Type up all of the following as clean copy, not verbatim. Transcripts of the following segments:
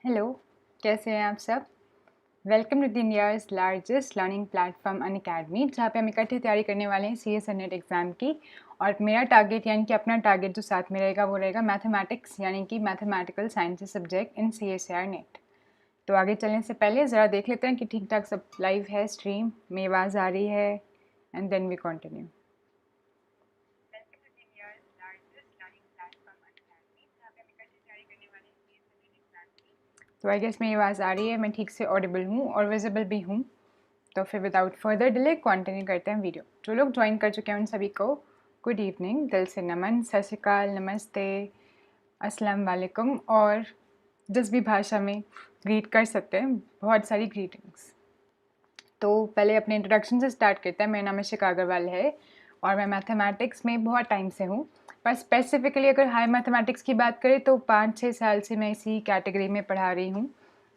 Hello, कैसे हैं आप सब। Welcome to the India's largest learning platform Unacademy, जहाँ पे हम इकट्ठे तैयारी करने वाले हैं सी एस नेट एग्ज़ाम की। और मेरा टारगेट यानी कि अपना टारगेट जो साथ में रहेगा वो रहेगा मैथमेटिक्स यानी कि mathematical sciences subject in C S R NET. तो आगे चलने से पहले ज़रा देख लेते हैं कि ठीक ठाक सब लाइव है, स्ट्रीम में आवाज़ आ रही है, एंड देन वी कंटिन्यू। तो आई गेस मेरी आवाज़ आ रही है, मैं ठीक से ऑडिबल हूँ और विजिबल भी हूँ। तो फिर विदाउट फर्दर डिले कंटिन्यू करते हैं वीडियो। जो लोग ज्वाइन कर चुके हैं उन सभी को गुड इवनिंग, दिल से नमन, सत श्री अकाल, नमस्ते, अस्सलाम वालेकुम, और जिस भी भाषा में ग्रीट कर सकते हैं, बहुत सारी ग्रीटिंग्स। तो पहले अपने इंट्रोडक्शन से स्टार्ट करते हैं। मेरा नाम शिखा अग्रवाल है और मैं मैथमेटिक्स में बहुत टाइम से हूँ। पर स्पेसिफिकली अगर हाई मैथमेटिक्स की बात करें तो 5-6 साल से मैं इसी कैटेगरी में पढ़ा रही हूँ।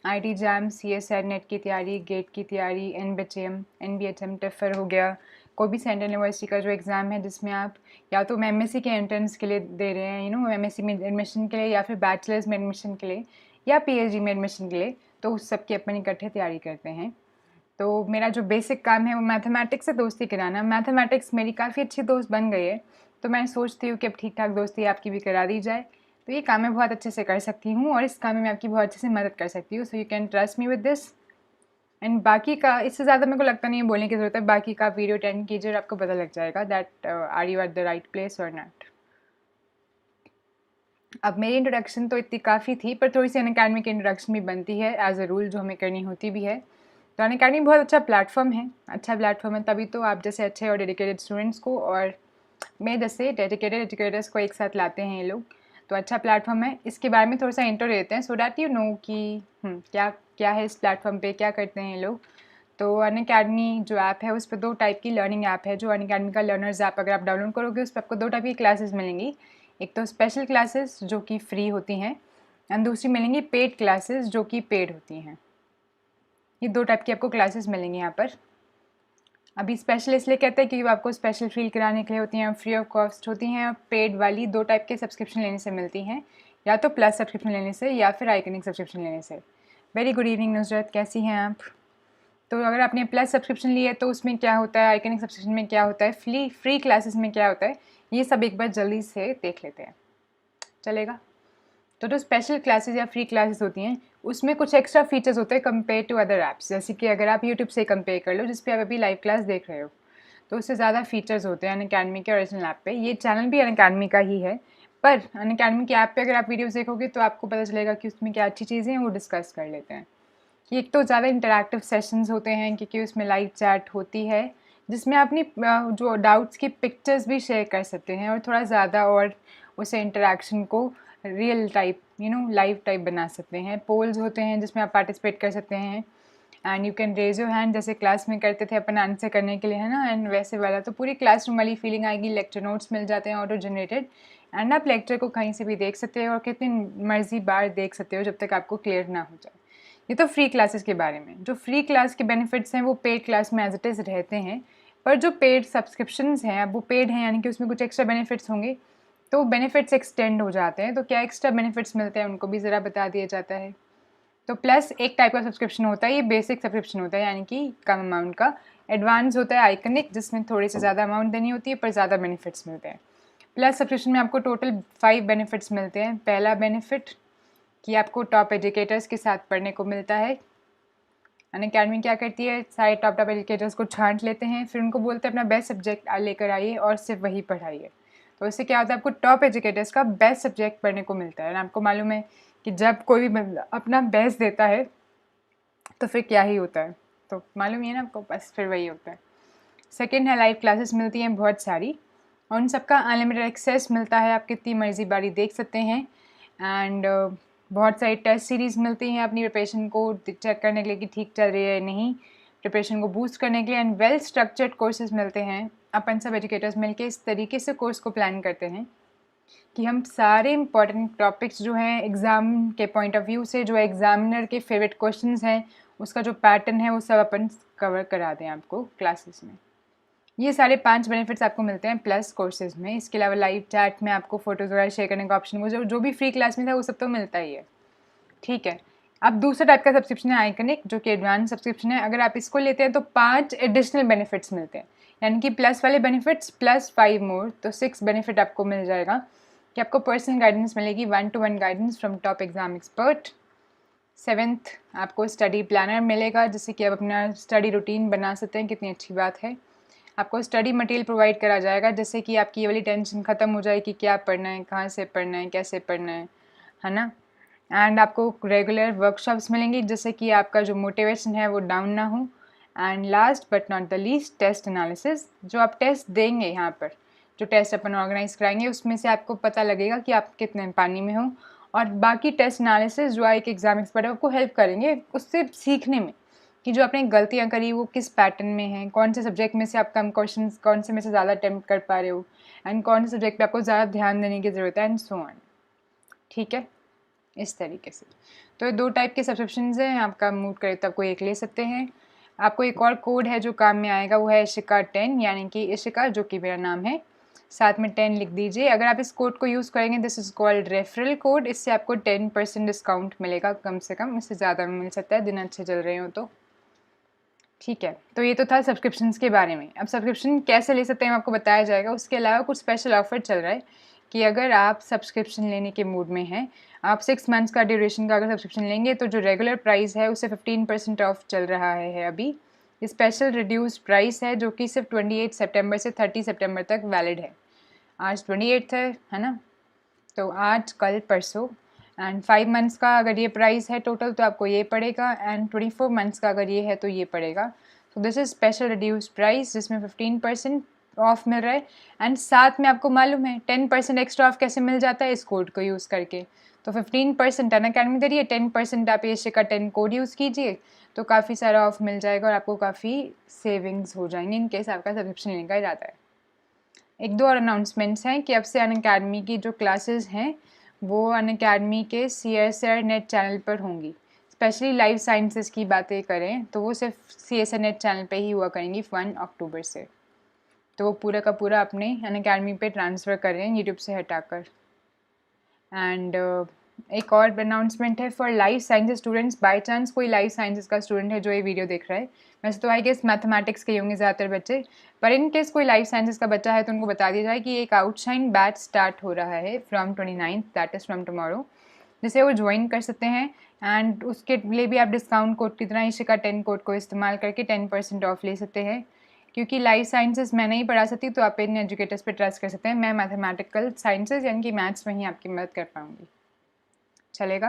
आईटी जैम, सीएसआर नेट की तैयारी, गेट की तैयारी, एनबीएचएम, एनबीएचएम टिफर हो गया, कोई भी सेंट्रल यूनिवर्सिटी का जो एग्ज़ाम है जिसमें आप या तो एमएससी के एंट्रेंस के लिए दे रहे हैं, एमएससी में एडमिशन के लिए, या फिर बैचलर्स में एडमिशन के लिए, या पीएचडी में एडमिशन के लिए, तो उस सब की अपन इकट्ठे तैयारी करते हैं। तो मेरा जो बेसिक काम है वो मैथमेटिक्स से दोस्ती कराना। मैथमेटिक्स मेरी काफ़ी अच्छी दोस्त बन गई है, तो मैं सोचती हूँ कि अब ठीक ठाक दोस्ती आपकी भी करा दी जाए। तो ये काम मैं बहुत अच्छे से कर सकती हूँ और इस काम में मैं आपकी बहुत अच्छे से मदद कर सकती हूँ। So you can trust me with this. And बाकी का इससे ज़्यादा मेरे को लगता नहीं है बोलने की ज़रूरत है। बाकी का वीडियो अटेंड कीजिए और आपको पता लग जाएगा that are you at the right place or not. अब मेरी इंट्रोडक्शन तो इतनी काफ़ी थी, पर थोड़ी सी अनअकैडमी की इंट्रोडक्शन भी बनती है एज अ रूल, जो हमें करनी होती भी है। तो अनअकैडमी बहुत अच्छा प्लेटफॉर्म है, तभी तो आप जैसे अच्छे और डेडिकेटेड स्टूडेंट्स को और मैं जैसे डेडिकेटेड एजुकेटर्स को एक साथ लाते हैं ये लोग। तो अच्छा प्लेटफॉर्म है। इसके बारे में थोड़ा सा इंट्रो देते हैं सो डैट यू नो कि क्या क्या है इस प्लेटफॉर्म पे, क्या करते हैं ये लोग। तो अनअकैडमी जो ऐप है उस पर 2 टाइप की लर्निंग ऐप है। जो अनअकैडमी का लर्नर्स ऐप अगर आप डाउनलोड करोगे उस पर आपको 2 टाइप की क्लासेस मिलेंगी। एक तो स्पेशल क्लासेस जो कि फ्री होती हैं, एंड दूसरी मिलेंगी पेड क्लासेस जो कि पेड होती हैं। ये 2 टाइप की आपको क्लासेस मिलेंगी यहाँ पर। अभी स्पेशल इसलिए कहते हैं क्योंकि आपको स्पेशल फील कराने के लिए होती हैं, फ्री ऑफ कॉस्ट होती हैं। पेड वाली 2 टाइप के सब्सक्रिप्शन लेने से मिलती हैं, या तो प्लस सब्सक्रिप्शन लेने से या फिर आइकनिक सब्सक्रिप्शन लेने से। वेरी गुड इवनिंग नुसरत, कैसी हैं आप। तो अगर आपने प्लस सब्सक्रिप्शन लिया है तो उसमें क्या होता है, आइकनिक सब्सक्रिप्शन में क्या होता है, फ्री क्लासेस में क्या होता है, ये सब एक बार जल्दी से देख लेते हैं, चलेगा। तो जो स्पेशल क्लासेस या फ्री क्लासेस होती हैं उसमें कुछ एक्स्ट्रा फीचर्स होते हैं कंपेयर टू अदर ऐप्स। जैसे कि अगर आप यूट्यूब से कंपेयर कर लो जिस पे आप अभी लाइव क्लास देख रहे हो, तो उससे ज़्यादा फीचर्स होते हैं अनअकैडमी के ओरिजिनल ऐप पे। ये चैनल भी अनअकैडमी का ही है, पर अनअकैडमी के ऐप पे अगर आप वीडियोस देखोगे तो आपको पता चलेगा कि उसमें क्या अच्छी चीज़ें हैं, वो डिस्कस कर लेते हैं। कि एक तो ज़्यादा इंटरैक्टिव सेशंस होते हैं क्योंकि उसमें लाइव चैट होती है जिसमें आप अपनी जो डाउट्स की पिक्चर्स भी शेयर कर सकते हैं और थोड़ा ज़्यादा और उसे इंटरेक्शन को रियल टाइप लाइव टाइप बना सकते हैं। पोल्स होते हैं जिसमें आप पार्टिसिपेट कर सकते हैं, and you can raise your hand जैसे क्लास में करते थे अपन आंसर करने के लिए, है ना। एंड वैसे वाला तो पूरी क्लासरूम वाली फीलिंग आएगी। लेक्चर नोट्स मिल जाते हैं ऑटो जनरेटेड, एंड आप लेक्चर को कहीं से भी देख सकते हो और कितनी मर्जी बार देख सकते हो जब तक आपको क्लियर ना हो जाए। ये तो फ्री क्लासेस के बारे में। जो फ्री क्लास के बेनिफिट्स हैं वो पेड क्लास में एज इट इज़ रहते हैं, पर जो पेड सब्सक्रिप्शंस हैं अब वो पेड हैं यानी कि उसमें कुछ एक्स्ट्रा बेनिफिट्स होंगे, तो बेनिफिट्स एक्सटेंड हो जाते हैं। तो क्या एक्स्ट्रा बेनिफिट्स मिलते हैं उनको भी ज़रा बता दिया जाता है। तो प्लस एक टाइप का सब्सक्रिप्शन होता है, ये बेसिक सब्सक्रिप्शन होता है यानी कि कम अमाउंट का। एडवांस होता है आइकनिक, जिसमें थोड़ी सी ज़्यादा अमाउंट देनी होती है पर ज़्यादा बेनिफिट्स मिलते हैं। प्लस सब्सक्रिप्शन में आपको टोटल 5 बेनिफिट्स मिलते हैं। पहला बेनिफिट कि आपको टॉप एजुकेटर्स के साथ पढ़ने को मिलता है। अनअकैडमी क्या करती है, सारे टॉप एजुकेटर्स को छांट लेते हैं, फिर उनको बोलते हैं अपना बेस्ट सब्जेक्ट लेकर आइए और सिर्फ वही पढ़ाइए। तो इससे क्या होता है, आपको टॉप एजुकेटर्स का बेस्ट सब्जेक्ट पढ़ने को मिलता है। और आपको मालूम है कि जब कोई भी अपना बेस्ट देता है तो फिर क्या ही होता है, तो मालूम ही है ना आपको, बस फिर वही होता है। सेकेंड है लाइव क्लासेस मिलती हैं बहुत सारी, और उन सबका अनलिमिटेड एक्सेस मिलता है। आप कितनी मर्जी बारी देख सकते हैं। एंड बहुत सारी टेस्ट सीरीज़ मिलती हैं अपनी प्रिपरेशन को चेक करने के लिए कि ठीक चल रही है या नहीं, प्रिपरेशन को बूस्ट करने के लिए। एंड वेल स्ट्रक्चर्ड कोर्सेज मिलते हैं। अपन सब एजुकेटर्स मिलके इस तरीके से कोर्स को प्लान करते हैं कि हम सारे इंपॉर्टेंट टॉपिक्स जो हैं एग्ज़ाम के पॉइंट ऑफ व्यू से, जो एग्जामिनर के फेवरेट क्वेश्चंस हैं, उसका जो पैटर्न है वो सब अपन कवर करा दें आपको क्लासेस में। ये सारे 5 बेनिफिट्स आपको मिलते हैं प्लस कोर्सेज में। इसके अलावा लाइव चैट में आपको फोटोज़ वगैरह शेयर करने का ऑप्शन, वो जो भी फ्री क्लास में था वो सब तो मिलता ही है, ठीक है। अब दूसरा टाइप का सब्सक्रिप्शन है आइकनिक, जो कि एडवांस सब्सक्रिप्शन है। अगर आप इसको लेते हैं तो 5 एडिशनल बेनिफिट्स मिलते हैं, यानी कि प्लस वाले बेनिफिट्स प्लस 5 मोर, तो 6 बेनिफिट आपको मिल जाएगा कि आपको पर्सनल गाइडेंस मिलेगी, 1-to-1 guidance from top exam expert. 7th आपको स्टडी प्लानर मिलेगा, जिससे कि आप अपना स्टडी रूटीन बना सकते हैं, कितनी अच्छी बात है। आपको स्टडी मटेरियल प्रोवाइड करा जाएगा, जिससे कि आपकी ये वाली टेंशन ख़त्म हो जाए कि क्या पढ़ना है, कहाँ से पढ़ना है, कैसे पढ़ना है ना। एंड आपको रेगुलर वर्कशॉप्स मिलेंगी, जिससे कि आपका जो मोटिवेशन है वो डाउन ना हो। And last but not the least, test analysis. जो आप टेस्ट देंगे यहाँ पर, जो टेस्ट अपन ऑर्गेनाइज कराएंगे, उसमें से आपको पता लगेगा कि आप कितने पानी में हो। और बाकी टेस्ट एनालिसिस जो एक एग्जाम एक्सपर्ट है आपको हेल्प करेंगे उससे सीखने में, कि जो आपने गलतियाँ करी वो किस पैटर्न में हैं, कौन से सब्जेक्ट में से आप कम क्वेश्चन, कौन से में से ज़्यादा अटैम्प्ट कर पा रहे हो, एंड कौन से सब्जेक्ट पे आपको ज़्यादा ध्यान देने की ज़रूरत है, एंड सो ऑन। ठीक है, इस तरीके से। तो ये 2 टाइप के सब्सक्रिप्शंस हैं, आपका मूड करे तो आपको एक ले सकते हैं। आपको एक और कोड है जो काम में आएगा, वो है इशिका 10, यानी कि इशिका जो कि मेरा नाम है, साथ में 10 लिख दीजिए। अगर आप इस कोड को यूज़ करेंगे, this is called referral code, इससे आपको 10% डिस्काउंट मिलेगा, कम से कम, इससे ज़्यादा मिल सकता है दिन अच्छे चल रहे हो तो। ठीक है, तो ये तो था सब्सक्रिप्शंस के बारे में। अब सब्सक्रिप्शन कैसे ले सकते हैं आपको बताया जाएगा। उसके अलावा कुछ स्पेशल ऑफर चल रहा है कि अगर आप सब्सक्रिप्शन लेने के मूड में हैं, आप 6 मंथ्स का ड्यूरेशन का अगर सब्सक्रिप्शन लेंगे, तो जो रेगुलर प्राइस है उससे 15% ऑफ चल रहा है अभी। स्पेशल रिड्यूस्ड प्राइस है, जो कि सिर्फ 28 सितंबर से 30 सितंबर तक वैलिड है। आज 28 है ना, तो आज कल परसों। एंड 5 मंथ्स का अगर ये प्राइस है टोटल, तो आपको ये पड़ेगा, एंड 24 मंथ्स का अगर ये है तो ये पड़ेगा। So this is special reduced price, जिसमें 15% ऑफ मिल रहा है। एंड साथ में आपको मालूम है 10% एक्स्ट्रा ऑफ कैसे मिल जाता है, इस कोड को यूज़ करके। तो 15% अनअकैडमी दे रही है, 10% आप ये का 10 कोड यूज़ कीजिए, तो काफ़ी सारा ऑफ मिल जाएगा और आपको काफ़ी सेविंग्स हो जाएंगे इन केस आपका सब्सक्रिप्शन लेने का इरादा है। एक दो और अनाउंसमेंट्स हैं कि अब से अनअकैडमी की जो क्लासेस हैं वो अनअकैडमी के CSR नेट चैनल पर होंगी। स्पेशली लाइफ साइंसेस की बातें करें तो वो सिर्फ CSR नेट चैनल पे ही हुआ करेंगी 1 अक्टूबर से। तो वो पूरा का पूरा अपने अनअकैडमी पे ट्रांसफ़र करें यूट्यूब से हटाकर। एंड एक और अनाउंसमेंट है for life sciences students. By chance कोई लाइफ साइंसेज का स्टूडेंट है जो ये वीडियो देख रहा है, वैसे तो आई गेस मैथमेटिक्स के होंगे ज़्यादातर बच्चे, पर इन केस कोई लाइफ साइंसेज का बच्चा है तो उनको बता दिया जाए कि एक आउटशाइन बैच स्टार्ट हो रहा है from 29, that is from tomorrow, जिसे वो ज्वाइन कर सकते हैं। एंड उसके लिए भी आप डिस्काउंट कोड की तरह इशिका 10 कोड को इस्तेमाल करके 10% ऑफ ले सकते हैं। क्योंकि लाइफ साइंसेज मैं नहीं पढ़ा सकती, तो आप इन एजुकेटर्स पे ट्रस्ट कर सकते हैं। मैं मैथमेटिकल साइंसेज यानी कि मैथ्स में ही आपकी मदद कर पाऊँगी। चलेगा।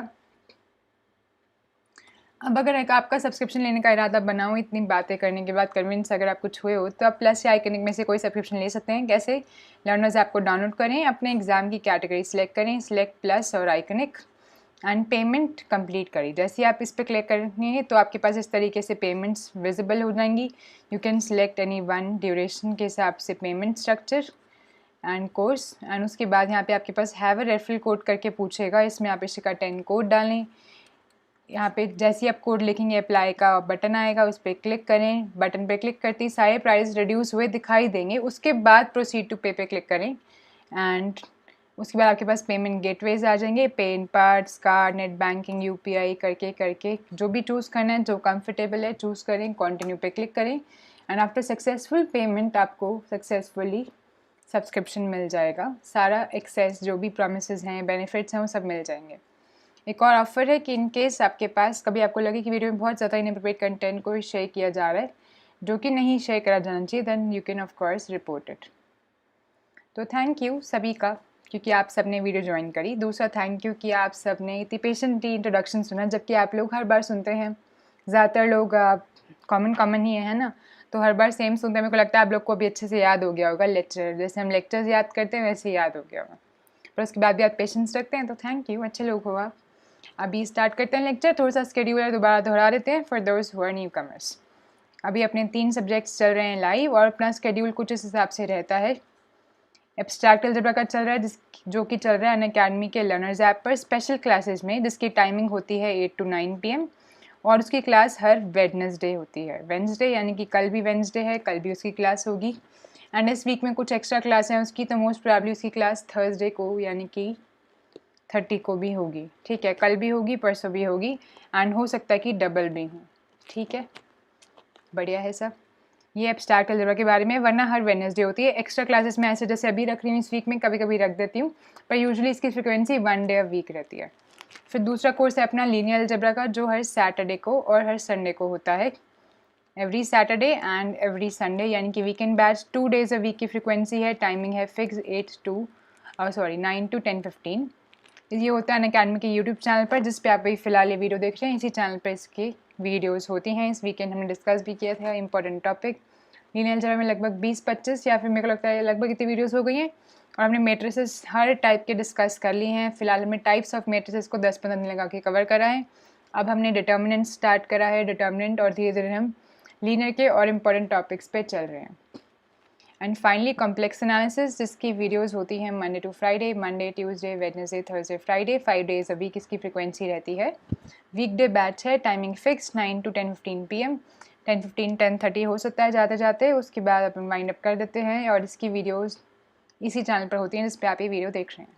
अब अगर एक आपका सब्सक्रिप्शन लेने का इरादा बना हो, इतनी बातें करने के बाद कन्विंस अगर आप कुछ हुए हो, तो आप प्लस या आइकनिक में से कोई सब्सक्रिप्शन ले सकते हैं। कैसे? लर्नर्स ऐप को डाउनलोड करें, अपने एग्जाम की कैटेगरी सिलेक्ट करें, सिलेक्ट प्लस और आइकनिक, एंड पेमेंट कंप्लीट करी। जैसे आप इस पर क्लिक करेंगे तो आपके पास इस तरीके से पेमेंट्स विजिबल हो जाएंगी। You can select any one duration के हिसाब से payment structure and course. And उसके बाद यहाँ पे आपके पास हैव अ रेफरल कोड करके पूछेगा, इसमें आप इशिका 10 कोड डालें। यहाँ पे जैसे ही आप कोड लिखेंगे अप्लाई का बटन आएगा, उस पर क्लिक करें। बटन पे क्लिक करते ही सारे प्राइस रिड्यूस हुए दिखाई देंगे। उसके बाद प्रोसीड टू पे पे क्लिक करें, एंड उसके बाद आपके पास पेमेंट गेटवेज आ जाएंगे, pay in parts, card, net banking, UPI करके करके जो भी चूज़ करना है, जो कंफर्टेबल है चूज़ करें, कंटिन्यू पे क्लिक करें। एंड आफ्टर सक्सेसफुल पेमेंट आपको सक्सेसफुली सब्सक्रिप्शन मिल जाएगा। सारा एक्सेस जो भी प्रोमिसेस हैं, बेनिफिट्स हैं, वो सब मिल जाएंगे। एक और ऑफर है कि इन केस आपके पास कभी आपको लगे कि वीडियो में बहुत ज़्यादा इनअप्रोप्रिएट कंटेंट को शेयर किया जा रहा है, जो कि नहीं शेयर करा जाना चाहिए, then you can of course report it. तो थैंक यू सभी का, क्योंकि आप सब ने वीडियो ज्वाइन करी। दूसरा थैंक यू कि आप सब ने इतनी पेशेंटली इंट्रोडक्शन सुना, जबकि आप लोग हर बार सुनते हैं। ज़्यादातर लोग कॉमन ही है ना, तो हर बार सेम सुनते हैं। मेरे को लगता है आप लोग को अभी अच्छे से याद हो गया होगा लेक्चर, जैसे हम लेक्चर्स याद करते हैं वैसे ही याद हो गया होगा। पर उसके बाद भी आप पेशेंस रखते हैं, तो थैंक यू, अच्छे लोग हो आप। अभी स्टार्ट करते हैं लेक्चर। थोड़ा सा स्केड्यूल दोबारा दोहरा देते हैं for those who are newcomers. अभी अपने 3 सब्जेक्ट्स चल रहे हैं लाइव, और अपना स्केड्यूल कुछ इस हिसाब से रहता है। एब्स्ट्रैक्ट अलजेब्रा का चल रहा है, जो कि चल रहा है अनअकैडमी के लर्नर्स ऐप पर स्पेशल क्लासेज में, जिसकी टाइमिंग होती है 8 to 9 PM, और उसकी क्लास हर वेडनेसडे होती है। वेडनेसडे यानी कि कल भी वेडनेसडे है, कल भी उसकी क्लास होगी। एंड इस वीक में कुछ एक्स्ट्रा क्लास हैं उसकी, तो मोस्ट प्रोबेबली उसकी क्लास थर्सडे को यानी कि 30 को भी होगी, ठीक है, कल भी होगी, परसों भी होगी, एंड हो सकता है कि डबल भी हो, ठीक है, बढ़िया है सब। ये एब्स्ट्रैक्ट अलजेब्रा के बारे में, वरना हर वेडनेसडे होती है। एक्स्ट्रा क्लासेस में ऐसे जैसे अभी रख रही हूँ इस वीक में, कभी कभी रख देती हूँ, पर यूजुअली इसकी फ्रिक्वेंसी 1 डे अ वीक रहती है। फिर दूसरा कोर्स है अपना लीनियर अलजेब्रा का, जो हर सैटरडे को और हर संडे को होता है, every Saturday and every Sunday, यानी कि weekend batch 2 days a week की फ्रिक्वेंसी है। टाइमिंग है फिक्स 9 to 10:15। ये होता है अनअकैडमी के यूट्यूब चैनल पर, जिस पे आप अभी फिलहाल ये वीडियो देख रहे हैं, इसी चैनल पर इसकी वीडियोस होती हैं। इस वीकेंड हमने डिस्कस भी किया था इंपॉर्टेंट टॉपिक। लीनियर अलजेब्रा में लगभग 20-25 या फिर मेरे को लगता है लगभग इतनी वीडियोस हो गई हैं, और हमने मेट्रिसेस हर टाइप के डिस्कस कर लिए हैं। फिलहाल हमने टाइप्स ऑफ मेट्रिसेस को 10-15 दिन लगा के कवर करा है। अब हमने डिटर्मिनेंट स्टार्ट करा है, डिटर्मिनेंट, और धीरे धीरे हम लीनियर के और इम्पॉर्टेंट टॉपिक्स पे चल रहे हैं। एंड फाइनली कॉम्प्लेक्स एनालिसिस, जिसकी वीडियोस होती हैं Monday to Friday, Monday Tuesday Wednesday Thursday Friday, 5 days a week इसकी फ्रिक्वेंसी रहती है। वीकडे बैच है, टाइमिंग फिक्स 9 to 10:15 PM, 10:15 10:30 हो सकता है जाते जाते, उसके बाद अपन वाइंड अप कर देते हैं। और इसकी वीडियोस इसी चैनल पर होती हैं जिस पे आप ये वीडियो देख रहे हैं।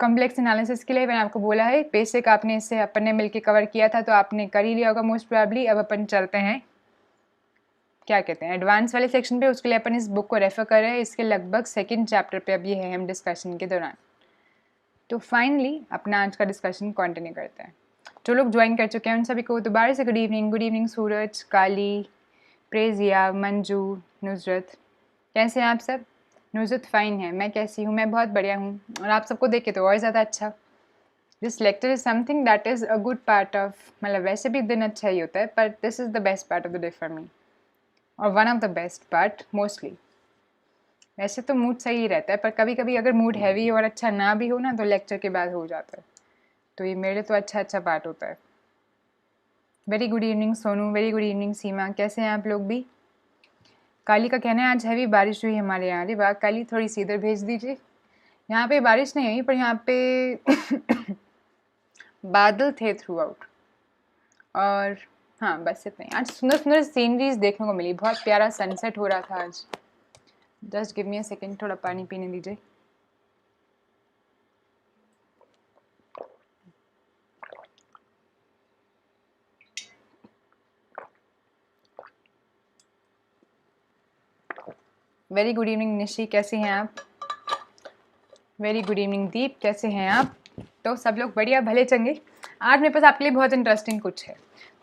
कॉम्प्लेक्स एनालिसिस के लिए मैंने आपको बोला है बेसिक आपने इससे अपन ने मिलकर कवर किया था, तो आपने कर ही लिया होगा मोस्ट प्रोबेबली। अब अपन चलते हैं क्या कहते हैं एडवांस वाले सेक्शन पे, उसके लिए अपन इस बुक को रेफर कर रहे हैं। इसके लगभग सेकंड चैप्टर पे अब ये है हम डिस्कशन के दौरान। तो फाइनली अपना आज का डिस्कशन कंटिन्यू करते हैं। जो लोग ज्वाइन कर चुके हैं उन सभी को दोबारा से गुड इवनिंग सूरज, काली, प्रेजिया, मंजू, नुजरत, कैसे हैं आप सब? नुजरत फ़ाइन है, मैं कैसी हूँ? मैं बहुत बढ़िया हूँ, और आप सबको देख के तो और ज़्यादा अच्छा। This lecture is something that is a good part of, मतलब वैसे भी दिन अच्छा ही होता है, पर this is the best part of the day for me, और one of the best part mostly. वैसे तो मूड सही ही रहता है, पर कभी कभी अगर मूड हैवी और अच्छा ना भी हो ना, तो लेक्चर के बाद हो जाता है। तो ये मेरे तो अच्छा पार्ट होता है। Very good evening Sonu, very good evening Seema, कैसे हैं आप लोग भी? काली का कहना है आज हैवी बारिश हुई हमारे यहाँ। अरे वाह काली, थोड़ी सी इधर भेज दीजिए। यहाँ पे बारिश नहीं हुई, पर यहाँ पे बादल थे थ्रू आउट, और हाँ बस इतना ही। आज सुंदर सुंदर सीनरीज देखने को मिली, बहुत प्यारा सनसेट हो रहा था आज। Just give me a second, थोड़ा पानी पीने दीजिए। वेरी गुड इवनिंग निशी, कैसे हैं आप? वेरी गुड इवनिंग दीप, कैसे हैं आप? तो सब लोग बढ़िया भले चंगे। आज मेरे पास आपके लिए बहुत इंटरेस्टिंग कुछ है।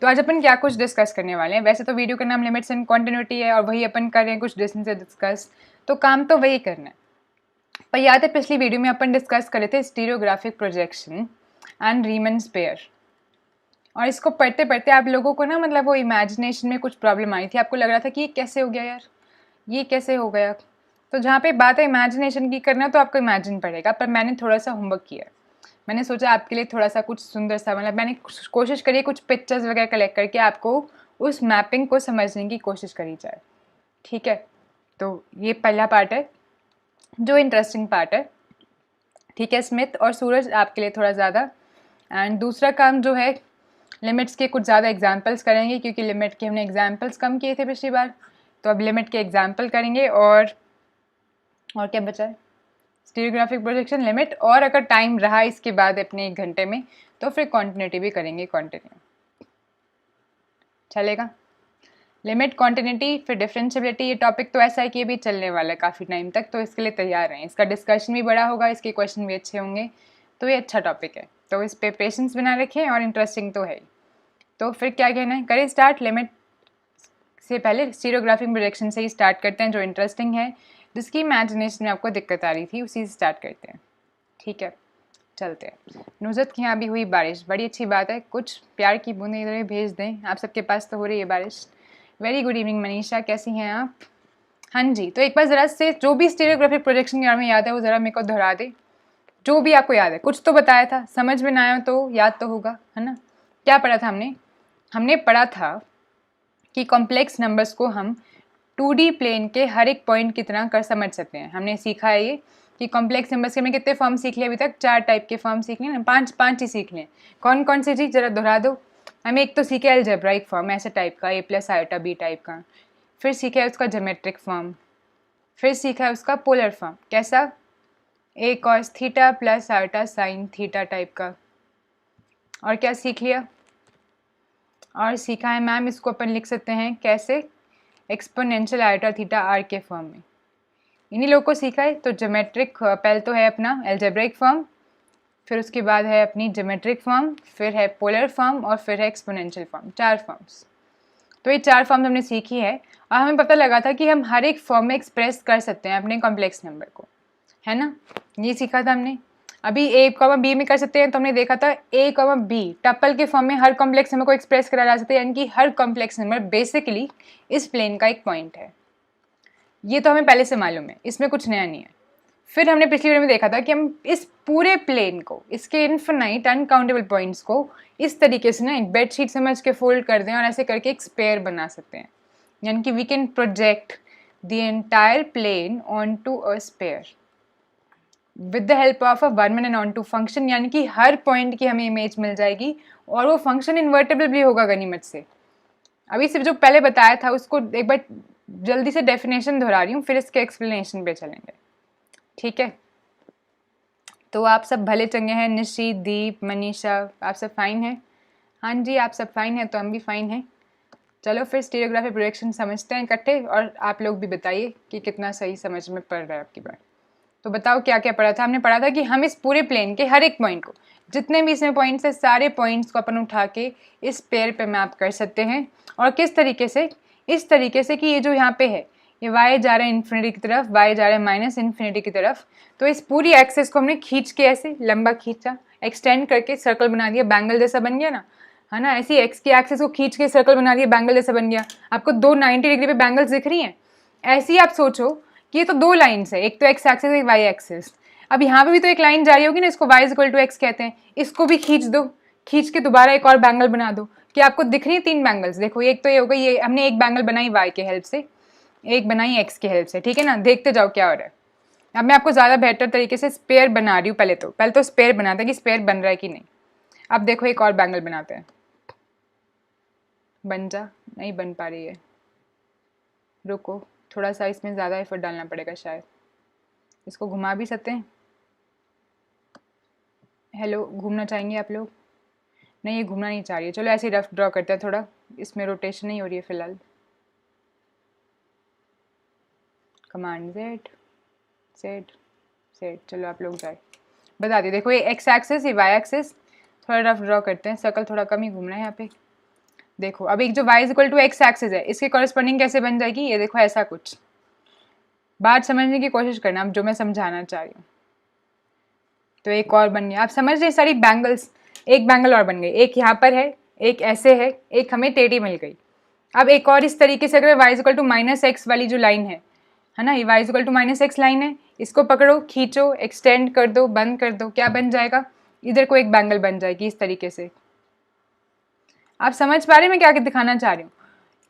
तो आज अपन क्या कुछ डिस्कस करने वाले हैं। वैसे तो वीडियो का नाम लिमिट्स एंड कॉन्टिन्यूटी है, और वही अपन कर रहे हैं कुछ डिस्टेंस से डिस्कस, तो काम तो वही करना है। पर याद है पिछली वीडियो में अपन डिस्कस कर रहे थे स्टीरियोग्राफिक प्रोजेक्शन एंड रीमन्स पेयर, और इसको पढ़ते पढ़ते आप लोगों को ना मतलब वो इमेजिनेशन में कुछ प्रॉब्लम आई थी। आपको लग रहा था कि ये कैसे हो गया यार, ये कैसे हो गया। तो जहाँ पे बात है इमेजिनेशन की करना, तो आपको इमेजिन पड़ेगा। पर मैंने थोड़ा सा होमवर्क किया, मैंने सोचा आपके लिए थोड़ा सा कुछ सुंदर सा, मतलब मैंने कोशिश करी कुछ पिक्चर्स वगैरह कलेक्ट करके आपको उस मैपिंग को समझने की कोशिश करी जाए, ठीक है। तो ये पहला पार्ट है जो इंटरेस्टिंग पार्ट है, ठीक है। स्मिथ और सूरज आपके लिए थोड़ा ज़्यादा। एंड दूसरा काम जो है लिमिट्स के कुछ ज़्यादा एग्जाम्पल्स करेंगे, क्योंकि लिमिट के हमने एग्जाम्पल्स कम किए थे पिछली बार, तो अब लिमिट के एग्जाम्पल करेंगे। और क्या बचा है? स्टीरियोग्राफिक प्रोजेक्शन, लिमिट, और अगर टाइम रहा इसके बाद अपने 1 घंटे में तो फिर कॉन्टिन्यूटी भी करेंगे, कंटिन्यू चलेगा। लिमिट, कॉन्टिन्यूटी, फिर डिफरेंशियबिलिटी, ये टॉपिक तो ऐसा है कि ये भी चलने वाला है काफ़ी टाइम तक, तो इसके लिए तैयार हैं। इसका डिस्कशन भी बड़ा होगा, इसके क्वेश्चन भी अच्छे होंगे, तो ये अच्छा टॉपिक है। तो इस पर पेशेंस बना रखें, और इंटरेस्टिंग तो है ही। तो फिर क्या कहना है, करें स्टार्ट। लिमिट से पहले स्टीरियोग्राफिक प्रोजेक्शन से ही स्टार्ट करते हैं, जो इंटरेस्टिंग है, जिसकी इमेजिनेशन में आपको दिक्कत आ रही थी, उसी से स्टार्ट करते हैं, ठीक है। चलते हैं। नुजरत के यहाँ भी हुई बारिश, बड़ी अच्छी बात है। कुछ प्यार की बूंदें इधर भेज दें, आप सबके पास तो हो रही है बारिश। वेरी गुड इवनिंग मनीषा, कैसी हैं आप? हाँ जी, तो एक बार ज़रा से जो भी स्टीरियोग्राफिक प्रोजेक्शन के बारे में याद है वो ज़रा मेरे को दोहरा दे, जो भी आपको याद है। कुछ तो बताया था, समझ में ना आया तो याद तो होगा, है ना। क्या पढ़ा था हमने पढ़ा था कि कॉम्प्लेक्स नंबर्स को हम 2D प्लेन के हर एक पॉइंट की तरह कर समझ सकते हैं। हमने सीखा है ये कि कॉम्प्लेक्स नंबर्स के हमने कितने फॉर्म सीख लिए अभी तक? 4 टाइप के फॉर्म सीख लिए ना, 5 ही सीख लिए। कौन कौन से जी, जरा दोहरा दो। हमें एक तो सीखे अलजेब्राइक फॉर्म ऐसे टाइप का, A+ आयोटा B टाइप का, फिर सीखा है उसका ज्योमेट्रिक फॉर्म, फिर सीखा है उसका पोलर फॉर्म। कैसा? A cos theta plus iota sine theta type का। और क्या सीख लिया? और सीखा है मैम, इसको अपन लिख सकते हैं कैसे? एक्सपोनेंशियल आर्टा थीटा आर के फॉर्म में। इन्हीं लोगों को सीखा है। तो ज्योमेट्रिक पहले तो है अपना एल्जेब्रिक फॉर्म, फिर उसके बाद है अपनी ज्योमेट्रिक फॉर्म, फिर है पोलर फॉर्म और फिर है एक्सपोनेंशियल फॉर्म। 4 फॉर्म्स। तो ये 4 फॉर्म हमने सीखी है और हमें पता लगा था कि हम हर एक फॉर्म में एक्सप्रेस कर सकते हैं अपने कॉम्प्लेक्स नंबर को, है ना? ये सीखा था हमने। अभी ए कॉमा बी में कर सकते हैं, तो हमने देखा था ए कॉमा बी टप्पल के फॉर्म में हर कॉम्प्लेक्स नंबर को एक्सप्रेस करा जा सकता है, यानी कि हर कॉम्प्लेक्स नंबर बेसिकली इस प्लेन का एक पॉइंट है। ये तो हमें पहले से मालूम है, इसमें कुछ नया नहीं है। फिर हमने पिछली वीडियो में देखा था कि हम इस पूरे प्लेन को, इसके इन्फिनाइट अनकाउंटेबल पॉइंट्स को इस तरीके से ना एक बेडशीट समझ के फोल्ड कर दें और ऐसे करके एक स्पेयर बना सकते हैं, यानी कि we can project the entire plane onto a sphere with the help of a 1 1 onto function, यानी कि हर पॉइंट की हमें इमेज मिल जाएगी और वो फंक्शन इन्वर्टेबल भी होगा गनीमत से। अभी सिर्फ जो पहले बताया था उसको एक बार जल्दी से डेफिनेशन दोहरा रही हूँ, फिर इसके एक्सप्लेनेशन पे चलेंगे, ठीक है? तो आप सब भले चंगे हैं, निशी, दीप, मनीषा, आप सब फाइन हैं? हाँ जी, आप सब फाइन हैं तो हम भी फाइन हैं। चलो फिर स्टीरियोग्राफी प्रोजेक्शन समझते हैं इकट्ठे, और आप लोग भी बताइए कि कितना सही समझ में पड़ रहा है आपकी बात। तो बताओ क्या क्या पढ़ा था? हमने पढ़ा था कि हम इस पूरे प्लेन के हर एक पॉइंट को, जितने भी इसमें पॉइंट्स है, सारे पॉइंट्स को अपन उठा के इस पेयर पे मैप कर सकते हैं। और किस तरीके से? इस तरीके से कि ये जो यहाँ पे है, ये y जा रहा है इन्फिनिटी की तरफ, y जा रहा है माइनस इन्फिनिटी की तरफ, तो इस पूरी एक्सेस को हमने खींच के ऐसे लंबा खींचा, एक्सटेंड करके सर्कल बना दिया, बैंगल जैसा बन गया ना, है ना? ऐसी एक्स की एक्सेस को खींच के सर्कल बना दिया, बैंगल जैसा बन गया। आपको 2 90 डिग्री पे बैंगल्स दिख रही हैं। ऐसे ही आप सोचो कि ये तो 2 लाइन्स है, एक तो एक्स एक्सिस, एक वाई एक्सिस। अब यहाँ पे भी तो एक लाइन जा रही होगी ना, इसको y इक्वल टू एक्स कहते हैं, इसको भी खींच दो, खींच के दोबारा एक और बैंगल बना दो। कि आपको दिख रही है 3 बैंगल्स? देखो, एक तो ये हो गई, ये हमने एक बैंगल बनाई y के हेल्प से, एक बनाई x की हेल्प से, ठीक है ना? देखते जाओ क्या हो रहा है। अब मैं आपको ज़्यादा बेहतर तरीके से स्पेयर बना रही हूँ। पहले तो स्पेयर बनाते हैं कि स्पेयर बन रहा है कि नहीं। अब देखो एक और बैंगल बनाते हैं, बन जा, नहीं बन पा रही है, रुको, थोड़ा सा इसमें ज़्यादा एफर्ट डालना पड़ेगा शायद। इसको घुमा भी सकते हैं। हेलो, घूमना चाहेंगे आप लोग? नहीं, ये घूमना नहीं चाह रही है। चलो ऐसे ही रफ ड्रॉ करते हैं, थोड़ा इसमें रोटेशन नहीं हो रही है फिलहाल। कमांड जेड सेट सेट, चलो आप लोग जाए, बता दिए। देखो ये एक्स एक्सिस, ये वाई एक्सिस, थोड़ा रफ ड्रॉ करते हैं, सर्कल थोड़ा कम ही घूमना है यहाँ पे। देखो अब एक जो y equal to x axis है, इसके कॉरेस्पॉन्डिंग कैसे बन जाएगी? ये देखो ऐसा कुछ। बात समझने की कोशिश करना अब जो मैं समझाना चाह रही हूँ। तो एक और बन गया, आप समझ रहे सारी बैंगल्स। एक बैंगल और बन गई, एक यहाँ पर है, एक ऐसे है, एक हमें टेढ़ी मिल गई। अब एक और इस तरीके से, अगर y equal to minus x वाली जो लाइन है ना, ये y equal to minus x line है, इसको पकड़ो, खींचो, एक्सटेंड कर दो, बंद कर दो, क्या बन जाएगा? इधर को एक बैंगल बन जाएगी इस तरीके से। आप समझ पा रहे हैं मैं क्या दिखाना चाह रही हूँ?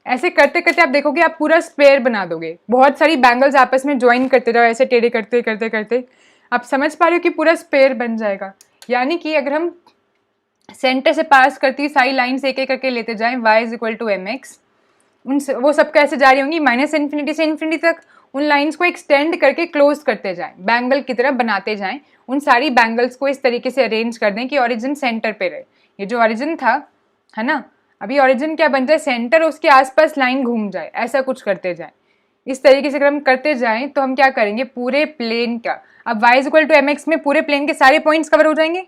ऐसे करते करते आप देखोगे आप पूरा स्पेयर बना दोगे, बहुत सारी बैंगल्स आपस में ज्वाइन करते जाओ, ऐसे टेढ़े करते करते करते आप समझ पा रहे हो कि पूरा स्पेयर बन जाएगा। यानी कि अगर हम सेंटर से पास करती सारी लाइन्स एक एक करके लेते जाएं, y is equal to m x, उन वो सब कैसे जा रही होंगी? माइनस इन्फिनिटी से इन्फिनिटी तक। उन लाइन्स को एक्सटेंड करके क्लोज करते जाएं, बैंगल की तरह बनाते जाएं। उन सारी बैंगल्स को इस तरीके से अरेंज कर दें कि ऑरिजिन सेंटर पे रहे। ये जो ऑरिजिन था, है ना, अभी ऑरिजिन क्या बन जाए? सेंटर, उसके आसपास लाइन घूम जाए, ऐसा कुछ करते जाएं। इस तरीके से अगर हम करते जाएं तो हम क्या करेंगे? पूरे प्लेन का, अब y equal to m x में पूरे प्लेन के सारे पॉइंट्स कवर हो जाएंगे।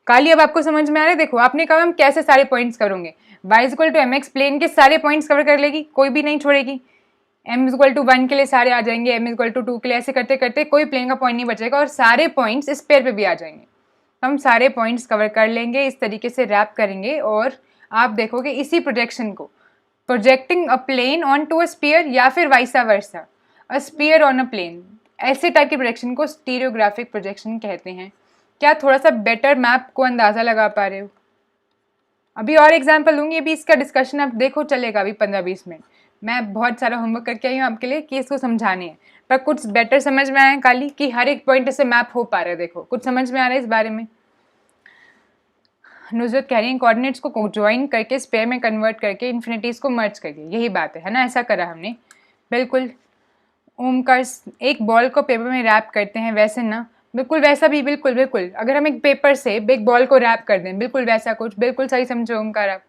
काली अब आपको समझ में आ रहा है? देखो आपने कहा हम कैसे सारे पॉइंट्स कवर होंगे। y equal to m x plane के सारे पॉइंट्स कवर कर लेगी, कोई भी नहीं छोड़ेगी। m इक्वल टू 1 के लिए सारे आ जाएंगे, m इक्वल टू 2 के लिए, ऐसे करते करते कोई प्लेन का पॉइंट नहीं बचेगा और सारे पॉइंट्स इस पेयर पे भी आ जाएंगे। हम सारे पॉइंट्स कवर कर लेंगे, इस तरीके से रैप करेंगे और आप देखोगे इसी प्रोजेक्शन को, projecting a plane onto a sphere या फिर vice versa, a sphere on a plane, ऐसे टाइप के प्रोजेक्शन को स्टीरियोग्राफिक प्रोजेक्शन कहते हैं। क्या थोड़ा सा बेटर मैप को अंदाज़ा लगा पा रहे हो? अभी और एग्जाम्पल दूंगी, अभी इसका डिस्कशन आप देखो चलेगा अभी 15-20 मिनट। मैं बहुत सारा होमवर्क करके आई हूँ आपके लिए कि इसको समझाने हैं, पर कुछ बेटर समझ में आया काली कि हर एक पॉइंट से मैप हो पा रहा है। देखो कुछ समझ में आ रहा है इस बारे में? नुजरत कह रही है कोऑर्डिनेट्स को ज्वाइन करके स्पेयर में कन्वर्ट करके इन्फिनिटीज को मर्ज कर दिया, यही बात है ना? ऐसा करा हमने, बिल्कुल। ओमकार, एक बॉल को पेपर में रैप करते हैं वैसे ना, बिल्कुल वैसा भी, बिल्कुल बिल्कुल। अगर हम एक पेपर से एक बॉल को रैप कर दें, बिल्कुल वैसा कुछ, बिल्कुल सही समझो ओमकार आप,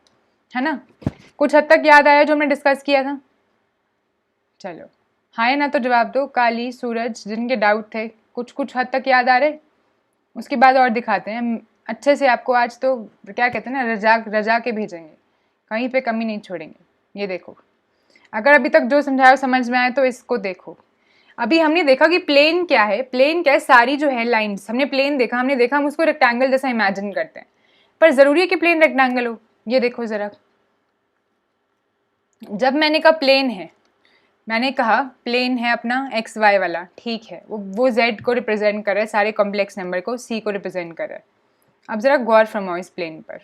है ना? कुछ हद तक याद आया जो हमने डिस्कस किया था? चलो हाँ है ना, तो जवाब दो। काली, सूरज, जिनके डाउट थे, कुछ कुछ हद तक याद आ रहे, उसके बाद और दिखाते हैं अच्छे से आपको। आज तो क्या कहते हैं ना, रजा रजा के भेजेंगे, कहीं पे कमी नहीं छोड़ेंगे। ये देखो, अगर अभी तक जो समझाया समझ में आए तो इसको देखो। अभी हमने देखा कि प्लेन क्या है, प्लेन क्या है, सारी जो है लाइंस, हमने प्लेन देखा, हमने देखा हम उसको रेक्टेंगल जैसा इमेजिन करते हैं, पर ज़रूरी है कि प्लेन रेक्टेंगल हो? ये देखो ज़रा, जब मैंने कहा प्लेन है, मैंने कहा प्लेन है अपना एक्स वाई वाला, ठीक है, वो जेड को रिप्रेजेंट कर रहा है, सारे कॉम्प्लेक्स नंबर को सी को रिप्रेजेंट कर रहा है। अब ज़रा गौर फरमाओ इस प्लेन पर,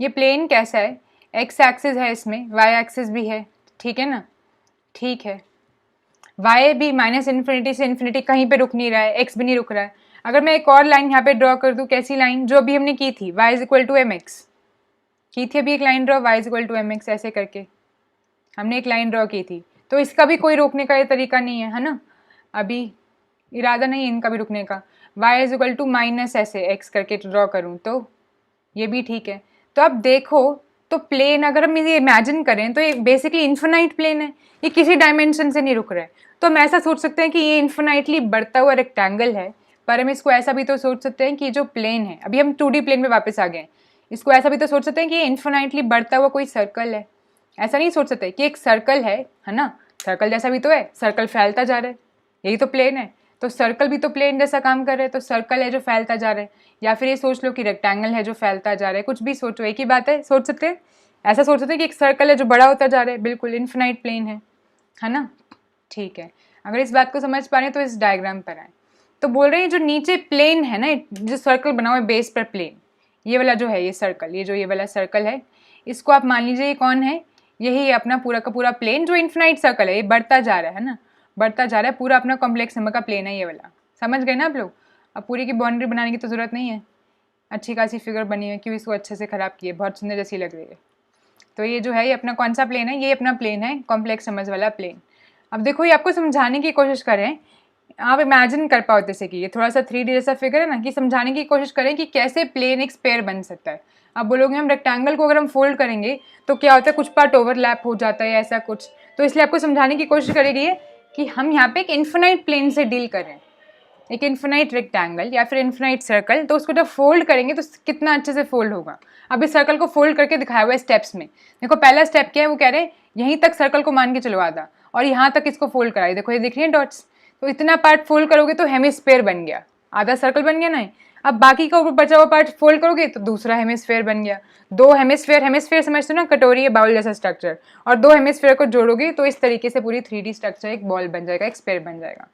ये प्लेन कैसा है? एक्स एक्सिस है, इसमें वाई एक्सिस भी है, ठीक है ना? ठीक है, वाई भी माइनस इन्फिनिटी से इन्फिनिटी कहीं पे रुक नहीं रहा है, एक्स भी नहीं रुक रहा है। अगर मैं एक और लाइन यहाँ पे ड्रॉ कर दूँ, कैसी लाइन? जो अभी हमने की थी, y is equal to m x की थी, अभी एक line draw, y is equal to m x, ऐसे करके हमने एक लाइन ड्रॉ की थी। तो इसका भी कोई रोकने का ये तरीका नहीं है ना, अभी इरादा नहीं है इनका भी रुकने का। Y is equal to minus ऐसे एक्स करके ड्रॉ करूँ तो ये भी ठीक है। तो अब देखो, तो प्लेन अगर हम ये इमेजिन करें तो ये बेसिकली इन्फिनाइट प्लेन है, ये किसी डायमेंशन से नहीं रुक रहा है। तो हम ऐसा सोच सकते हैं कि ये इन्फिनाइटली बढ़ता हुआ रेक्टेंगल है, पर हम इसको ऐसा भी तो सोच सकते हैं कि जो प्लेन है, अभी हम 2D प्लेन में वापस आ गए हैं, इसको ऐसा भी तो सोच सकते हैं कि ये इन्फिनाइटली बढ़ता हुआ कोई सर्कल है। ऐसा नहीं सोच सकते कि एक सर्कल है ना, सर्कल जैसा भी तो है, सर्कल फैलता जा रहा है, यही तो प्लेन है, तो सर्कल भी तो प्लेन जैसा काम कर रहे हैं, तो सर्कल है जो फैलता जा रहा है। या फिर ये सोच लो कि रेक्टेंगल है जो फैलता जा रहा है, कुछ भी सोचो, एक ही बात है, सोच सकते हैं, ऐसा सोच सकते हैं कि एक सर्कल है जो बड़ा होता जा रहा है, बिल्कुल इन्फिनाइट प्लेन है ना? ठीक है, अगर इस बात को समझ पा रहे हैं तो इस डायग्राम पर आए। तो बोल रहे हैं जो नीचे प्लेन है ना, जो सर्कल बना हुआ है बेस पर प्लेन, ये वाला जो है, ये सर्कल, ये जो ये वाला सर्कल है, इसको आप मान लीजिए ये कौन है? यही है अपना पूरा का पूरा प्लेन, जो इन्फिनाइट सर्कल है, ये बढ़ता जा रहा है ना, बढ़ता जा रहा है, पूरा अपना कॉम्प्लेक्स नंबर का प्लेन है ये वाला। समझ गए ना आप लोग? अब पूरी की बाउंड्री बनाने की तो ज़रूरत नहीं है, अच्छी खासी फिगर बनी है, क्यों इसको अच्छे से ख़राब किए, बहुत सुंदर जैसी लग रही है। तो ये जो है, ये अपना कौन सा प्लेन है? ये अपना प्लेन है, कॉम्प्लेक्स नंबर्स वाला प्लेन। अब देखो, ये आपको समझाने की कोशिश करें, आप इमेजिन कर पाओ जैसे कि ये थोड़ा सा 3D जैसा फिगर है ना, कि समझाने की कोशिश करें कि कैसे प्लेन एक स्पेयर बन सकता है। अब बोलोगे हम रेक्टेंगल को अगर हम फोल्ड करेंगे तो क्या होता है, कुछ पार्ट ओवरलैप हो जाता है, ऐसा कुछ। तो इसलिए आपको समझाने की कोशिश करेगी कि हम यहाँ पे एक इन्फिनाइट प्लेन से डील करें, एक इन्फिनाइट रेक्टेंगल या फिर इन्फिनाइट सर्कल, तो उसको जब फोल्ड करेंगे तो कितना अच्छे से फोल्ड होगा। अब इस सर्कल को फोल्ड करके दिखाया हुआ है स्टेप्स में। देखो पहला स्टेप क्या है, वो कह रहे हैं यहीं तक सर्कल को मान के चलो आधा, और यहाँ तक इसको फोल्ड कराई, देखो ये दिख रही है डॉट्स, तो इतना पार्ट फोल्ड करोगे तो हेमिस्फेयर बन गया, आधा सर्कल बन गया ना। अब बाकी का ऊपर बचा हुआ पार्ट फोल्ड करोगे तो दूसरा हेमिस्फेयर बन गया। दो हेमिस्फेयर, हेमिस्फेयर समझते हो ना, कटोरी या बाउल जैसा स्ट्रक्चर, और दो हेमिस्फेयर को जोड़ोगे तो इस तरीके से पूरी 3D स्ट्रक्चर एक बॉल बन जाएगा, एक स्फेयर बन जाएगा।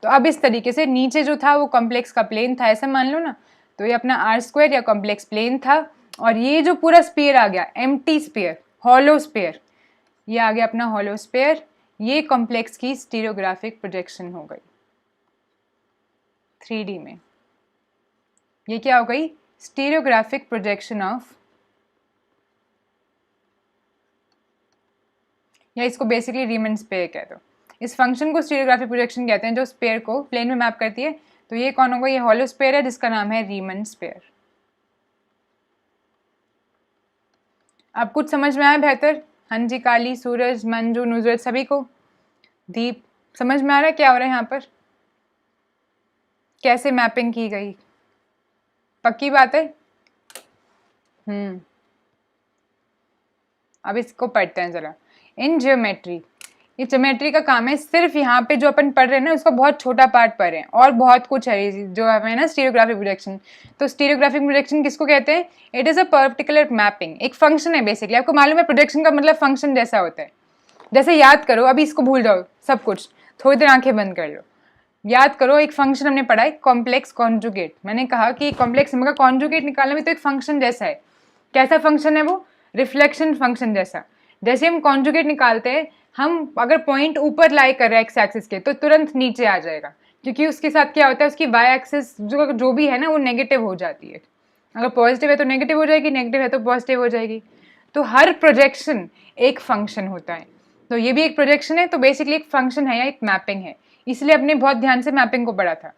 तो अब इस तरीके से नीचे जो था वो कॉम्प्लेक्स का प्लेन था, ऐसा मान लो ना, तो ये अपना आर स्क्वायर या कॉम्प्लेक्स प्लेन था, और ये जो पूरा स्पेयर आ गया, एम्प्टी स्पेयर, हॉलो स्पेयर, ये आ गया अपना हॉलो स्पेयर, ये कॉम्प्लेक्स की स्टीरियोग्राफिक प्रोजेक्शन हो गई 3D में। ये क्या हो गई? स्टीरियोग्राफिक प्रोजेक्शन ऑफ, या इसको बेसिकली रीमन स्पेयर कहते हो। इस फंक्शन को स्टीरियोग्राफिक प्रोजेक्शन कहते हैं, जो स्पेयर को प्लेन में मैप करती है। तो ये कौन होगा? ये हॉलो स्पेयर है, जिसका नाम है रीमन स्पेयर। अब कुछ समझ में आया बेहतर? हाँ जी, काली, सूरज, मंजू, नुजरत, सभी को, दीप, समझ में आ रहा है क्या हो रहा है यहाँ पर, कैसे मैपिंग की गई? पक्की बात है? अब इसको पढ़ते हैं जरा। इन ज्योमेट्री, ये ज्योमेट्री का काम है, सिर्फ यहाँ पे जो अपन पढ़ रहे हैं ना उसका बहुत छोटा पार्ट पढ़ रहे हैं, और बहुत कुछ है जो हमें ना स्टीरियोग्राफिक प्रोजेक्शन। तो स्टीरियोग्राफिक प्रोजेक्शन किसको कहते हैं? It is a particular mapping, एक फंक्शन है बेसिकली। आपको मालूम है प्रोजेक्शन का मतलब फंक्शन जैसा होता है। जैसे याद करो, अभी इसको भूल जाओ सब कुछ, थोड़ी देर आंखें बंद कर लो, याद करो, एक फंक्शन हमने पढ़ा है, कॉम्प्लेक्स कॉन्जुगेट। मैंने कहा कि कॉम्प्लेक्स नंबर का कॉन्जुगेट निकालना भी तो एक फंक्शन जैसा है। कैसा फंक्शन है वो? रिफ्लेक्शन फंक्शन जैसा। जैसे हम कॉन्जुगेट निकालते हैं, हम अगर पॉइंट ऊपर लाई कर रहे हैं एक्स एक्सिस के, तो तुरंत नीचे आ जाएगा, क्योंकि उसके साथ क्या होता है, उसकी वाई एक्सिस जो भी है ना वो नेगेटिव हो जाती है। अगर पॉजिटिव है तो नेगेटिव हो जाएगी, नेगेटिव है तो पॉजिटिव हो जाएगी। तो हर प्रोजेक्शन एक फंक्शन होता है। तो ये भी एक प्रोजेक्शन है, तो बेसिकली एक फंक्शन है या एक मैपिंग है, इसलिए अपने बहुत ध्यान से मैपिंग को पढ़ा था।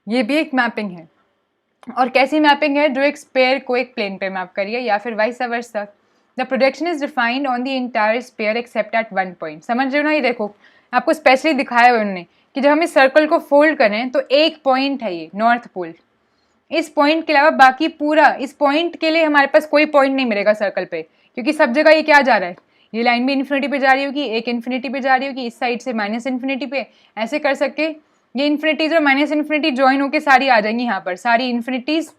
ये भी एक मैपिंग है, और कैसी मैपिंग है, जो एक स्पेयर को एक प्लेन पे मैप करिए या फिर vice versa. The projection is defined on the entire sphere except at one point. समझ रहे हो ना, ये देखो आपको स्पेशली दिखाया हुआ उन्होंने कि जब हम इस सर्कल को फोल्ड करें तो एक पॉइंट है ये नॉर्थ पोल, इस पॉइंट के अलावा बाकी पूरा, इस पॉइंट के लिए हमारे पास कोई पॉइंट नहीं मिलेगा सर्कल पे, क्योंकि सब जगह ये क्या जा रहा है, ये लाइन भी इन्फिनिटी पे जा रही होगी, एक इन्फिनिटी पे जा रही होगी, इस साइड से माइनस इन्फिनिटी पे, ऐसे कर सके ये इन्फिनिटीज और माइनस इन्फिनिटी ज्वाइन होकर सारी आ जाएंगी यहाँ पर, सारी इन्फिनिटीज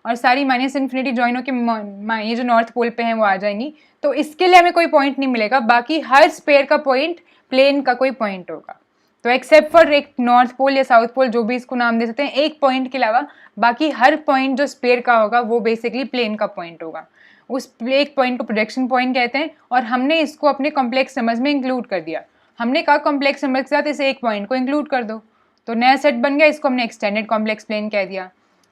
और सारी माइनस इन्फिनिटी ज्वाइन होकर ये जो नॉर्थ पोल पे हैं वो आ जाएंगी। तो इसके लिए हमें कोई पॉइंट नहीं मिलेगा, बाकी हर स्पेयर का पॉइंट प्लेन का कोई पॉइंट होगा। तो एक्सेप्ट फॉर एक नॉर्थ पोल या साउथ पोल, जो भी इसको नाम दे सकते हैं, एक पॉइंट के अलावा बाकी हर पॉइंट जो स्पेयर का होगा वो बेसिकली प्लेन का पॉइंट होगा। उस एक पॉइंट को प्रोजेक्शन पॉइंट कहते हैं, और हमने इसको अपने कॉम्प्लेक्स नंबर्स में इंक्लूड कर दिया। हमने कहा कॉम्प्लेक्स नंबर के साथ इसे एक पॉइंट को इंक्लूड कर दो, तो नया सेट बन गया, इसको हमने एक्सटेंडेड कॉम्प्लेक्स प्लेन कह दिया।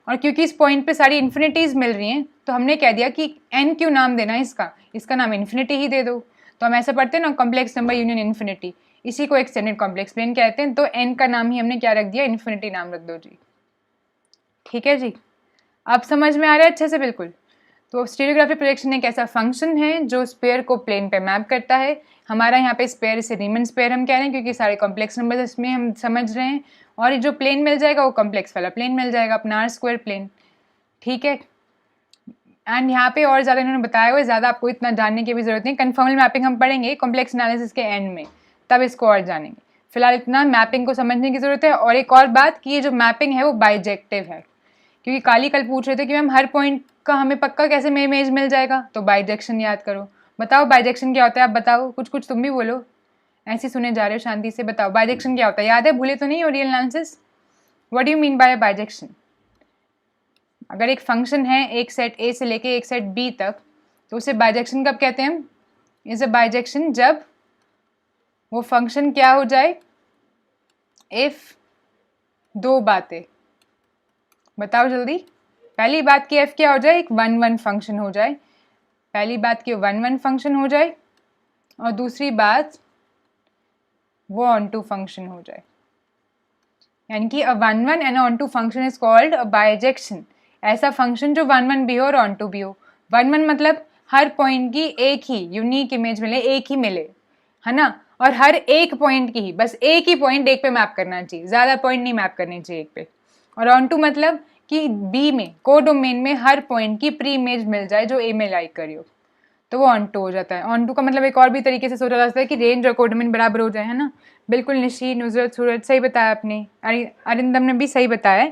और क्योंकि इस पॉइंट पे सारी इन्फिनिटीज मिल रही हैं, तो हमने कह दिया कि एन क्यों नाम देना है इसका नाम इन्फिनिटी ही दे दो। तो हम ऐसा पढ़ते हैं ना, कॉम्प्लेक्स नंबर यूनियन इन्फिनिटी, इसी को एक्सटेंडेड कॉम्प्लेक्स प्लेन कहते हैं। तो एन का नाम ही हमने क्या रख दिया, इन्फिनिटी नाम रख दो जी। ठीक है जी, अब समझ में आ रहा है अच्छे से बिल्कुल। तो स्टीरियोग्राफिक प्रोजेक्शन एक ऐसा फंक्शन है जो स्पेयर को प्लेन पे मैप करता है। हमारा यहाँ पे स्पेयर, इसे रीमन स्पेयर हम कह रहे हैं क्योंकि सारे कॉम्प्लेक्स नंबर इसमें हम समझ रहे हैं, और जो प्लेन मिल जाएगा वो कॉम्प्लेक्स वाला प्लेन मिल जाएगा, अपना आर स्क्वायर प्लेन। ठीक है, एंड यहाँ पे और ज़्यादा इन्होंने बताया हुआ है, ज़्यादा आपको इतना जानने की भी जरूरत नहीं। कन्फर्मल मैपिंग हम पढ़ेंगे कॉम्प्लेक्स एनालिसिस के एंड में, तब इसको और जानेंगे। फिलहाल इतना मैपिंग को समझने की जरूरत है। और एक और बात कि ये जो मैपिंग है वो बाइजेक्टिव है, क्योंकि काली कल पूछ रहे थे कि मैम हर पॉइंट का हमें पक्का कैसे इमेज मिल जाएगा, तो बाइजेक्शन याद करो। बताओ बाइजेक्शन क्या होता है, आप बताओ, कुछ तुम भी बोलो, ऐसे सुने जा रहे हो शांति से, बताओ बाइजेक्शन क्या होता है, याद है, भूले तो नहीं हो real analysis? What do you mean by bijection? अगर एक फंक्शन है एक सेट ए से लेके एक सेट बी तक, तो उसे बाइजेक्शन कब कहते हैं हम? इज अ बाइजेक्शन जब वो फंक्शन क्या हो जाए, इफ दो बातें, बताओ जल्दी। पहली बात की एफ क्या हो जाए, एक 1-1 फंक्शन हो जाए, पहली बात की 1-1 फंक्शन हो जाए, और दूसरी बात वो ऑन-टू फंक्शन हो जाए। यानी कि अ 1-1 and on-to function is called a bijection. ऐसा फंक्शन जो 1-1 भी हो और ऑन-टू भी हो। 1-1 मतलब हर पॉइंट की एक ही यूनिक इमेज मिले, एक ही मिले, है ना, और हर एक पॉइंट की ही, बस एक ही पॉइंट एक पे मैप करना चाहिए, ज़्यादा पॉइंट नहीं मैप करने चाहिए एक पे। और ऑन-टू मतलब कि बी में कोडोमेन में हर पॉइंट की प्री इमेज मिल जाए जो ए में लाइक करी हो, तो वो ऑन-टू हो जाता है। ऑन-टू का मतलब एक और भी तरीके से सोचा जा सकता है कि रेंज और कोडोमेन बराबर हो जाए, है ना। बिल्कुल निशी, नुजरत, सूरज सही बताया आपने, अरिंदम ने भी सही बताया।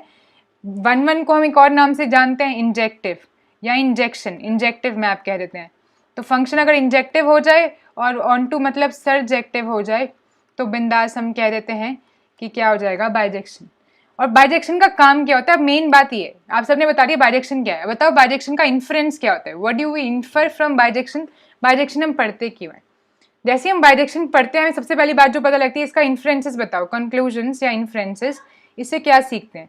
1-1 को हम एक और नाम से जानते हैं, इंजेक्टिव या इंजेक्शन, इंजेक्टिव मैप कह देते हैं। तो फंक्शन अगर इंजेक्टिव हो जाए और ऑन-टू मतलब सरजेक्टिव हो जाए, तो बिंदास हम कह देते हैं कि क्या हो जाएगा, बाइजेक्शन। और बाइजेक्शन का काम क्या होता है, मेन बात ये, आप सबने बता दिया बाइजेक्शन क्या है, बताओ बाइजेक्शन का इन्फरेंस क्या होता है, what do we infer from bijection. Bijection हम पढ़ते क्यों है? जैसे हम बाइजेक्शन पढ़ते हैं, हमें सबसे पहली बात जो पता लगती है, इसका इन्फ्रेंसेस बताओ, कंक्लूजन्स या इन्फ्रेंसेस, इससे क्या सीखते हैं?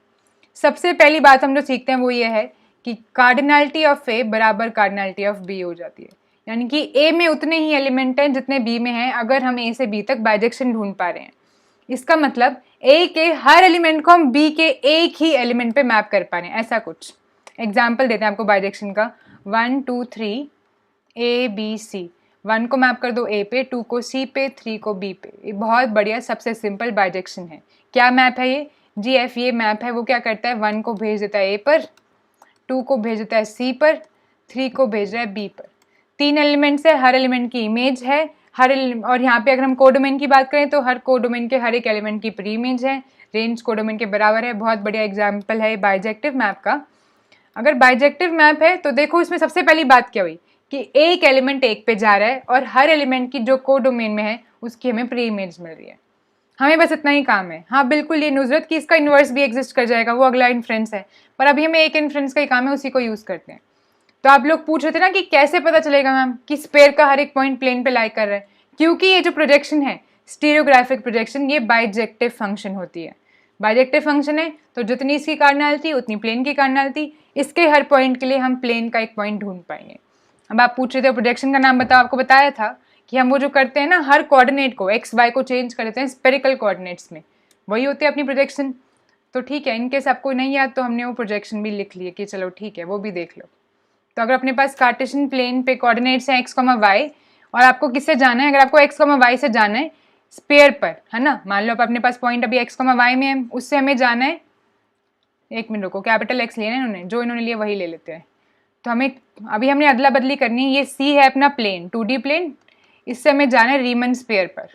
सबसे पहली बात हम जो सीखते हैं वो ये है कि कार्डिनलिटी ऑफ ए बराबर कार्डिनलिटी ऑफ बी हो जाती है। यानी कि ए में उतने ही एलिमेंट हैं जितने बी में हैं, अगर हम ए से बी तक बाइजेक्शन ढूंढ पा रहे हैं। इसका मतलब ए के हर एलिमेंट को हम बी के एक ही एलिमेंट पे मैप कर पा रहे हैं, ऐसा कुछ। एग्जाम्पल देते हैं आपको बाइजेक्शन का, 1 2 3 ए बी सी, 1 को मैप कर दो ए पे, 2 को सी पे, 3 को बी पे। ये बहुत बढ़िया सबसे सिंपल बाइजेक्शन है। क्या मैप है ये? जी एफ ये मैप है। वो क्या करता है, 1 को भेज देता है ए पर, 2 को भेज देता है सी पर, 3 को भेज रहा है बी पर। 3 एलिमेंट्स है, हर एलिमेंट की इमेज है, और यहाँ पे अगर हम कोडोमेन की बात करें तो हर कोडोमेन के हर एक एलिमेंट की प्री इमेज है, रेंज कोडोमेन के बराबर है। बहुत बढ़िया एग्जाम्पल है बाइजेक्टिव मैप का। अगर बाइजेक्टिव मैप है तो देखो इसमें सबसे पहली बात क्या हुई कि एक एलिमेंट एक पे जा रहा है और हर एलिमेंट की जो कोडोमेन में है उसकी हमें प्री इमेज मिल रही है। हमें बस इतना ही काम है। हाँ बिल्कुल, ये नुजरत कि इसका इन्वर्स भी एग्जिस्ट कर जाएगा, वो अगला इन्फ्रेंस है, पर अभी हमें एक इन्फ्रेंस का ही काम है, उसी को यूज करते हैं। तो आप लोग पूछ रहे थे ना कि कैसे पता चलेगा मैम कि स्पेयर का हर एक पॉइंट प्लेन पे लाई कर रहा है, क्योंकि ये जो प्रोजेक्शन है स्टीरियोग्राफिक प्रोजेक्शन, ये बाइजेक्टिव फंक्शन होती है। बाइजेक्टिव फंक्शन है तो जितनी इसकी कार्डिनलिटी उतनी प्लेन की कार्डिनलिटी, इसके हर पॉइंट के लिए हम प्लेन का एक पॉइंट ढूंढ पाएंगे। अब आप पूछ रहे थे प्रोजेक्शन का नाम बताओ, आपको बताया था कि हम वो जो करते हैं ना हर कोऑर्डिनेट को एक्स वाई को चेंज कर देते हैं स्पेरिकल कोऑर्डिनेट्स में, वही होती है अपनी प्रोजेक्शन। तो ठीक है, इनकेस आपको नहीं याद तो हमने वो प्रोजेक्शन भी लिख लिए कि चलो ठीक है, वो भी देख लो। तो अगर अपने पास कार्टेशियन प्लेन पे कोऑर्डिनेट्स हैं एक्स कॉमा वाई, और आपको किससे जाना है, अगर आपको एक्स कॉमा वाई से जाना है स्पेयर पर, है ना, मान लो अपने पास पॉइंट अभी एक्स कॉमा वाई में है, उससे हमें जाना है, एक मिनट को, कैपिटल एक्स लेना है इन्होंने, जो इन्होंने लिया वही ले लेते हैं। तो हमें अभी हमने अदला बदली करनी है, ये सी है अपना प्लेन 2D प्लेन, इससे हमें जाना है रीमन स्पेयर पर।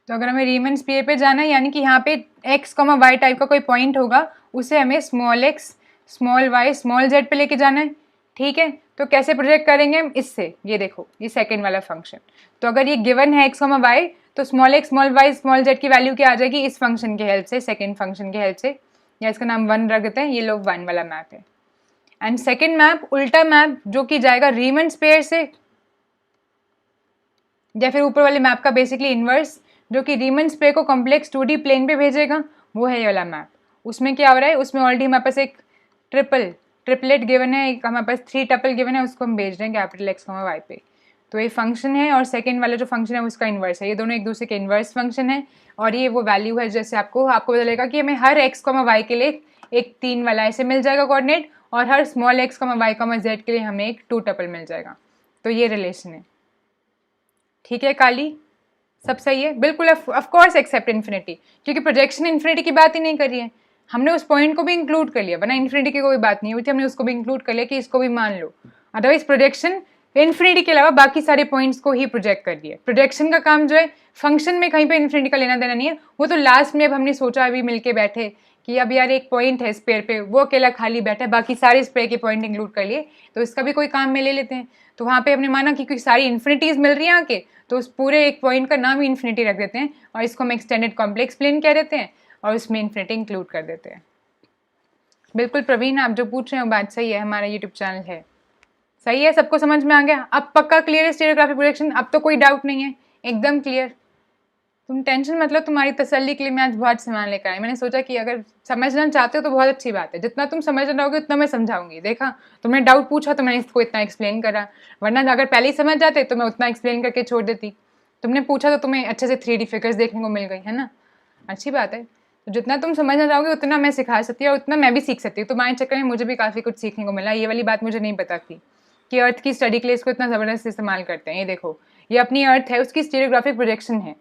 तो अगर हमें रीमन स्पेयर पे जाना है, यानी कि यहाँ पे एक्स कॉमा वाई टाइप का कोई पॉइंट होगा, उसे हमें small x small y small z पे लेके जाना है। ठीक है, तो कैसे प्रोजेक्ट करेंगे हम इससे, ये देखो ये सेकेंड वाला फंक्शन। तो अगर ये गिवन है एक्स कॉमा वाई, तो small x small y small z की वैल्यू क्या आ जाएगी, इस फंक्शन की हेल्प से, सेकेंड फंक्शन की हेल्प से, या इसका नाम 1 रख देते हैं, ये लोग 1 वाला मैप है। एंड सेकेंड मैप उल्टा मैप जो कि जाएगा रीमन स्पेयर से, या फिर ऊपर वाले मैप का बेसिकली इनवर्स, जो कि रीमन स्पेयर को कॉम्प्लेक्स 2D प्लेन पे भेजेगा, वो है ये वाला मैप। उसमें क्या हो रहा है, उसमें ऑलरेडी हमारे पास एक ट्रिपलेट गिवन है, एक हमारे पास 3 टपल गिवन है, उसको हम भेज रहे हैं कैपिटल एक्स कॉमा वाई पे। तो ये फंक्शन है और सेकेंड वाला जो फंक्शन है उसका इन्वर्स है, ये दोनों एक दूसरे के इन्वर्स फंक्शन है। और ये वो वैल्यू है, जैसे आपको पता लगेगा कि हमें हर एक्स कॉमा वाई के लिए एक 3 वाला ऐसे मिल जाएगा कोऑर्डिनेट, और हर small x comma y comma z के लिए हमें एक 2 टपल मिल जाएगा। तो ये रिलेशन है। ठीक है काली, सब सही है बिल्कुल, ऑफ कोर्स एक्सेप्ट इन्फिनिटी, क्योंकि प्रोजेक्शन इन्फिनिटी की बात ही नहीं करी है, हमने उस पॉइंट को भी इंक्लूड कर लिया, वरना इन्फिनिटी की कोई बात नहीं हुई थी, हमने उसको भी इंक्लूड कर लिया कि इसको भी मान लो। अदरवाइज प्रोजेक्शन इन्फिनिटी के अलावा बाकी सारे पॉइंट्स को ही प्रोजेक्ट कर दिया। प्रोजेक्शन का काम जो है फंक्शन में कहीं पे इन्फिनिटी का लेना देना नहीं है, वो तो लास्ट में अब हमने सोचा अभी मिलके बैठे कि अब यार एक पॉइंट है स्पेयर पे, वो अकेला खाली बैठा है, बाकी सारे स्पेयर के पॉइंट इंक्लूड कर लिए, तो इसका भी कोई काम में ले लेते हैं। तो वहाँ पे हमने माना कि सारी इन्फिनिटीज मिल रही हैं आके, तो उस पूरे एक पॉइंट का नाम ही इन्फिनिटी रख देते हैं, और इसको हम एक्सटेंडेड कॉम्प्लेक्स प्लेन कह देते हैं, और उसमें इन्फिनिटी इंक्लूड कर देते हैं। बिल्कुल प्रवीण, आप जो पूछ रहे हो बात सही है, हमारा यूट्यूब चैनल है, सही है, सबको समझ में आ गया, अब पक्का क्लियर है स्टीरियोग्राफिक प्रोजेक्शन, अब तो कोई डाउट नहीं है, एकदम क्लियर। तुम टेंशन मतलब, तुम्हारी तसल्ली के लिए मैं आज बहुत सामान लेकर आई, मैंने सोचा कि अगर समझना चाहते हो तो बहुत अच्छी बात है, जितना तुम समझ रहोगे उतना मैं समझाऊंगी। देखा, तुमने डाउट पूछा तो मैंने इसको इतना एक्सप्लेन करा, वरना अगर पहले ही समझ जाते तो मैं उतना एक्सप्लेन करके छोड़ देती। तुमने पूछा तो तुम्हें अच्छे से 3D फिगर्स देखने को मिल गई, है ना, अच्छी बात है। तो जितना तुम समझना चाहोगे उतना मैं सिखा सकती हूँ, और उतना मैं भी सीख सकती हूँ। तुम्हारे चक्कर में मुझे भी काफ़ी कुछ सीखने को मिला, ये वाली बात मुझे नहीं पता थी कि अर्थ की स्टडी के लिए इसको इतना ज़बरदस्त इस्तेमाल करते हैं। ये देखो, ये अपनी अर्थ है, उसकी स्टीरियोग्राफिक प्रोजेक्शन है,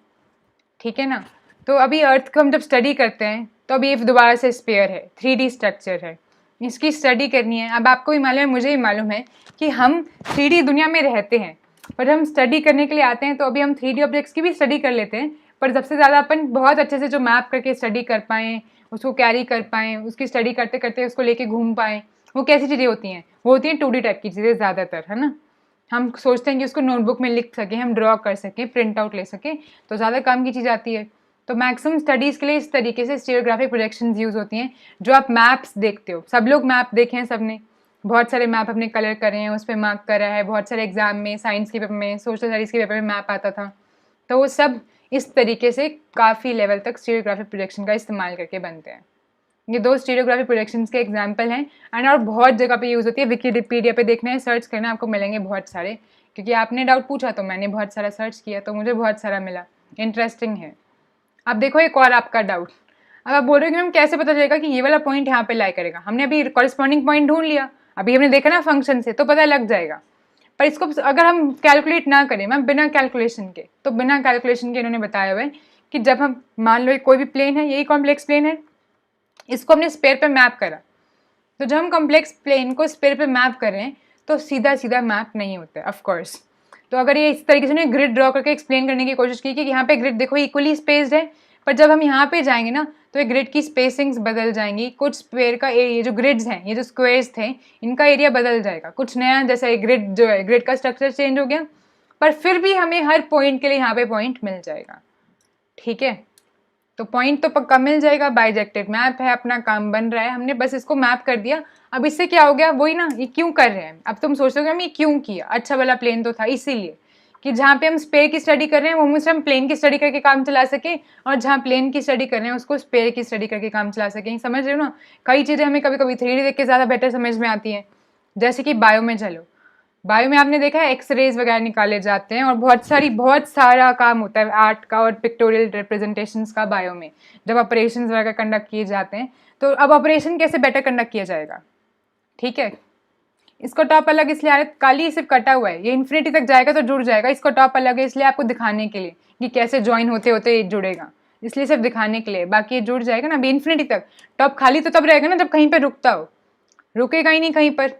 ठीक है ना। तो अभी अर्थ को हम जब स्टडी करते हैं तो अभी ये दोबारा से स्फीयर है, 3D स्ट्रक्चर है, इसकी स्टडी करनी है। अब आपको भी मालूम है, मुझे भी मालूम है कि हम 3D दुनिया में रहते हैं, पर हम स्टडी करने के लिए आते हैं तो अभी हम 3D ऑब्जेक्ट्स की भी स्टडी कर लेते हैं, पर सबसे ज़्यादा अपन बहुत अच्छे से जो मैप करके स्टडी कर पाएँ, उसको कैरी कर पाएँ, उसकी स्टडी करते करते उसको लेके घूम पाएँ, वो कैसी चीज़ें होती हैं, वो होती हैं 2D टाइप की चीज़ें ज़्यादातर, है ना। हम सोचते हैं कि उसको नोटबुक में लिख सकें, हम ड्रॉ कर सकें, प्रिंट आउट ले सकें, तो ज़्यादा काम की चीज़ आती है। तो मैक्सिमम स्टडीज़ के लिए इस तरीके से स्टीरियोग्राफिक प्रोजेक्शंस यूज़ होती हैं। जो आप मैप्स देखते हो, सब लोग मैप देखे हैं, सब ने बहुत सारे मैप अपने कलर करे हैं, उस पर मार्क करा है, बहुत सारे एग्जाम में, साइंस के पेपर में, सोशल स्टडीज़ के पेपर में मैप आता था। तो वो सब इस तरीके से काफ़ी लेवल तक स्टीरियोग्राफिक प्रोजेक्शन का इस्तेमाल करके बनते हैं। ये 2 स्टीरियोग्राफिक प्रोजेक्शंस के एग्जाम्पल हैं, एंड और बहुत जगह पे यूज़ होती है। विकिपीडिया पे देखना है, सर्च करना, आपको मिलेंगे बहुत सारे, क्योंकि आपने डाउट पूछा तो मैंने बहुत सारा सर्च किया, तो मुझे बहुत सारा मिला, इंटरेस्टिंग है। अब देखो एक और आपका डाउट, अब आप बोल रहे हो कि मैम कैसे पता चलेगा कि ये वाला पॉइंट यहाँ पे लाई करेगा। हमने अभी कॉरेस्पॉन्डिंग पॉइंट ढूंढ लिया, अभी हमने देखा ना फंक्शन से, तो पता लग जाएगा। पर इसको अगर हम कैलकुलेट ना करें मैम, बिना कैलकुलेशन के, तो बिना कैलकुलेशन के इन्होंने बताया हुआ है कि जब हम मान लो कोई भी प्लेन है, यही कॉम्प्लेक्स प्लेन है, इसको हमने स्पेयर पे मैप करा, तो जब हम कॉम्प्लेक्स प्लेन को स्पेयर पे मैप कर रहे हैं तो सीधा सीधा मैप नहीं होता है, ऑफ कोर्स। तो अगर ये इस तरीके से ग्रिड ड्रॉ करके एक्सप्लेन करने की कोशिश की कि यहाँ पे ग्रिड देखो इक्वली स्पेस्ड है, पर जब हम यहाँ पे जाएंगे ना तो ये ग्रिड की स्पेसिंग्स बदल जाएंगी, कुछ स्पेयर का ये जो ग्रिड्स हैं, ये जो स्क्वेयर्स थे, इनका एरिया बदल जाएगा, कुछ नया, जैसा ग्रिड जो है, ग्रिड का स्ट्रक्चर चेंज हो गया, पर फिर भी हमें हर पॉइंट के लिए यहाँ पे पॉइंट मिल जाएगा, ठीक है। तो पॉइंट तो पक्का मिल जाएगा, बाइजेक्टिव मैप है, अपना काम बन रहा है, हमने बस इसको मैप कर दिया। अब इससे क्या हो गया, वही ना, ये क्यों कर रहे हैं। अब तुम सोच रहे हो हम ये क्यों किया, अच्छा वाला प्लेन तो था, इसीलिए कि जहाँ पे हम स्पेयर की स्टडी कर रहे हैं वो मुझसे हम प्लेन की स्टडी करके काम चला सकें, और जहाँ प्लेन की स्टडी कर रहे हैं उसको स्पेयर की स्टडी करके काम चला सकें। समझ रहे हो ना, कई चीज़ें हमें कभी कभी 3D देख के ज़्यादा बेटर समझ में आती हैं, जैसे कि बायो में चलो, बायो में आपने देखा है एक्स रेज वगैरह निकाले जाते हैं और बहुत सारा काम होता है आर्ट का और पिक्टोरियल रिप्रेजेंटेशंस का बायो में, जब ऑपरेशन वगैरह कंडक्ट किए जाते हैं। तो अब ऑपरेशन कैसे बेटर कंडक्ट किया जाएगा, ठीक है। इसको टॉप अलग इसलिए आ रहा है, काली सिर्फ कटा हुआ है, ये इन्फिनिटी तक जाएगा तो जुड़ जाएगा, इसको टॉप अलग है इसलिए आपको दिखाने के लिए कि कैसे ज्वाइन होते होते ये जुड़ेगा, इसलिए सिर्फ दिखाने के लिए, बाकी ये जुड़ जाएगा ना अभी इन्फिनिटी तक। टॉप खाली तो तब रहेगा ना जब कहीं पर रुकता हो, रुकेगा ही नहीं, कहीं पर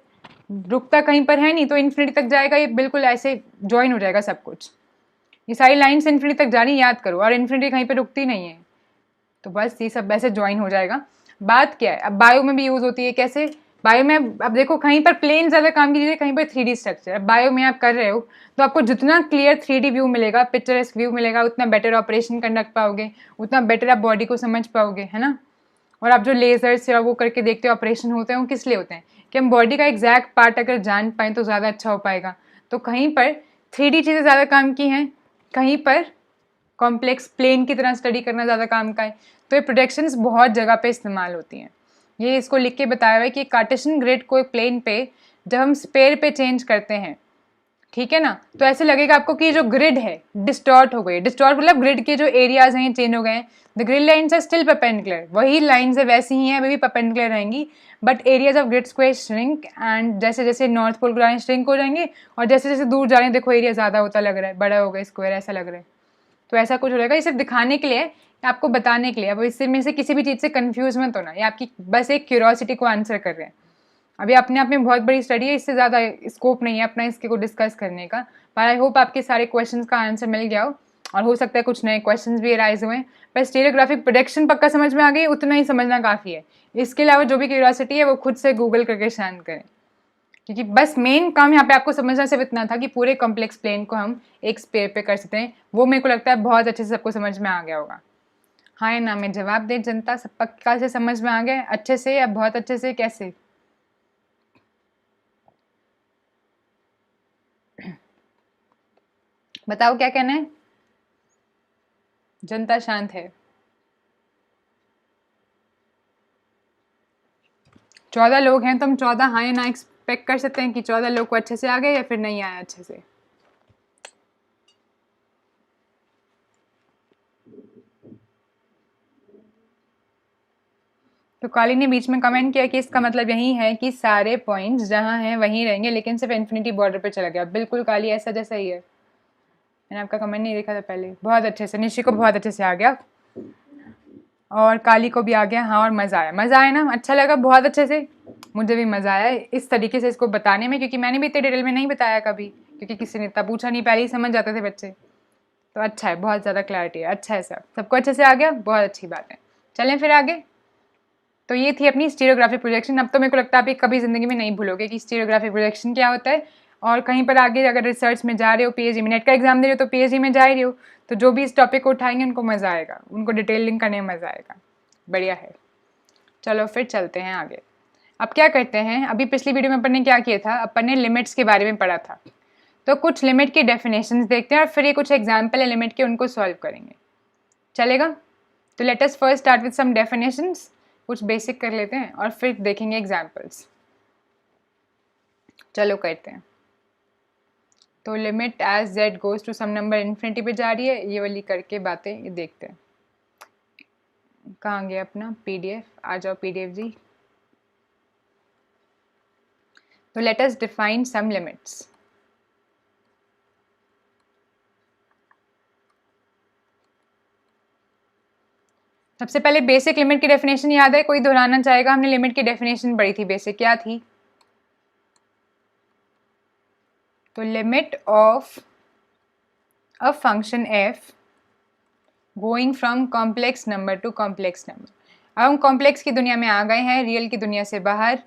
रुकता कहीं पर है नहीं, तो इन्फिनिटी तक जाएगा, ये बिल्कुल ऐसे ज्वाइन हो जाएगा सब कुछ। ये सारी लाइन्स इन्फिनिटी तक जा रही, याद करो, और इन्फिनिटी कहीं पर रुकती नहीं है, तो बस ये सब वैसे ज्वाइन हो जाएगा। बात क्या है, अब बायो में भी यूज होती है कैसे, बायो में अब देखो कहीं पर प्लेन ज़्यादा काम कीजिए, कहीं पर 3D स्ट्रक्चर। अब बायो में आप कर रहे हो तो आपको जितना क्लियर 3D व्यू मिलेगा, पिक्चरस्क व्यू मिलेगा, उतना बेटर ऑपरेशन कंडक्ट पाओगे, उतना बेटर आप बॉडी को समझ पाओगे, है ना। और आप जो लेजर्स या वो करके देखते हो ऑपरेशन होते हैं, वो किस लिए होते हैं कि हम बॉडी का एग्जैक्ट पार्ट अगर जान पाएँ तो ज़्यादा अच्छा हो पाएगा। तो कहीं पर 3D चीज़ें ज़्यादा काम की हैं, कहीं पर कॉम्प्लेक्स प्लेन की तरह स्टडी करना ज़्यादा काम का है। तो ये प्रोजेक्शंस बहुत जगह पे इस्तेमाल होती हैं। ये इसको लिख के बताया हुआ है कि कार्टेशियन ग्रिड को एक प्लेन पे जब हम स्पेयर पे चेंज करते हैं, ठीक है ना, तो ऐसे लगेगा आपको कि जो ग्रिड है डिस्टॉर्ट हो गई। डिस्टॉर्ट मतलब ग्रिड के जो एरियाज हैं चेंज हो गए हैं। The grid lines are still perpendicular, वही लाइन्स है वैसी ही हैं, अभी भी परपेंडिकुलर रहेंगी, but areas of grid square shrink, and जैसे जैसे नॉर्थ पोल ग्राइन श्रिंक हो जाएंगे और जैसे जैसे दूर जा रहे हैं देखो एरिया ज़्यादा होता लग रहा है, बड़ा हो गया स्क्वायर ऐसा लग रहा है। तो ऐसा कुछ हो जाएगा, ये सिर्फ दिखाने के लिए, आपको बताने के लिए। अब इससे में से किसी भी चीज़ से कंफ्यूज मत होना, ये आपकी बस एक क्यूरियोसिटी को आंसर कर रहे हैं। अभी अपने आप में बहुत बड़ी स्टडी है, इससे ज़्यादा स्कोप नहीं है अपना इसके को डिस्कस करने का, पर आई होप आपके सारे क्वेश्चंस का आंसर मिल गया हो, और हो सकता है कुछ नए क्वेश्चंस भी अराइज हुए हैं। पर स्टीरियोग्राफिक प्रोडक्शन पक्का समझ में आ गई, उतना ही समझना काफ़ी है। इसके अलावा जो भी क्यूरियोसिटी है वो खुद से गूगल करके शांत करें, क्योंकि बस मेन काम यहाँ पे आपको समझना सिर्फ इतना था कि पूरे कॉम्प्लेक्स प्लेन को हम एक स्पेयर पे कर सकते हैं। वो मेरे को लगता है बहुत अच्छे से सबको समझ में आ गया होगा। हाँ या ना में जवाब दे जनता, सब पक्का से समझ में आ गया, अच्छे से या बहुत अच्छे से, कैसे? बताओ क्या कहना है, जनता शांत है। 14 लोग हैं तो हम 14 हाँ या ना एक्सपेक्ट कर सकते हैं कि 14 लोग को अच्छे से आ गए या फिर नहीं आया अच्छे से। तो काली ने बीच में कमेंट किया कि इसका मतलब यही है कि सारे पॉइंट्स जहाँ हैं वहीं रहेंगे, लेकिन सिर्फ इन्फिनिटी बॉर्डर पे चला गया। बिल्कुल काली, ऐसा जैसा ही है। मैंने आपका कमेंट नहीं देखा था पहले। बहुत अच्छे से, निशी को बहुत अच्छे से आ गया और काली को भी आ गया। हाँ, और मज़ा आया, मज़ा आया ना, अच्छा लगा बहुत अच्छे से। मुझे भी मज़ा आया इस तरीके से इसको बताने में, क्योंकि मैंने भी इतने डिटेल में नहीं बताया कभी, क्योंकि किसी ने इतना पूछा नहीं, पहले ही समझ जाते थे बच्चे। तो अच्छा है, बहुत ज़्यादा क्लैरिटी है, अच्छा है, सबको अच्छे से आ गया, बहुत अच्छी बात है। चलें फिर आगे। तो ये थी अपनी स्टीरियोग्राफिक प्रोजेक्शन। अब तो मेरे को लगता है आप ये कभी ज़िंदगी में नहीं भूलोगे कि स्टीरियोग्राफिक प्रोजेक्शन क्या होता है। और कहीं पर आगे अगर रिसर्च में जा रहे हो, पीएचडी में, नेट का एग्जाम दे रहे हो तो पीएचडी में जा रहे हो, तो जो भी इस टॉपिक को उठाएंगे उनको मज़ा आएगा, उनको डिटेलिंग करने में मज़ा आएगा। बढ़िया है, चलो फिर चलते हैं आगे। अब क्या करते हैं, अभी पिछली वीडियो में अपन ने क्या किया था, अपन ने लिमिट्स के बारे में पढ़ा था, तो कुछ लिमिट की डेफिनेशंस देखते हैं और फिर ये कुछ एग्जाम्पल है लिमिट के, उनको सॉल्व करेंगे। चलेगा? तो let us first start with some definitions, कुछ बेसिक कर लेते हैं और फिर देखेंगे एग्जाम्पल्स। चलो करते हैं। तो limit as z goes to some number infinity पे जा रही है, ये वाली करके बातें ये देखते हैं। कहाँ गया अपना PDF, आ जाओ PDF जी। तो लेट अस डिफाइन सम लिमिट्स। सबसे पहले बेसिक लिमिट की डेफिनेशन याद है, कोई दोहराना चाहेगा? हमने लिमिट की डेफिनेशन पढ़ी थी बेसिक, क्या थी? तो limit of a function f going from complex number two complex number. अब हम कॉम्प्लेक्स की दुनिया में आ गए हैं, रियल की दुनिया से बाहर,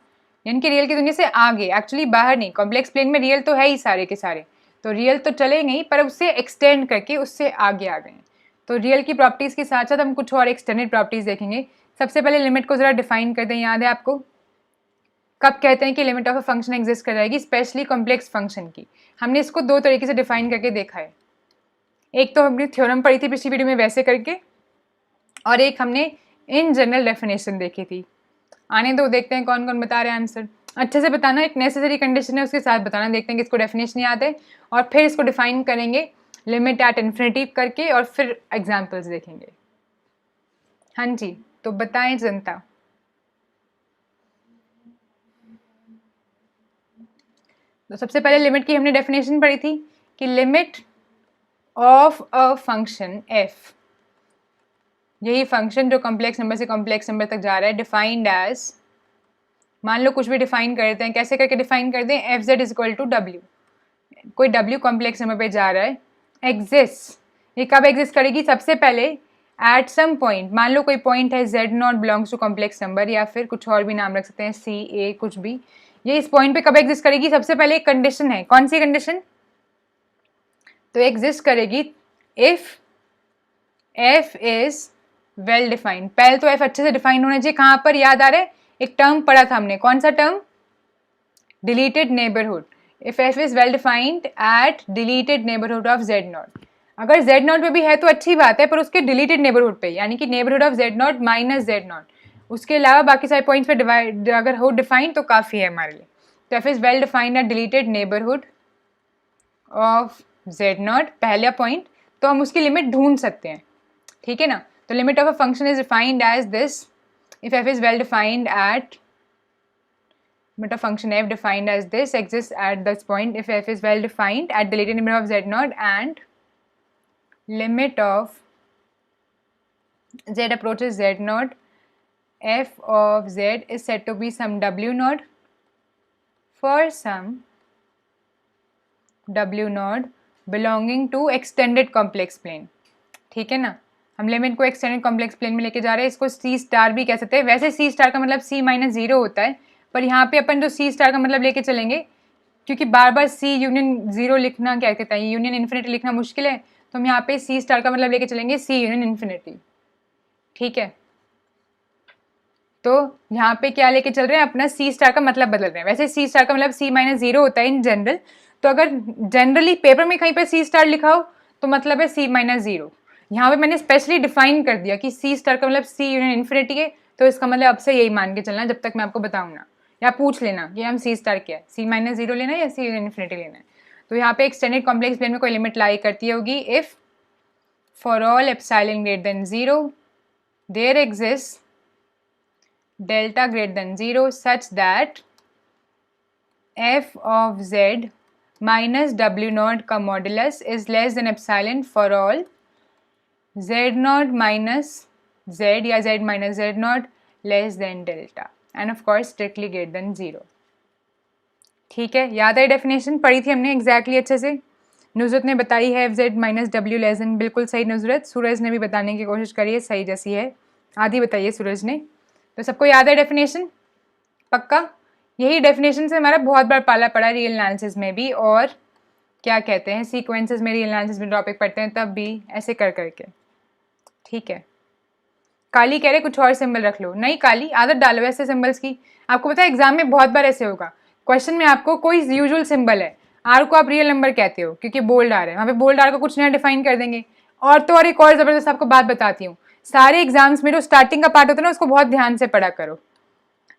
यानी कि रियल की दुनिया से आगे, एक्चुअली बाहर नहीं, कॉम्प्लेक्स प्लेन में रियल तो है ही सारे के सारे, तो रियल तो चलेंगे ही, पर उससे एक्सटेंड करके उससे आगे आ गए हैं। तो रियल की प्रॉपर्टीज़ के साथ साथ हम कुछ और एक्सटेंडेड प्रॉपर्टीज़ देखेंगे। सबसे पहले लिमिट को ज़रा डिफाइन कर दें, याद है आपको? कब कहते हैं कि limit of a function exist कर जाएगी, स्पेशली कॉम्प्लेक्स फंक्शन की। हमने इसको दो तरीके से डिफाइन करके देखा है। एक तो हमने थ्योरम पढ़ी थी पिछली वीडियो में वैसे करके, और एक हमने इन जनरल डेफिनेशन देखी थी। आने दो, देखते हैं कौन कौन बता रहे हैं आंसर। अच्छे से बताना, एक नेसेसरी कंडीशन है उसके साथ बताना। देखते हैं कि इसको डेफिनेशन याद है और फिर इसको डिफाइन करेंगे लिमिट एट इन्फिनिटी करके और फिर एग्जाम्पल्स देखेंगे। हाँ जी, तो बताएं जनता। तो सबसे पहले लिमिट की हमने डेफिनेशन पढ़ी थी कि limit of a function F, यही फंक्शन जो कॉम्प्लेक्स नंबर से कॉम्प्लेक्स नंबर तक जा रहा है, डिफाइंड एज, मान लो कुछ भी डिफाइन कर देते हैं, कैसे करके डिफाइन कर दें, F Z is equal to W, कोई डब्ल्यू कॉम्प्लेक्स नंबर पे जा रहा है, एग्जिस्ट, ये कब एग्जिस्ट करेगी, सबसे पहले एट सम पॉइंट, मान लो कोई पॉइंट है Z naught belongs to complex number, या फिर कुछ और भी नाम रख सकते हैं, सी ए कुछ भी, ये इस पॉइंट पे कब एग्जिस्ट करेगी, सबसे पहले एक कंडीशन है, कौन सी कंडीशन, तो एग्जिस्ट करेगी if F is well defined. पहले तो एफ अच्छे से डिफाइन होना चाहिए, कहां पर, याद आ रहा है, एक टर्म पढ़ा था हमने, कौन सा term, deleted neighbourhood, if F is well defined eight deleted neighbourhood of Z not, अगर जेड नॉट पे भी है तो अच्छी बात है, पर उसके डिलीटेड नेबरहुड पे, यानी कि neighbourhood of Z not minus Z not, उसके अलावा बाकी सारे पॉइंट्स पे डिवाइड अगर हो डिफाइन तो काफ़ी है हमारे लिए। तो F is well defined eight deleted neighbourhood of Z not, पहला पॉइंट, तो हम उसकी लिमिट ढूंढ सकते हैं, ठीक है ना। तो limit of a function is defined as this, if F is well defined at, limit of function f defined as this exists at this point if f is well defined at the latent limit of z naught and limit of z approaches z naught, f of z is said to be some w naught for some w naught belonging to extended complex plane, ठीक है ना। हम limit को extended complex plane में लेके जा रहे हैं, इसको सी स्टार भी कह सकते हैं, वैसे सी स्टार का मतलब सी माइनस जीरो होता है, पर यहाँ पे अपन जो सी स्टार का मतलब लेके चलेंगे, क्योंकि बार बार सी यूनियन जीरो लिखना क्या कहता है, यूनियन इन्फिनिटी लिखना मुश्किल है, तो हम यहाँ पे सी स्टार का मतलब लेके चलेंगे सी यूनियन इन्फिनिटी, ठीक है। तो यहाँ पे क्या लेके चल रहे हैं, अपना सी स्टार का मतलब बदल रहे हैं, वैसे सी स्टार का मतलब सी माइनस जीरो होता है इन जनरल, तो अगर जनरली पेपर में कहीं पर सी स्टार लिखा हो तो मतलब है सी माइनस जीरो, यहाँ पे मैंने स्पेशली डिफाइन कर दिया कि सी स्टार का मतलब सी यूनियन इन्फिनिटी है, तो इसका मतलब अब से यही मान के चलना जब तक मैं आपको बताऊँ ना, या पूछ लेना कि हम सी स्टार क्या है, सी माइनस जीरो लेना है या सी यूनियन इन्फिनिटी लेना है। तो यहाँ पे एक्सटेंडेड कॉम्प्लेक्स प्लेन में कोई लिमिट लाई करती होगी if for all epsilon greater than zero there exist delta greater than 0 such that f of z minus w naught का modulus is less than epsilon for all z naught minus z या z minus z naught less than delta and of course strictly greater than 0, ठीक है। याद है definition पढ़ी थी हमने exactly अच्छे से, नुजरत ने बताई है F Z minus W less than, बिल्कुल सही नुजरत, सूरज ने भी बताने की कोशिश करी है, सही जैसी है, आधी बताइए सूरज ने। तो सबको याद है डेफिनेशन पक्का, यही डेफिनेशन से हमारा बहुत बार पाला पड़ा रियल एनालिसिस में भी, और क्या कहते हैं सीक्वेंसेस में रियल एनालिसिस में टॉपिक पढ़ते हैं तब भी ऐसे कर करके, ठीक है। काली कह रहे कुछ और सिंबल रख लो, नहीं काली आदत डालो ऐसे सिंबल्स की, आपको पता है एग्जाम में बहुत बार ऐसे होगा, क्वेश्चन में आपको कोई यूजुअल सिंबल है, आर को आप रियल नंबर कहते हो क्योंकि बोल्ड आर है, वहाँ पे बोल्ड आर को कुछ नया डिफाइन कर देंगे। और तो और एक और ज़बरदस्त आपको बात बताती हूँ, सारे एग्जाम्स में जो स्टार्टिंग का पार्ट होता है ना उसको बहुत ध्यान से पढ़ा करो,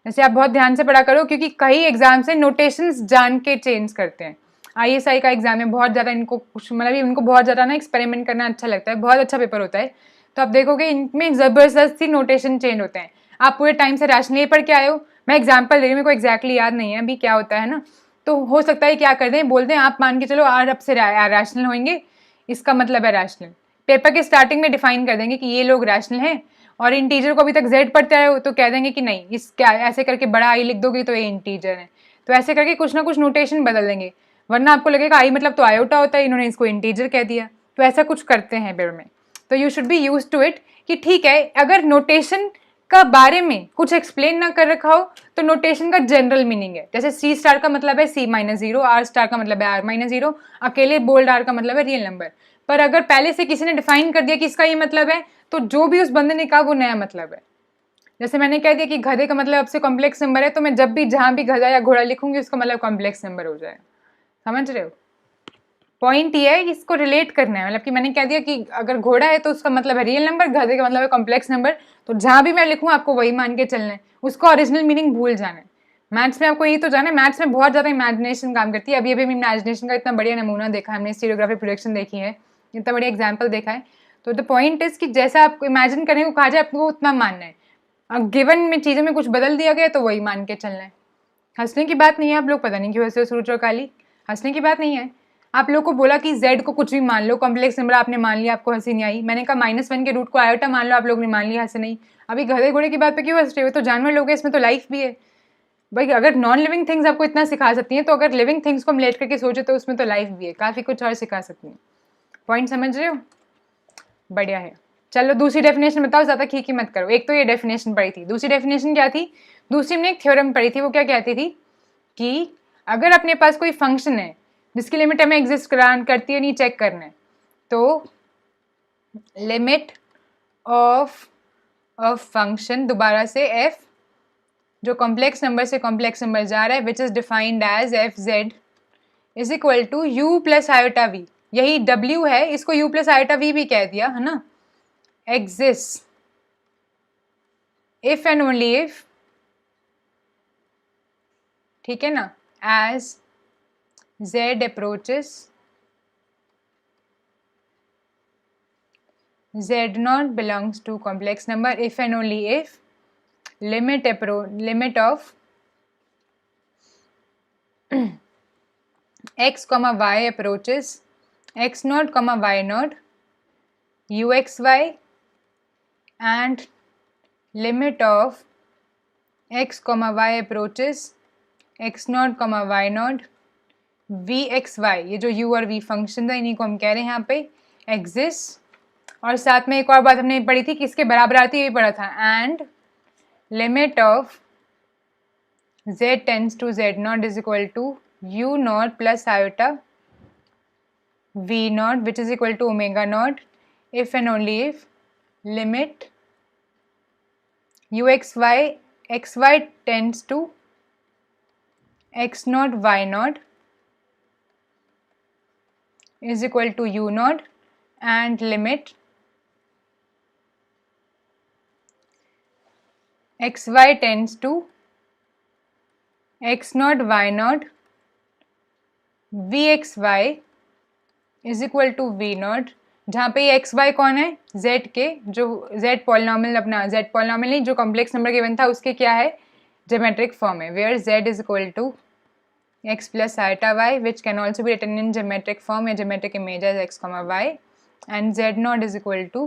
जैसे आप बहुत ध्यान से पढ़ा करो, क्योंकि कई एग्जाम से नोटेशंस जान के चेंज करते हैं। ISI का एग्जाम है, बहुत ज़्यादा इनको कुछ मतलब इनको बहुत ज़्यादा ना एक्सपेरिमेंट करना अच्छा लगता है, बहुत अच्छा पेपर होता है, तो आप देखोगे इनमें ज़बरदस्ती नोटेशन चेंज होते हैं। आप पूरे टाइम से रैशनली पढ़ के आए हो, मैं एग्जाम्पल दे रही हूँ, मेरे को एग्जैक्टली याद नहीं है अभी क्या होता है ना, तो हो सकता है क्या कर दें, बोल दें आप मान के चलो आर अब से रैशनल होंगे, इसका मतलब है रैशनल, पेपर के स्टार्टिंग में डिफाइन कर देंगे कि ये लोग रैशनल हैं, और इंटीजर को अभी तक जेड पढ़ते आए हो तो कह देंगे कि नहीं इस क्या ऐसे करके बड़ा आई लिख दोगे तो ये इंटीजर है, तो ऐसे करके कुछ ना कुछ नोटेशन बदल देंगे, वरना आपको लगेगा आई मतलब तो आयोटा होता है, इन्होंने इसको इंटीजर कह दिया, तो ऐसा कुछ करते हैं पेपर में, तो you should be use to it कि ठीक है अगर नोटेशन का बारे में कुछ एक्सप्लेन ना कर रखा हो तो नोटेशन का जनरल मीनिंग है, जैसे सी स्टार का मतलब है सी माइनस जीरो, आर स्टार का मतलब है आर माइनस जीरो, अकेले बोल्ड आर का मतलब है रियल नंबर, पर अगर पहले से किसी ने डिफाइन कर दिया कि इसका ये मतलब है तो जो भी उस बंदे ने कहा वो नया मतलब है। जैसे मैंने कह दिया कि गधे का मतलब अब से कॉम्प्लेक्स नंबर है, तो मैं जब भी जहां भी गधा या घोड़ा लिखूंगी उसका मतलब कॉम्प्लेक्स नंबर हो जाएगा, समझ रहे हो। पॉइंट ये है कि इसको रिलेट करना है, मतलब कि मैंने कह दिया कि अगर घोड़ा है तो उसका मतलब है रियल नंबर, गधे का मतलब है कॉम्प्लेक्स नंबर, तो जहां भी मैं लिखूँ आपको वही मान के चलना है, उसका ओरिजिनल मीनिंग भूल जाना है, मैथ्स में आपको यही तो जाना है, मैथ्स में बहुत ज़्यादा इमेजिनेशन काम करती है। अभी अभी हमने इमेजिनेशन का इतना बढ़िया नमूना देखा है, हमने स्टीरियोग्राफिक प्रोजेक्शन देखी है, इतना बढ़िया एग्जाम्पल देखा है। तो द पॉइंट इज कि जैसा आपको इमेजिन करने को कहा जाए आपको उतना मानना है। अब गिवन में चीज़ों में कुछ बदल दिया गया तो वही मान के चलना है। हंसने की बात नहीं है, आप लोग पता नहीं क्यों हंसे सूरज और काली, हंसने की बात नहीं है। आप लोग को बोला कि z को कुछ भी मान लो, कॉम्प्लेक्स नंबर आपने मान लिया, आपको हंसी नहीं आई। मैंने कहा -1 के रूट को आयोटा मान लो, आप लोग ने मान लिया, हंसे नहीं। अभी गधे घोड़े की बात पे क्यों हंस रहे हो? तो जानवर लोग हैं, इसमें तो लाइफ भी है भाई। अगर नॉन लिविंग थिंग्स आपको इतना सिखा सकती हैं तो अगर लिविंग थिंग्स को हम लेट करके सोचे तो उसमें तो लाइफ भी है, काफ़ी कुछ और सिखा सकती हैं। पॉइंट समझ रहे हो? बढ़िया है। चलो दूसरी डेफिनेशन बताओ, ज़्यादा खींची मत करो। एक तो ये डेफिनेशन पढ़ी थी, दूसरी डेफिनेशन क्या थी? दूसरी हमने एक थ्योरम पढ़ी थी, वो क्या कहती थी कि अगर अपने पास कोई फंक्शन है जिसकी लिमिट हमें एग्जिस्ट करती है नहीं चेक करना है, तो लिमिट ऑफ फंक्शन, दोबारा से f जो कॉम्प्लेक्स नंबर से कॉम्प्लेक्स नंबर जा रहा है, which is defined as F Z is equal to U plus iota V. यही w है, इसको u प्लस आयोटा वी भी कह दिया है ना। Exist if and only if, ठीक है ना, as z approaches z0 belongs to complex number if and only if limit of x comma y approaches x0 comma y0 uxy and limit of x comma y approaches x0 comma y0 vxy, ये जो u और v function है इन्हीं को हम कह रहे हैं यहाँ पे एग्जिस्ट। और साथ में एक और बात हमने पढ़ी थी कि इसके बराबर आती है, ये पढ़ा था, and limit of z tends to z0 is equal to u0 plus iota v0 which is equal to omega naught if and only if limit xy tends to x0 y0 is equal to u0 and limit xy tends to x0 y0 vxy is equal to v0, जहाँ पे ये xy कौन है? z के, जो z polynomial, अपना z polynomial नहीं, जो कॉम्प्लेक्स नंबर गिवन था उसके क्या है? ज्योमेट्रिक फॉर्म है, where z is equal to x plus iota y, which can also be written in geometric form या geometric image as x comma y, and z naught is equal to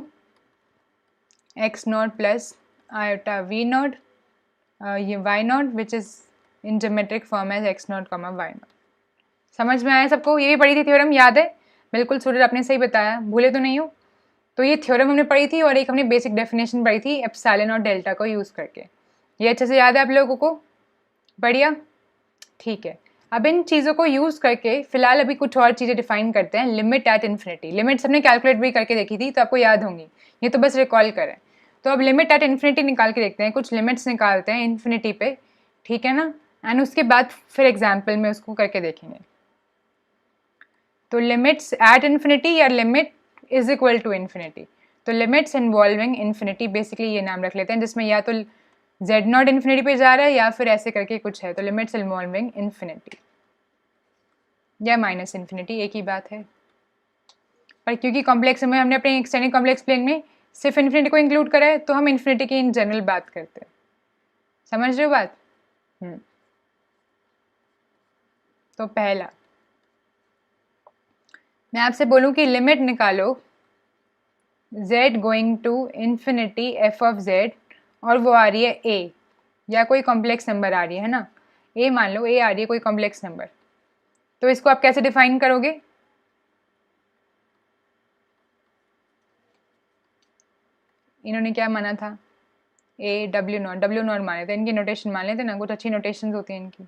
x naught plus iota v naught ये y naught which is in geometric form as x naught comma y naught। समझ में आया सबको? ये भी पढ़ी थी theorem, याद है? बिल्कुल सूरज, आपने सही बताया, भूले तो नहीं हो? तो ये थ्योरम हमने पढ़ी थी और एक हमने बेसिक डेफिनेशन पढ़ी थी एप्सिलॉन और डेल्टा को यूज़ करके। ये अच्छे से याद है आप लोगों को? बढ़िया, ठीक है। अब इन चीज़ों को यूज़ करके फिलहाल अभी कुछ और चीज़ें डिफाइन करते हैं। लिमिट एट इन्फिनिटी, लिमिट्स हमने कैलकुलेट भी करके देखी थी तो आपको याद होंगी, ये तो बस रिकॉल करें। तो अब लिमिट एट इन्फिनिटी निकाल के देखते हैं, कुछ लिमिट्स निकालते हैं इन्फिनिटी पे, ठीक है ना, एंड उसके बाद फिर एग्जाम्पल में उसको करके देखेंगे। तो लिमिट्स एट इन्फिनिटी या limit is equal to infinity, तो लिमिट्स इन्वॉल्विंग इन्फिनिटी, बेसिकली ये नाम रख लेते हैं, जिसमें या तो z0 इन्फिनिटी पे जा रहा है या फिर ऐसे करके कुछ है, तो लिमिट्स इन्वॉल्विंग इन्फिनिटी या माइनस इन्फिनिटी, एक ही बात है। पर क्योंकि कॉम्प्लेक्स में हमने अपने एक्सटेंडेड कॉम्प्लेक्स प्लेन में सिर्फ इन्फिनिटी को इंक्लूड करा है तो हम इन्फिनिटी की इन जनरल बात करते हैं। समझ रहे हो बात? तो पहला मैं आपसे बोलूं कि लिमिट निकालो z going to infinity f of z, और वो आ रही है a या कोई कॉम्प्लेक्स नंबर आ रही है ना, a मान लो, a आ रही है कोई कॉम्प्लेक्स नंबर, तो इसको आप कैसे डिफाइन करोगे? इन्होंने क्या माना था? a w नॉट माने थे, इनकी नोटेशन मान लेते ना, कुछ अच्छी नोटेशन होती हैं इनकी,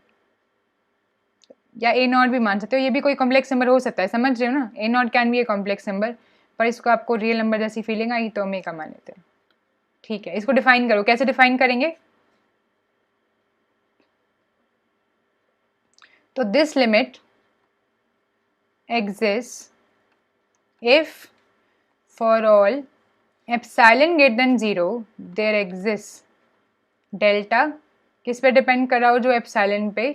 या a नॉट भी मान सकते हो, ये भी कोई कॉम्प्लेक्स नंबर हो सकता है, समझ रहे हो ना? a not can be a complex number, पर इसको आपको रियल नंबर जैसी फीलिंग आई तो हम a का मान लेते हैं, ठीक है। इसको डिफाइन करो, कैसे डिफाइन करेंगे? तो this limit exists if for all epsilon greater than 0 there exists delta किस पे डिपेंड कर रहा हो, जो एप्सिलॉन पे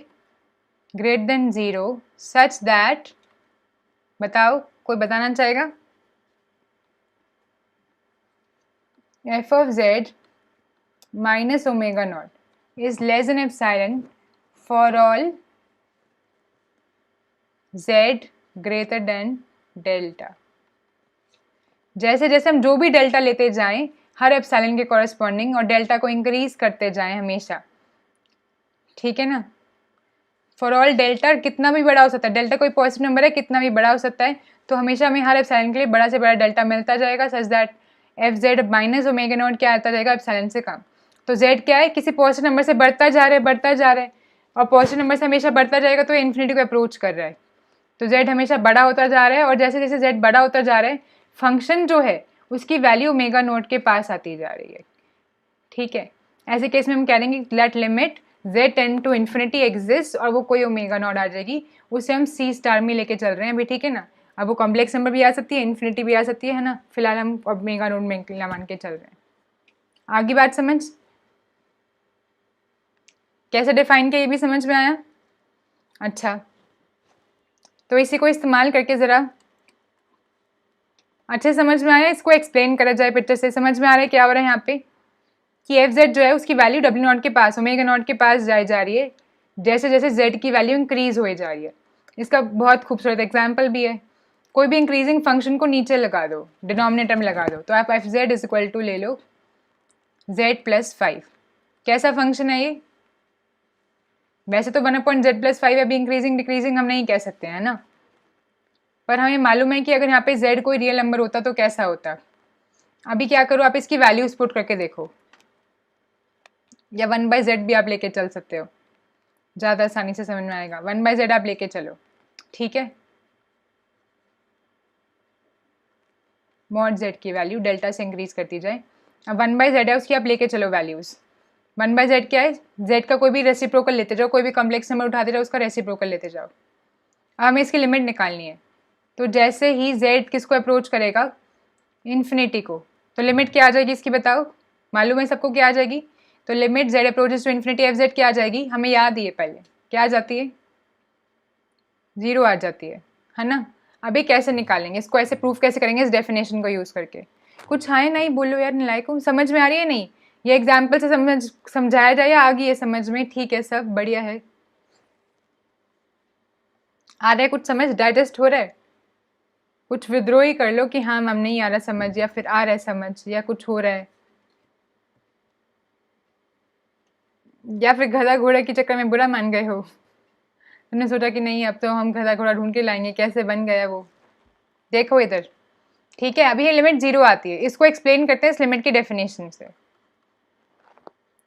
ग्रेटर देन 0 सच दैट, बताओ कोई बताना चाहेगा? F of Z minus omega naught is less than epsilon for all Z greater than delta. जैसे जैसे हम जो भी डेल्टा लेते जाएं हर एप्सिलॉन के कॉरेस्पॉन्डिंग और डेल्टा को इंक्रीज करते जाएं हमेशा, ठीक है ना। फॉर ऑल डेल्टा कितना भी बड़ा हो सकता है, डेल्टा कोई पॉजिटिव नंबर है, कितना भी बड़ा हो सकता है, तो हमेशा हमें हर एप्सिलॉन के लिए बड़ा से बड़ा डेल्टा मिलता जाएगा सच that F Z minus omega naught क्या आता जाएगा, एप्सिलॉन से कम। तो जेड क्या है, किसी पॉजिटिव नंबर से बढ़ता जा रहा है और पॉजिटिव नंबर से हमेशा बढ़ता जाएगा तो इन्फिनिटी को अप्रोच कर रहा है, तो जेड हमेशा बड़ा होता जा रहा है और जैसे जैसे जेड बड़ा होता जा रहा है फंक्शन जो है उसकी वैल्यू ओमेगा नोट के पास आती जा रही है, ठीक है। ऐसे केस में हम कह देंगे let limit z tend to infinity exist और वो कोई ओमेगा नॉट आ जाएगी, उसे हम सी स्टार में लेके चल रहे हैं अभी, ठीक है ना। अब वो कॉम्प्लेक्स नंबर भी आ सकती है, इन्फिनिटी भी आ सकती है ना, फिलहाल हम ओमेगा नॉट में मान के चल रहे हैं। आगे बात समझ, कैसे डिफाइन किया ये भी समझ में आया? अच्छा, तो इसी को इस्तेमाल करके ज़रा अच्छे समझ में आया, इसको एक्सप्लेन करा जाए पिक्चर से। समझ में आ रहा है क्या हो रहा है यहाँ पे कि एफ जेड जो है उसकी वैल्यू डब्ल्यू नॉट के पास ओमेगा नॉट के पास जाए जा रही है जैसे जैसे जेड की वैल्यू इंक्रीज हो जा रही है। इसका बहुत खूबसूरत एग्जाम्पल भी है, कोई भी इंक्रीजिंग फंक्शन को नीचे लगा दो, डिनोमिनेटर में लगा दो, तो आप F Z is equal to ले लो जेड प्लस 5। कैसा फंक्शन है ये? वैसे तो 1/z+5 अभी इंक्रीजिंग डिक्रीजिंग हम नहीं कह सकते हैं ना, पर हमें मालूम है कि अगर यहाँ पे z कोई रियल नंबर होता तो कैसा होता। अभी क्या करो, आप इसकी वैल्यूज पुट करके देखो, या 1/z भी आप लेके चल सकते हो, ज़्यादा आसानी से समझ में आएगा। 1/z आप लेके चलो, ठीक है। मॉड z की वैल्यू डेल्टा से इंक्रीज करती जाए। अब 1/z है उसकी आप लेके चलो वैल्यूज़। 1/z क्या है, z का कोई भी रेसिप्रोकल लेते जाओ, कोई भी कॉम्प्लेक्स नंबर उठाते जाओ उसका रेसिप्रोकल लेते जाओ। अब हमें इसकी लिमिट निकालनी है, तो जैसे ही z किसको अप्रोच करेगा, इन्फिनिटी को, तो लिमिट क्या आ जाएगी इसकी बताओ, मालूम है सबको क्या आ जाएगी? तो limit z approaches to infinity F Z क्या आ जाएगी, हमें याद ही है पहले क्या आ जाती है, 0 आ जाती है ना। अभी कैसे निकालेंगे इसको, ऐसे प्रूफ कैसे करेंगे इस डेफिनेशन को यूज़ करके? कुछ है नहीं, बोलो यार नलायकों, समझ में आ रही है नहीं? ये एग्जाम्पल से समझाया जाए या आ गई है समझ में? ठीक है, सब बढ़िया है, आ रहा है कुछ समझ, डाइजेस्ट हो रहा है? कुछ विद्रोह ही कर लो कि हाँ मैम नहीं आ रहा समझ, या फिर आ रहा है समझ, या कुछ हो रहा है, या फिर गधा घोड़ा के चक्कर में बुरा मान गए हो, तुमने सोचा कि नहीं अब तो हम गधा घोड़ा ढूंढ के लाएंगे, कैसे बन गया वो, देखो इधर, ठीक है। अभी ये लिमिट 0 आती है, इसको एक्सप्लेन करते हैं इस लिमिट की डेफिनेशन से।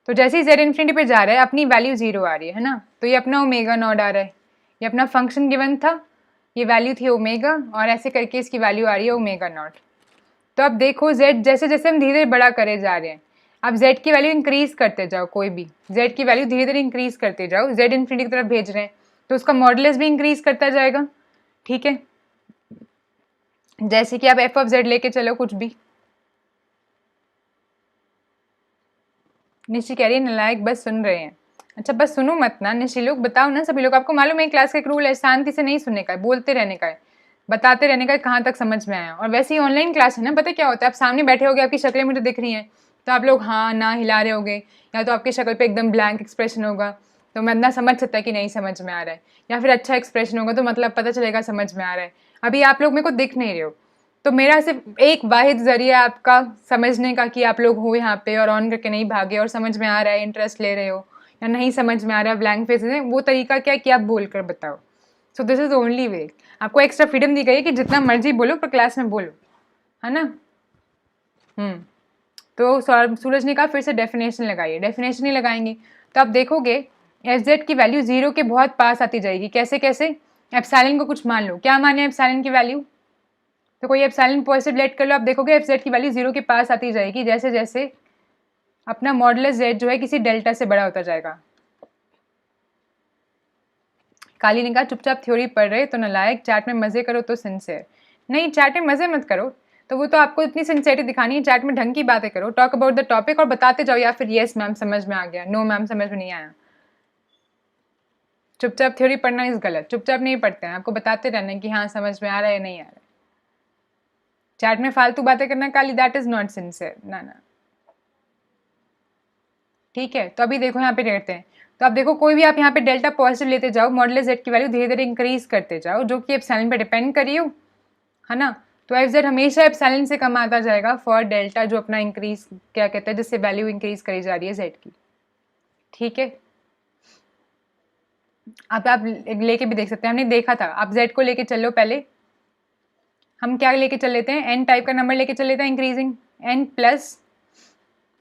तो जैसे ही z इन्फिनिटी पे जा रहा है अपनी वैल्यू 0 आ रही है ना, तो ये अपना ओमेगा नॉट आ रहा है, ये अपना फंक्शन गिवन था, ये वैल्यू थी ओमेगा और ऐसे करके इसकी वैल्यू आ रही है ओमेगा नॉट। तो अब देखो z जैसे जैसे हम धीरे धीरे बड़ा करे जा रहे हैं, अब z की वैल्यू इंक्रीज करते जाओ, कोई भी z की वैल्यू धीरे धीरे इंक्रीज करते जाओ, z इन्फिनिटी की तरफ भेज रहे हैं तो उसका मॉडुलस भी इंक्रीज करता जाएगा, ठीक है। जैसे कि आप एफ ऑफ जेड लेके चलो कुछ भी, निशी कह रही है नलायक बस सुन रहे हैं। अच्छा बस सुनो मत ना निशी लोग, बताओ ना सभी लोग, आपको मालूम है क्लास का एक रूल है, शांति से नहीं सुनने का है, बोलते रहने का है, बताते रहने का है कहाँ तक समझ में आया। और वैसे ही ऑनलाइन क्लास है ना, पता क्या होता है, आप सामने बैठे होगे, आपकी शक्लें मुझे दिख रही हैं, तो आप लोग हाँ ना हिला रहे होगे, या तो आपकी शक्ल पे एकदम ब्लैंक एक्सप्रेशन होगा तो मैं इतना समझ सकता है कि नहीं समझ में आ रहा है, या फिर अच्छा एक्सप्रेशन होगा तो मतलब पता चलेगा समझ में आ रहा है। अभी आप लोग मेरे को दिख नहीं रहे हो, तो मेरा सिर्फ एक वाहिद जरिया आपका समझने का कि आप लोग हो यहाँ पे और ऑन करके नहीं भागे और समझ में आ रहा है, इंटरेस्ट ले रहे हो, या नहीं समझ में आ रहा है ब्लैंक फेस है, वो तरीका क्या है कि आप बोल कर बताओ। So this is only way, आपको एक्स्ट्रा फ्रीडम दी गई है कि जितना मर्जी बोलो पर क्लास में बोलो, है ना। तो सूरज ने कहा फिर से डेफिनेशन लगाइए, डेफिनेशन ही लगाएंगे तो आप देखोगे एफ जेड की वैल्यू 0 के बहुत पास आती जाएगी। कैसे कैसे, एप्सिलॉन को कुछ मान लो, क्या माने एप्सिलॉन की वैल्यू, तो कोई एप्सिलॉन पॉजिटिव लेट कर लो, आप देखोगे एफ जेड की वैल्यू 0 के पास आती जाएगी जैसे जैसे अपना मॉडुलस जेड जो है किसी डेल्टा से बड़ा होता जाएगा। काली ने कहा चुपचाप थ्योरी पढ़ रहे तो नलायक, चैट में मजे करो तो सिंसियर। नहीं चैट में मजे मत करो, तो वो तो आपको इतनी सिंसियरिटी दिखानी है, चैट में ढंग की बातें करो, टॉक अबाउट द टॉपिक और बताते जाओ, या फिर यस मैम समझ में आ गया, नो मैम समझ में नहीं आया। चुपचाप थ्योरी पढ़ना इस गलत, चुपचाप नहीं पढ़ते हैं, आपको बताते रहना है कि हाँ समझ में आ रहा है या नहीं आ रहा है। चैट में फालतू बातें करना काली, दैट इज नॉट सिंसियर, ना। ठीक है, तो अभी देखो यहाँ पे करते हैं। तो अब देखो कोई भी आप यहाँ पे डेल्टा पॉजिटिव लेते जाओ, मॉडुलस जेड की वैल्यू धीरे धीरे इंक्रीज करते जाओ, जो कि एप्सिलॉन पे डिपेंड करी हो, है ना। तो एफ जेड हमेशा एप्सिलॉन से कम आता जाएगा फॉर डेल्टा, जो अपना इंक्रीज क्या कहते हैं, जिससे वैल्यू इंक्रीज करी जा रही है जेड की। ठीक है, अब आप लेके भी देख सकते हैं, हमने देखा था। आप जेड को लेके चलो, पहले हम क्या लेके चल लेते हैं, एन टाइप का नंबर लेके चल लेते हैं इंक्रीजिंग, एन प्लस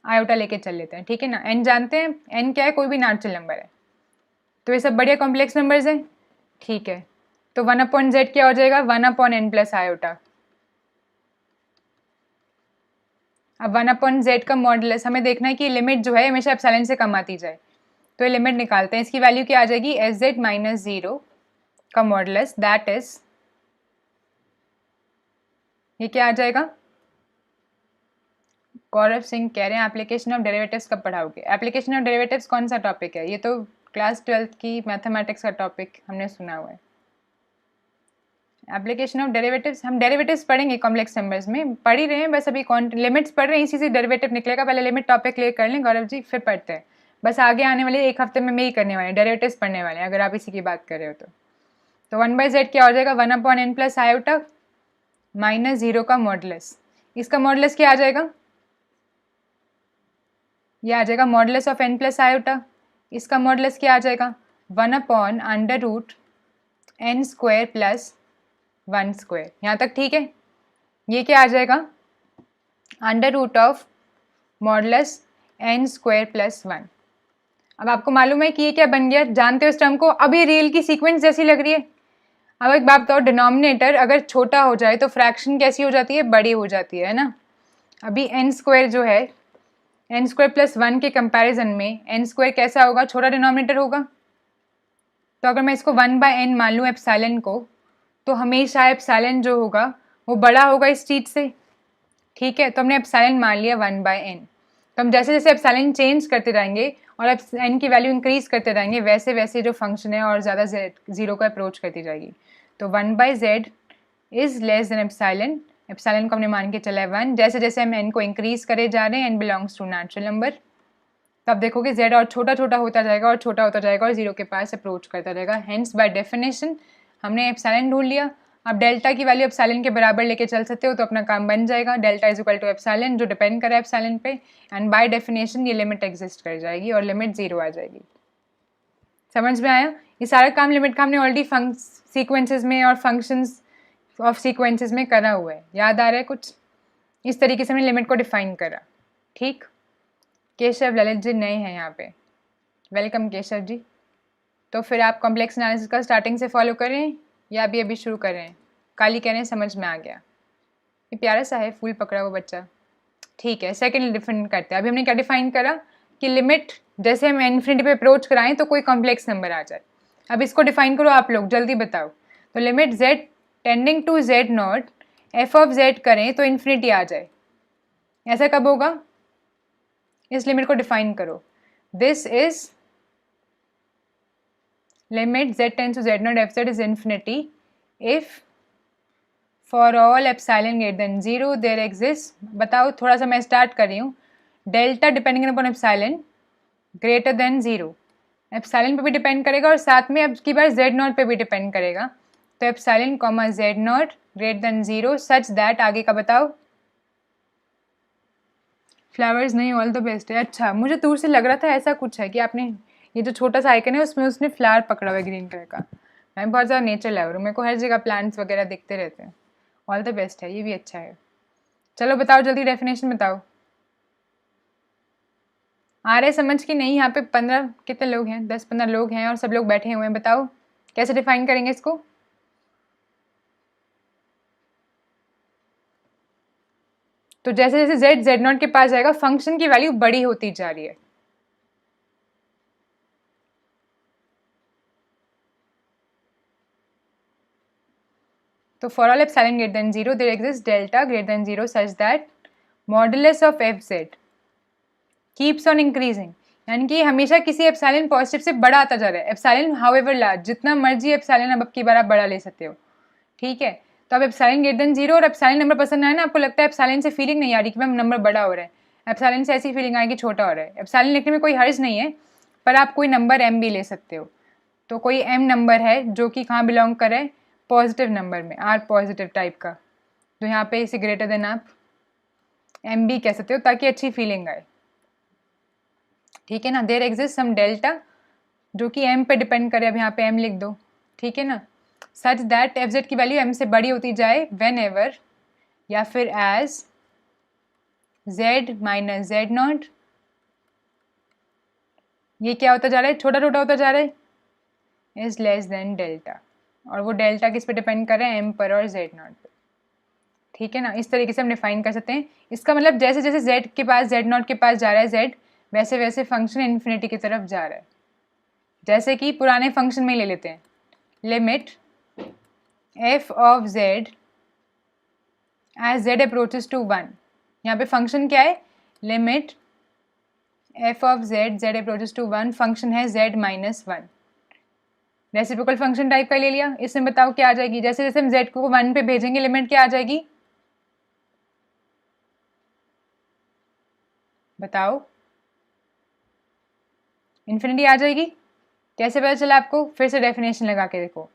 आयोटा लेके चल लेते हैं, ठीक है ना। एन जानते हैं, एन क्या है, कोई भी नेचुरल नंबर है, तो ये सब बढ़िया कॉम्प्लेक्स नंबर्स हैं, ठीक है। तो 1/z क्या हो जाएगा, 1/n प्लस आयोटा। अब 1/z का मॉडुलस हमें देखना है कि लिमिट जो है हमेशा एप्सिलॉन से कम आती जाए, तो ये लिमिट निकालते हैं। इसकी वैल्यू क्या आ जाएगी, एस माइनस 0 का मॉडुलस, दैट इज, ये क्या आ जाएगा। गौरव सिंह कह रहे हैं एप्लीकेशन ऑफ डेरिवेटिव्स कब पढ़ाओगे। एप्लीकेशन ऑफ डेरिवेटिव्स कौन सा टॉपिक है, ये तो क्लास 12th की मैथमेटिक्स का टॉपिक हमने सुना हुआ है। एप्लीकेशन ऑफ डेरिवेटिव्स, हम डेरिवेटिव्स पढ़ेंगे कॉम्प्लेक्स नंबर्स में, पढ़ ही रहे हैं बस, अभी लिमिट्स पढ़ रहे हैं, इसी से डेरिवेटिव निकलेगा। पहले लिमिट टॉपिक क्लियर कर लें गौरव जी, फिर पढ़ते हैं। बस आगे आने वाले एक हफ्ते में ही करने वाले हैं, डेरिवेटिव्स पढ़ने वाले हैं, अगर आप इसी की बात कर रहे हो तो 1/z क्या हो जाएगा, 1/n प्लस आयोटा माइनस 0 का मॉडुलस। इसका मॉडुलस क्या आ जाएगा, ये आ जाएगा modulus of n plus iota. इसका मॉडुलस क्या आ जाएगा, 1/√n स्क्वायर प्लस 1 स्क्वायर। यहाँ तक ठीक है। ये क्या आ जाएगा, √of modulus n square plus 1। अब आपको मालूम है कि ये क्या बन गया, जानते हो इस टर्म को, अभी रियल की सीक्वेंस जैसी लग रही है। अब एक बात बताओ, डिनोमिनेटर अगर छोटा हो जाए तो फ्रैक्शन कैसी हो जाती है, बड़ी हो जाती है ना। अभी n स्क्वायर जो है, n स्क्वायर प्लस 1 के कंपैरिजन में n स्क्वायर कैसा होगा, छोटा डिनोमिनेटर होगा। तो अगर मैं इसको 1/n मान लूँ एप्सिलॉन को, तो हमेशा एप्सिलॉन जो होगा वो बड़ा होगा इस चीज़ से, ठीक है। तो हमने एप्सिलॉन मान लिया 1/n। तो हम जैसे जैसे एप्सिलॉन चेंज करते जाएंगे और n की वैल्यू इंक्रीज करते रहेंगे, वैसे वैसे जो फंक्शन है और ज़्यादा जीरो को अप्रोच करती जाएगी। तो 1/z is less than epsilon, epsilon को हमने मान के चला है 1। जैसे जैसे हम n को इंक्रीज करे जा रहे हैं, n belongs to natural number, तब देखोगे z और छोटा छोटा होता जाएगा और छोटा होता जाएगा और जीरो के पास अप्रोच करता रहेगा। हेंस बाय डेफिनेशन हमने एप्सिलॉन ढूंढ लिया। अब डेल्टा की वैल्यू एप्सिलॉन के बराबर लेके चल सकते हो तो अपना काम बन जाएगा, delta is equal to epsilon, जो डिपेंड करे एप्सिलॉन पे, एंड बाय डेफिनेशन ये लिमिट एग्जिस्ट कर जाएगी और लिमिट 0 आ जाएगी। समझ में आया, ये सारा काम लिमिट का हमने ऑलरेडी सीक्वेंसेस में और फंक्शंस ऑफ सीक्वेंसेस में करा हुआ है, याद आ रहा है कुछ। इस तरीके से हमने लिमिट को डिफाइन करा, ठीक। केशव ललित जी नए हैं यहाँ पे, वेलकम केशव जी। तो फिर आप कॉम्प्लेक्स एनालिसिस का स्टार्टिंग से फॉलो करें या अभी अभी शुरू करें। काली कह रहे हैं समझ में आ गया, ये प्यारा सा है फूल पकड़ा हुआ बच्चा, ठीक है। सेकेंड डिफाइन करते हैं। अभी हमने क्या डिफाइन करा कि लिमिट जैसे हम इन्फिनिटी पे अप्रोच कराएं तो कोई कॉम्प्लेक्स नंबर आ जाए। अब इसको डिफाइन करो आप लोग, जल्दी बताओ। तो limit z tending to z0 f of z करें तो इन्फिनिटी आ जाए, ऐसा कब होगा, इस लिमिट को डिफाइन करो। This is limit z tends to z0 f z is infinity if for all epsilon greater than 0 there exists, बताओ थोड़ा सा मैं स्टार्ट कर रही हूँ, delta depending upon epsilon greater than 0, epsilon पे भी डिपेंड करेगा और साथ में अब की बार z0 पे भी डिपेंड करेगा। तो epsilon comma z0 greater than 0 such that, आगे का बताओ। फ्लावर्स नहीं, ऑल द बेस्ट है। अच्छा, मुझे दूर से लग रहा था ऐसा कुछ है कि आपने ये जो छोटा सा आइकन है उसमें उसने फ्लावर पकड़ा हुआ है ग्रीन कलर का। मैं बहुत ज़्यादा नेचर लवर हूँ, मेरे को हर जगह प्लांट्स वगैरह दिखते रहते हैं। ऑल द बेस्ट है, ये भी अच्छा है। चलो बताओ जल्दी, डेफिनेशन बताओ। आ रहे समझ कि नहीं, यहाँ पे 15 कितने लोग हैं, 10-15 लोग हैं और सब लोग बैठे हुए हैं। बताओ कैसे डिफाइन करेंगे इसको। तो जैसे जैसे z z0 के पास जाएगा फंक्शन की वैल्यू बड़ी होती जा रही है। तो for all epsilon greater than 0 there exist delta greater than 0 such that modulus of F Z keeps on increasing, यानी कि हमेशा किसी एप्सिलॉन पॉजिटिव से बड़ा आता जा रहा है। एप्सिलॉन हाउएवर लार्ज, जितना मर्जी एप्सिलॉन अब की बार आप बड़ा ले सकते हो, ठीक है। तो अब एप्सिलॉन ग्रेटर देन 0 और एप्सिलॉन नंबर पसंद आए ना, आपको लगता है एप्सिलॉन से फीलिंग नहीं आ रही कि मैम नंबर बड़ा हो रहा है, एप्सिलॉन से ऐसी फीलिंग आएगी छोटा हो रहा है। एप्सिलॉन लिखने में कोई हर्ज नहीं है, पर आप कोई नंबर m भी ले सकते हो। तो कोई m नंबर है जो कि कहाँ बिलोंग करे, पॉजिटिव नंबर में, r पॉजिटिव टाइप का, तो यहाँ पे इसे ग्रेटर देन आप m भी कह सकते हो ताकि अच्छी फीलिंग आए, ठीक है ना। देयर एग्जिस्ट सम डेल्टा जो कि m पे डिपेंड करे, अब यहाँ पे m लिख दो, ठीक है ना। सच दैट एफ जेड की वैल्यू m से बड़ी होती जाए वेन एवर, या फिर as z minus Z naught, ये क्या होता जा रहा है, छोटा छोटा होता जा रहा है, इज लेस देन डेल्टा, और वो डेल्टा किस पे डिपेंड कर रहे हैं, m पर और z नॉट पे, ठीक है ना। इस तरीके से हम डिफाइन कर सकते हैं। इसका मतलब जैसे जैसे z के पास z नॉट के पास जा रहा है z, वैसे वैसे फंक्शन इन्फिनिटी की तरफ जा रहा है। जैसे कि पुराने फंक्शन में ले लेते हैं, limit f of z as z approaches to 1, यहाँ पे फंक्शन क्या है, limit f of z approaches to 1, function है z minus 1, reciprocal function type का ले लिया। इसमें बताओ क्या आ जाएगी, जैसे जैसे हम z को 1 पे भेजेंगे लिमिट क्या आ जाएगी, बताओ, इन्फिनिटी आ जाएगी। कैसे पता चला आपको, फिर से डेफिनेशन लगा के देखो,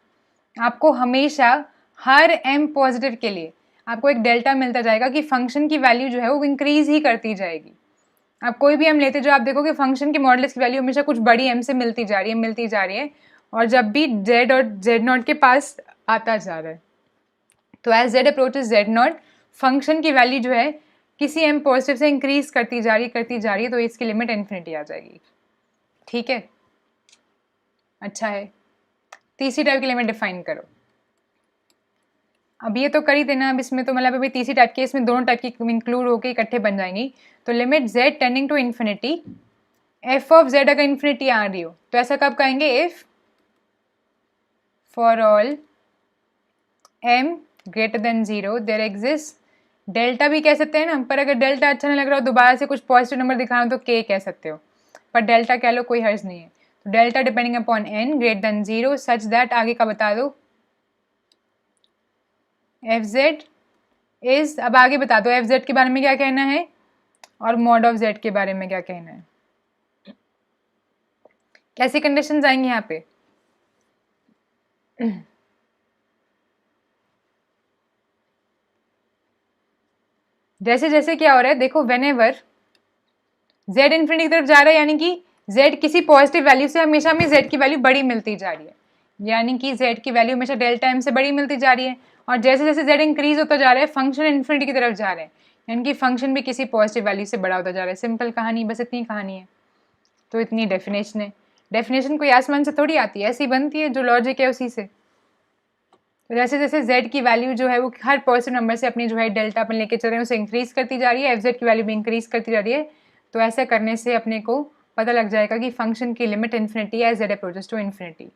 आपको हमेशा हर m पॉजिटिव के लिए आपको एक डेल्टा मिलता जाएगा कि फंक्शन की वैल्यू जो है वो इंक्रीज ही करती जाएगी। आप कोई भी m लेते जो आप देखोगे फंक्शन के मॉडुलस की वैल्यू हमेशा कुछ बड़ी m से मिलती जा रही है, और जब भी z और z नॉट के पास आता जा रहा है, तो as z approaches z naught, function की वैल्यू जो है किसी m पॉजिटिव से इंक्रीज करती जा रही है, तो इसकी लिमिट इन्फिनिटी आ जाएगी, ठीक है। अच्छा है, तीसरी टाइप की लिमिट डिफाइन करो। अब ये तो कर ही देना, अब इसमें तो मतलब अभी तीसरी टाइप की, इसमें दोनों टाइप की इंक्लूड होकर इकट्ठे बन जाएंगी। तो limit z tending to infinity, f of z अगर इन्फिनिटी आ रही हो तो ऐसा कब कहेंगे, if for all m greater than 0 there exist, delta भी कह सकते हैं ना, पर अगर डेल्टा अच्छा नहीं लग रहा हो दोबारा से कुछ पॉजिटिव नंबर दिखाना तो k कह सकते हो, पर डेल्टा कह लो कोई हर्ज नहीं है। तो delta depending upon n greater than 0 such that, आगे का बता दो, एफ जेड इज, अब आगे बता दो एफ जेड के बारे में क्या कहना है और मॉड ऑफ जेड के बारे में क्या कहना है, कैसी कंडीशंस आएंगी यहाँ पे। जैसे जैसे क्या हो रहा है देखो, वेन एवर जेड इन्फिनिटी की तरफ जा रहा है, यानी कि जेड किसी पॉजिटिव वैल्यू से हमेशा हमें जेड की वैल्यू बड़ी मिलती जा रही है, यानी कि जेड की वैल्यू हमेशा डेल्टा एम से बड़ी मिलती जा रही है, और जैसे जैसे जेड इंक्रीज होता जा रहा है फंक्शन इन्फिनिटी की तरफ जा रहे हैं, यानी कि फंक्शन भी किसी पॉजिटिव वैल्यू से बड़ा होता जा रहा है। सिंपल कहानी, बस इतनी कहानी है। तो इतनी डेफिनेशन है। डेफिनेशन कोई आसमान से थोड़ी आती है, ऐसी बनती है, जो लॉजिक है उसी से। तो जैसे जैसे z की वैल्यू जो है वो हर पॉजिटिव नंबर से अपनी जो है डेल्टा अपन लेके चल रहे हैं उसे इंक्रीज करती जा रही है, एफ की वैल्यू भी इंक्रीज करती जा रही है। तो ऐसा करने से अपने को पता लग जाएगा कि फंक्शन की लिमिट इन्फिनिटी है, z approaches to infinity.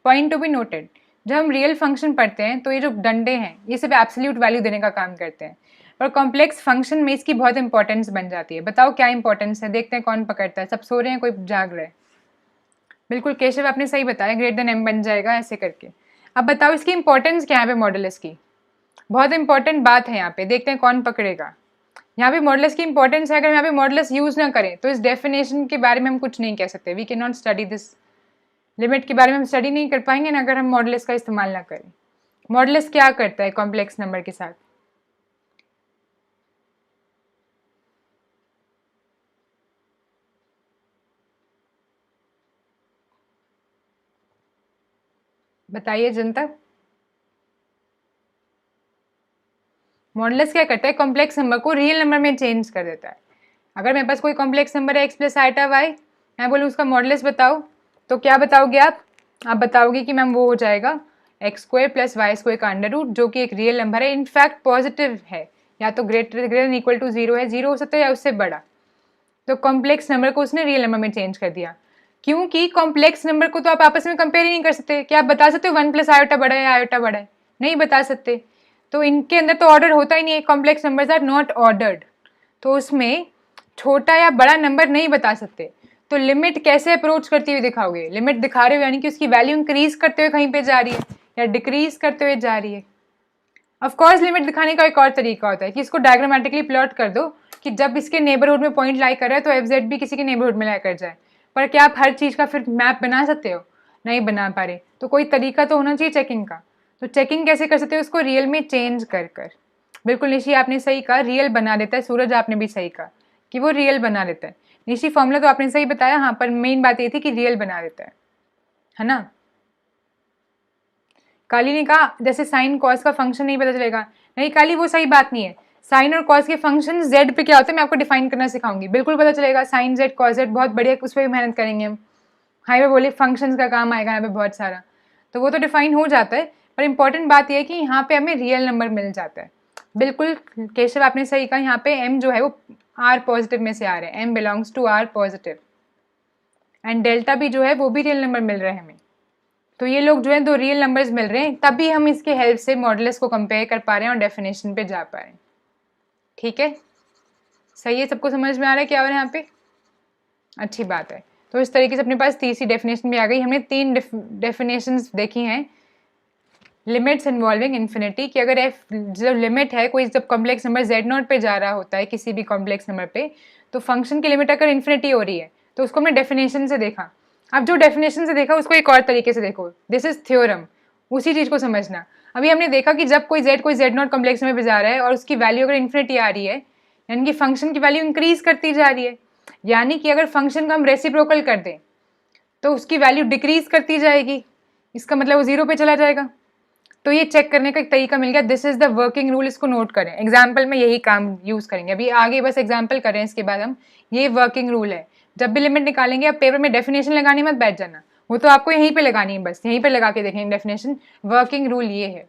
Point to be noted, जब हम रियल फंक्शन पढ़ते हैं तो ये जो डंडे हैं ये सब एब्सोल्यूट वैल्यू देने का काम करते हैं, और कॉम्प्लेक्स फंक्शन में इसकी बहुत इंपॉर्टेंस बन जाती है। बताओ क्या इंपॉर्टेंस है, देखते हैं कौन पकड़ता है। सब सो रहे हैं, कोई जाग रहा है? बिल्कुल केशव, आपने सही बताया, ग्रेटर देन m बन जाएगा ऐसे करके। अब बताओ इसकी इंपॉर्टेंस क्या है पे मॉडुलस की, बहुत इंपॉर्टेंट बात है यहाँ पे, देखते हैं कौन पकड़ेगा। यहाँ पे मॉडुलस की इंपॉर्टेंस है, अगर यहाँ पे मॉडुलस यूज ना करें तो इस डेफिनेशन के बारे में हम कुछ नहीं कह सकते। We can not study this limit के बारे में, हम स्टडी नहीं कर पाएंगे ना अगर हम मॉडुलस का इस्तेमाल ना करें। मॉडुलस क्या करता है कॉम्प्लेक्स नंबर के साथ? बताइए जनता। मॉडुलस क्या करता है, कॉम्प्लेक्स नंबर को रियल नंबर में चेंज कर देता है। अगर मेरे पास कोई कॉम्प्लेक्स नंबर है x प्लस आइटा वाई, मैं बोलूँ उसका मॉडुलस बताओ, तो क्या बताओगे आप बताओगे कि मैम वो हो जाएगा X square plus Y square का अंडर रूट, जो कि एक रियल नंबर है, इनफैक्ट पॉजिटिव है, या तो ग्रेटर देन इक्वल टू 0 है, 0 हो सकता है या उससे बड़ा। तो कॉम्प्लेक्स नंबर को उसने रियल नंबर में चेंज कर दिया, क्योंकि कॉम्प्लेक्स नंबर को तो आप आपस में कंपेयर ही नहीं कर सकते। क्या आप बता सकते हो 1 प्लस आयोटा बड़ा है या आयोटा बड़ा है? नहीं बता सकते। तो इनके अंदर तो ऑर्डर होता ही नहीं है, complex numbers are not ordered, तो उसमें छोटा या बड़ा नंबर नहीं बता सकते। तो लिमिट कैसे अप्रोच करती हुई दिखाओगे? लिमिट दिखा रहे हो यानी कि उसकी वैल्यू इंक्रीज करते हुए कहीं पे जा रही है या डिक्रीज करते हुए जा रही है। ऑफ कोर्स लिमिट दिखाने का एक और तरीका होता है कि इसको डायग्रामेटिकली प्लॉट कर दो कि जब इसके नेबरहुड में पॉइंट लाई कर रहा है तो एफ भी किसी के नेबरहुड में लाई कर जाए। पर क्या आप हर चीज़ का फिर मैप बना सकते हो? नहीं बना पा रहे, तो कोई तरीका तो होना चाहिए चेकिंग का। तो चेकिंग कैसे कर सकते हो? उसको रियल में चेंज कर कर। बिल्कुल निशी आपने सही कहा, रियल बना देता है। सूरज आपने भी सही कहा कि वो रियल बना देता है। निशी फॉर्मूला तो आपने सही बताया, हाँ, पर मेन बात ये थी कि रियल बना देता है ना। काली ने कहा जैसे साइन कॉस का फंक्शन नहीं पता चलेगा। नहीं काली, वो सही बात नहीं है। साइन और कॉस के फंक्शन जेड पे क्या होता है मैं आपको डिफाइन करना सिखाऊंगी, बिल्कुल पता चलेगा। साइन जेड कॉस जेड बहुत बढ़िया, उस पर भी मेहनत करेंगे हम। हाई में बोले फंक्शंस का काम आएगा यहाँ पे बहुत सारा, तो वो तो डिफाइन हो जाता है। पर इंपॉर्टेंट बात यह है कि यहाँ पे हमें रियल नंबर मिल जाता है। बिल्कुल केशव आपने सही कहा, यहाँ पे m जो है वो r पॉजिटिव में से आ रहा है, m belongs to r positive, and delta भी जो है वो भी रियल नंबर मिल रहे हैं हमें। तो ये लोग जो है दो रियल नंबर्स मिल रहे हैं, तभी हम इसके हेल्प से मॉडुलस को कंपेयर कर पा रहे हैं और डेफिनेशन पे जा पा रहे हैं। ठीक है, सही है, सबको समझ में आ रहा है क्या हो रहा है यहाँ पे? अच्छी बात है। तो इस तरीके से अपने पास तीसरी डेफिनेशन भी आ गई। हमने 3 डेफिनेशंस देखी हैं लिमिट्स इन्वॉल्विंग इन्फिनिटी, कि अगर एफ जब लिमिट है कोई, जब कॉम्प्लेक्स नंबर जेड नॉट पे जा रहा होता है किसी भी कॉम्प्लेक्स नंबर पे, तो फंक्शन की लिमिट अगर इन्फिनिटी हो रही है तो उसको हमने डेफिनेशन से देखा। अब जो डेफिनेशन से देखा उसको एक और तरीके से देखो, दिस इज थ्योरम, उसी चीज़ को समझना। अभी हमने देखा कि जब कोई जेड नॉट कॉम्प्लेक्स नंबर पे जा रहा है और उसकी वैल्यू अगर इन्फिनिटी आ रही है, यानी कि फंक्शन की वैल्यू इंक्रीज करती जा रही है, यानी कि अगर फंक्शन को हम रेसिप्रोकल कर दें तो उसकी वैल्यू डिक्रीज करती जाएगी, इसका मतलब वो 0 पे चला जाएगा। तो ये चेक करने का एक तरीका मिल गया, this is the working rule, इसको नोट करें। एग्जाम्पल में यही काम यूज करेंगे, अभी आगे बस एग्जाम्पल करें, इसके बाद हम, ये वर्किंग रूल है। जब भी लिमिट निकालेंगे आप पेपर में डेफिनेशन लगाने मत बैठ जाना, वो तो आपको यहीं पे लगानी है, बस यहीं पे लगा के देखेंगे डेफिनेशन। वर्किंग रूल ये है।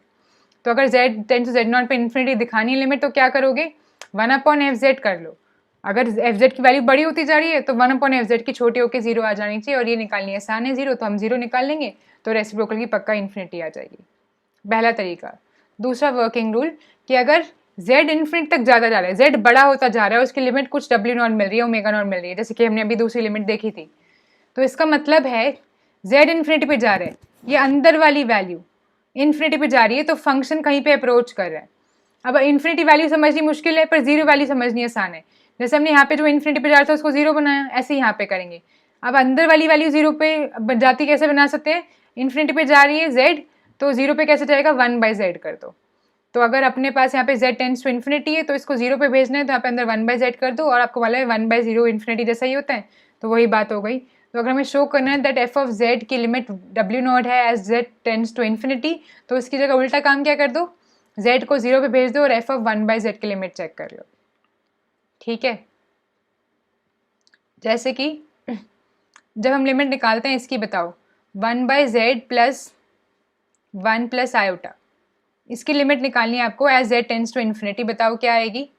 तो अगर z टेंड्स टू z0 पे इन्फिनिटी दिखानी है लिमिट, तो क्या करोगे, 1/fz कर लो। अगर fz की वैल्यू बड़ी होती जा रही है तो 1/fz की छोटी होकर 0 आ जानी चाहिए, और ये निकालनी आसान है 0, तो हम 0 निकाल लेंगे, तो रेसिप्रोकल की पक्का इन्फिनिटी आ जाएगी। पहला तरीका। दूसरा वर्किंग रूल कि अगर z इन्फिनिटी तक ज़्यादा जा रहा है, z बड़ा होता जा रहा है, उसकी लिमिट कुछ w0 मिल रही है, ओमेगा नॉट मिल रही है, जैसे कि हमने अभी दूसरी लिमिट देखी थी, तो इसका मतलब है z इन्फिनिटी पे जा रहा है, ये अंदर वाली वैल्यू इन्फिनिटी पे जा रही है, तो फंक्शन कहीं पे अप्रोच कर रहा है। अब इन्फिनिटी वैल्यू समझनी मुश्किल है, पर जीरो वैल्यू समझनी आसान है। जैसे हमने यहाँ पे जो इन्फिनिटी पे जा रहा था उसको 0 बनाया, ऐसे ही यहाँ पे करेंगे। अब अंदर वाली वैल्यू 0 पे जाती कैसे बना सकते हैं, इन्फिनिटी पे जा रही है z, तो 0 पे कैसे जाएगा, 1/z कर दो। तो अगर अपने पास यहाँ पे z टेंड्स टू इन्फिनिटी है तो इसको 0 पे भेजना है, तो यहाँ पे अंदर 1/z कर दो, और आपको वाला है 1/0 इन्फिनिटी जैसा ही होता है, तो वही बात हो गई। तो अगर हमें शो करना है दैट एफ ऑफ z की लिमिट w0 है as z tends to infinity, तो इसकी जगह उल्टा काम क्या कर दो, z को 0 पे भेज दो और f ऑफ 1/z की लिमिट चेक कर लो। ठीक है, जैसे कि जब हम लिमिट निकालते हैं इसकी, बताओ 1/z प्लस 1 प्लस आयोटा, इसकी लिमिट निकालनी है आपको as z tends to infinity. बताओ क्या आएगी,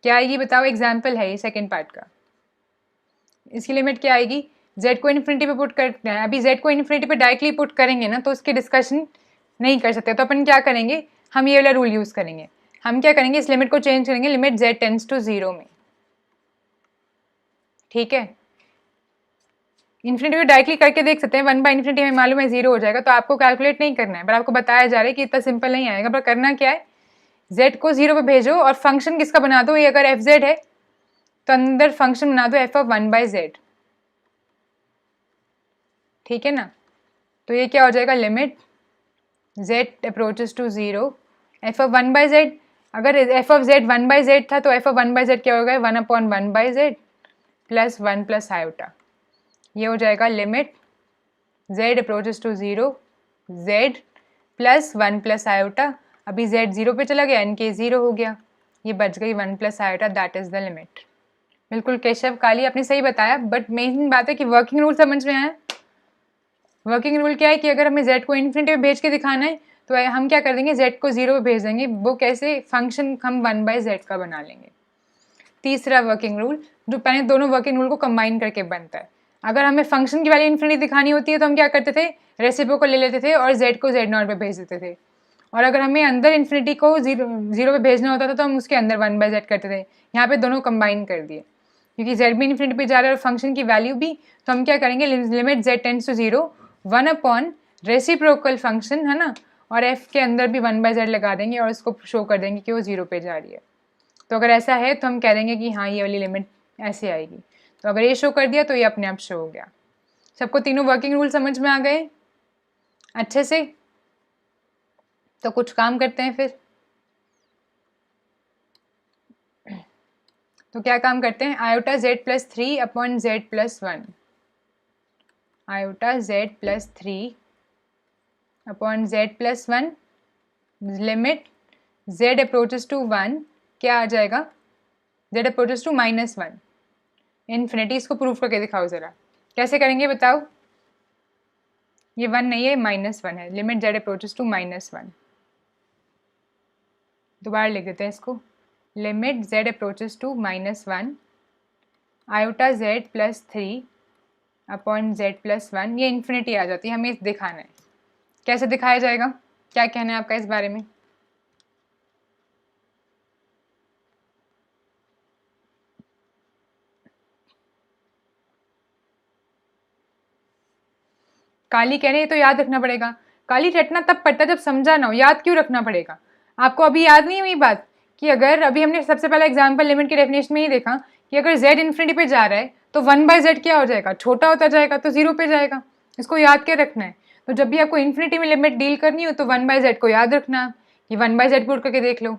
क्या आएगी बताओ, एग्जाम्पल है ये सेकेंड पार्ट का। इसकी लिमिट क्या आएगी, z को इन्फिनिटी पे पुट करना है। अभी z को इन्फिनिटी पे डायरेक्टली पुट करेंगे ना तो उसकी डिस्कशन नहीं कर सकते, तो अपन क्या करेंगे, हम ये वाला रूल यूज़ करेंगे। हम क्या करेंगे, इस लिमिट को चेंज करेंगे लिमिट z टेंड्स टू 0 में। ठीक है, इन्फिनिटी को डायरेक्टली करके देख सकते हैं, 1/इन्फिनिटी हमें मालूम है 0 हो जाएगा, तो आपको कैलकुलेट नहीं करना है, पर आपको बताया जा रहा है कि इतना सिंपल नहीं आएगा। पर करना क्या है, z को 0 पे भेजो और फंक्शन किसका बना दो, ये अगर fz है तो अंदर फंक्शन बना दो f ऑफ 1/z। ठीक है ना, तो ये क्या हो जाएगा, limit z approaches to 0 f of 1/z। अगर f ऑफ z 1/z था तो f ऑफ 1/z क्या होगा, 1/1/z प्लस 1 प्लस आयोटा, ये हो जाएगा limit z approaches to 0 z plus 1 plus iota. अभी z 0 पे चला गया, इनके 0 हो गया, ये बच गई 1 plus iota, that is the limit. बिल्कुल केशव काली आपने सही बताया, बट मेन बात है कि वर्किंग रूल समझ में आया। वर्किंग रूल क्या है कि अगर हमें z को इन्फिनिटी पे भेज के दिखाना है तो हम क्या कर देंगे, z को 0 पे भेज देंगे। वो कैसे, फंक्शन हम 1/z का बना लेंगे। तीसरा वर्किंग रूल, जो पहले दोनों वर्किंग रूल को कंबाइन करके बनता है। अगर हमें फंक्शन की वैल्यू इन्फिनिटी दिखानी होती है तो हम क्या करते थे, रेसिप्रोकल ले लेते थे और z को z0 पे भेज देते थे। और अगर हमें अंदर इन्फिनिटी को जीरो पे भेजना होता था तो हम उसके अंदर 1/z करते थे। यहाँ पे दोनों कंबाइन कर दिए, क्योंकि z भी इन्फिनिटी पे जा रहा है और फंक्शन की वैल्यू भी, तो हम क्या करेंगे, limit z tends to 0 1 upon reciprocal function, है ना, और f के अंदर भी 1/z लगा देंगे और उसको शो कर देंगे कि वो 0 पे जा रही है। तो अगर ऐसा है तो हम कह देंगे कि हाँ ये वाली लिमिट ऐसे आएगी। तो अगर ये शो कर दिया तो ये अपने आप शो हो गया। सबको तीनों वर्किंग रूल समझ में आ गए अच्छे से? तो कुछ काम करते हैं फिर। तो क्या काम करते हैं, iota z plus 3 upon z plus 1, iota z plus 3 upon z plus 1, limit z approaches to 1, क्या आ जाएगा, z अप्रोचेस टू -1 इन्फिनिटी। इसको प्रूफ करके दिखाओ ज़रा, कैसे करेंगे बताओ। ये 1 नहीं है, -1 है, लिमिट z अप्रोचेस टू -1। दोबारा लिख देते हैं इसको, limit z approaches to -1 iota z plus 3 upon z plus 1, ये इन्फिनिटी आ जाती है। हमें दिखाना है, कैसे दिखाया जाएगा, क्या कहना है आपका इस बारे में। काली कह रहे हैं तो याद रखना पड़ेगा। काली रटना तब पड़ता है जब समझा ना हो, याद क्यों रखना पड़ेगा आपको। अभी याद नहीं हुई बात कि अगर अभी हमने सबसे पहला एग्जाम्पल लिमिट के डेफिनेशन में ही देखा कि अगर z इन्फिनिटी पे जा रहा है तो 1/z क्या हो जाएगा, छोटा होता जाएगा तो 0 पे जाएगा। इसको याद क्या रखना है। तो जब भी आपको इन्फिनिटी में लिमिट डील करनी हो तो 1/z को याद रखना कि 1/z पुट करके देख लो।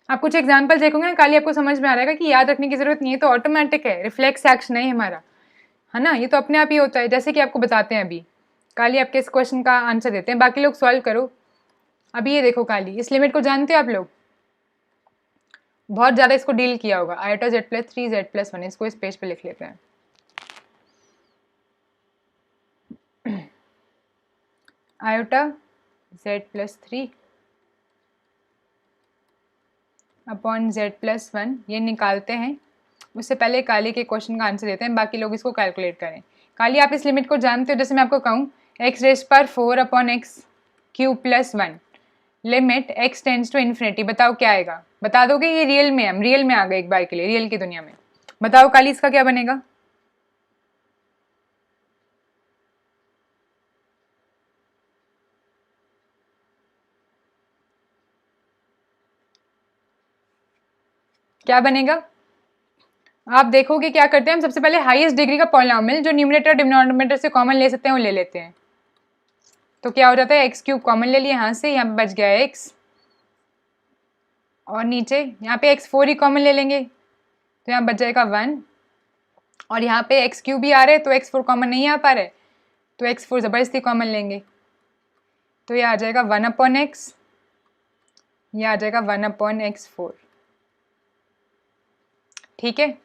आप कुछ एग्जाम्पल देखोगे ना काली, आपको समझ में आ रहेगा कि याद रखने की जरूरत नहीं है, तो ऑटोमेटिक है, रिफ्लेक्स एक्शन है हमारा, है ना, ये तो अपने आप ही होता है। जैसे कि आपको बताते हैं अभी, काली आपके इस क्वेश्चन का आंसर देते हैं, बाकी लोग सॉल्व करो। अभी ये देखो काली, इस लिमिट को जानते हो आप लोग, बहुत ज़्यादा इसको डील किया होगा, iota z plus 3 z plus 1, इसको इस पेज पे लिख लेते हैं। Iota z plus 3 upon z plus 1, ये निकालते हैं। उससे पहले काली के क्वेश्चन का आंसर देते हैं, बाकी लोग इसको कैलकुलेट करें। काली आप इस लिमिट को जानते हो, जैसे मैं आपको कहूँ एक्स रेज पर 4 upon X cube plus 1, limit x tends to infinity, बताओ क्या आएगा, बता दोगे। ये रियल में, हम रियल में आ गए एक बार के लिए, रियल की दुनिया में। बताओ काली इसका क्या बनेगा। क्या बनेगा, आप देखोगे क्या करते हैं हम, सबसे पहले हाईएस्ट डिग्री का पॉलिनोमियल जो न्यूमरेटर डिनोमिनेटर से कॉमन ले सकते हैं वो ले लेते हैं। तो क्या हो जाता है, एक्स क्यूब कॉमन ले लिया यहाँ से, यहाँ पे बच गया एक्स, और नीचे यहाँ पे x4 ही कॉमन ले लेंगे तो यहाँ बच जाएगा 1, और यहाँ पे एक्स क्यूब भी आ रहे हैं तो x4 कॉमन नहीं आ पा रहे तो x4 ज़बरदस्ती कॉमन लेंगे, तो ये आ जाएगा 1 अपॉन एक्स, ये आ जाएगा 1 अपॉन x4। ठीक है,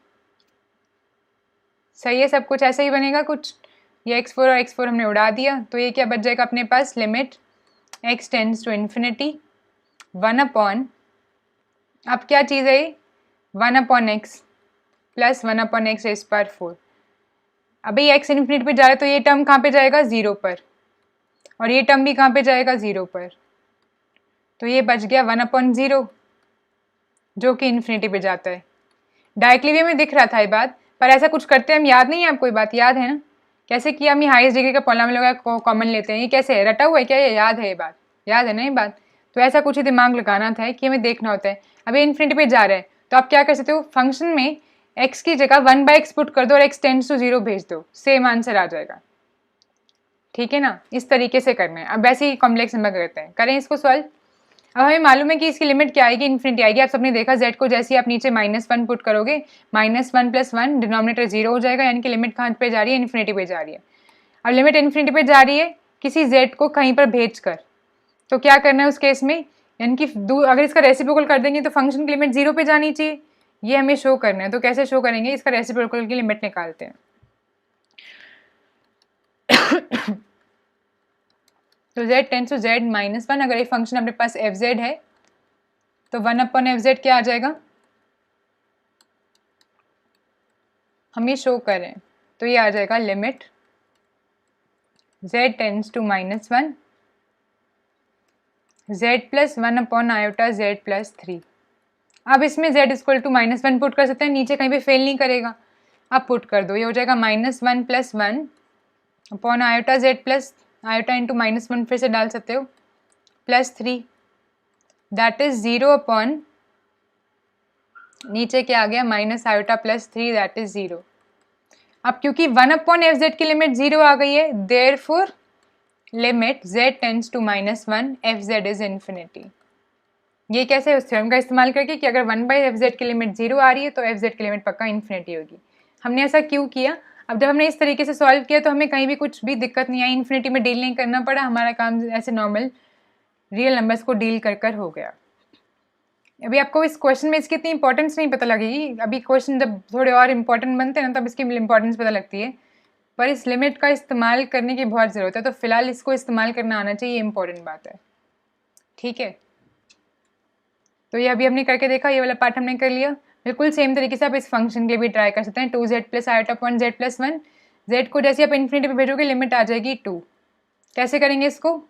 सही है, सब कुछ ऐसा ही बनेगा कुछ। ये x4 और x4 हमने उड़ा दिया, तो ये क्या बच जाएगा अपने पास, limit x tends to infinity 1 upon, अब क्या चीज़ है ये, 1 upon x plus 1 upon x raise पर 4। अभी x इन्फिनिटी पे जा रहा है तो ये टर्म कहाँ पे जाएगा, 0 पर, और ये टर्म भी कहाँ पे जाएगा, 0 पर, तो ये बच गया 1 अपॉन 0 जो कि इन्फिनिटी पे जाता है। डायरेक्टली भी हमें दिख रहा था ये बात, पर ऐसा कुछ करते हैं हम, याद नहीं है आपको ये बात, याद है ना कैसे किया, हम हाईएस्ट डिग्री का पॉलिनोमियल को कॉमन लेते हैं, ये कैसे है, रटा हुआ है क्या, ये याद है, ये बात याद है ना ये बात। तो ऐसा कुछ ही दिमाग लगाना था कि हमें देखना होता है। अभी इन्फिनिटी पे जा रहा है तो आप क्या कर सकते हो, फंक्शन में x की जगह 1/x पुट कर दो और x टेंड्स टू 0 भेज दो, सेम आंसर आ जाएगा। ठीक है ना, इस तरीके से करना है। अब वैसे ही कॉम्प्लेक्स नंबर करते हैं, करें इसको सॉल्व। अब हमें मालूम है कि इसकी लिमिट क्या आएगी, इन्फिनिटी आएगी। आप सबने देखा z को जैसे ही आप नीचे -1 पुट करोगे, -1 + 1 डिनोमिनेटर 0 हो जाएगा, यानी कि लिमिट कहाँ पे जा रही है, इन्फिनिटी पे जा रही है। अब लिमिट इन्फिनिटी पे जा रही है किसी z को कहीं पर भेज कर, तो क्या करना है उस केस में, यानी कि अगर इसका रेसिप्रोकल कर देंगे तो फंक्शन की लिमिट 0 पे जानी चाहिए, ये हमें शो करना है। तो कैसे शो करेंगे, इसका रेसिप्रोकल की लिमिट निकालते हैं। तो z टेंड्स टू z -1, अगर ये फंक्शन अपने पास f है तो 1 अपॉन f क्या आ जाएगा, हम ये शो करें तो ये आ जाएगा limit z tends to -1, z plus 1 upon iota z plus 3। अब इसमें z इक्वल टू -1 पुट कर सकते हैं, नीचे कहीं पे फेल नहीं करेगा। अब पुट कर दो, ये हो जाएगा -1 plus 1 upon iota z plus iota into -1 फिर से डाल सकते हो प्लस 3, दैट इज 0 अपॉन नीचे क्या आ गया minus iota plus 3, that is 0। अब क्योंकि 1 अपॉन एफ जेड की लिमिट 0 आ गई है, therefore limit z tends to -1 F Z is infinity. ये कैसे, उस थ्योरम का इस्तेमाल करके कि अगर 1 बाई एफ जेड की लिमिट 0 आ रही है तो एफ जेड की लिमिट पक्का इन्फिनिटी होगी। हमने ऐसा क्यों किया? अब जब हमने इस तरीके से सॉल्व किया तो हमें कहीं भी कुछ भी दिक्कत नहीं आई, इन्फिनिटी में डील नहीं करना पड़ा, हमारा काम ऐसे नॉर्मल रियल नंबर्स को डील कर हो गया। अभी आपको इस क्वेश्चन में इसकी इतनी इंपॉर्टेंस नहीं पता लगेगी, अभी क्वेश्चन जब थोड़े और इंपॉर्टेंट बनते हैं ना तब इसकी इंपॉर्टेंस पता लगती है, पर इस लिमिट का इस्तेमाल करने की बहुत ज़रूरत है, तो फिलहाल इसको इस्तेमाल करना आना चाहिए, ये इंपॉर्टेंट बात है। ठीक है, तो ये अभी हमने करके देखा, ये वाला पार्ट हमने कर लिया। बिल्कुल सेम तरीके से आप इस फंक्शन के लिए भी ट्राई कर सकते हैं, 2z plus iota upon z plus 1। z को जैसे आप इन्फिनिटी पे भेजोगे लिमिट आ जाएगी 2। कैसे करेंगे इसको?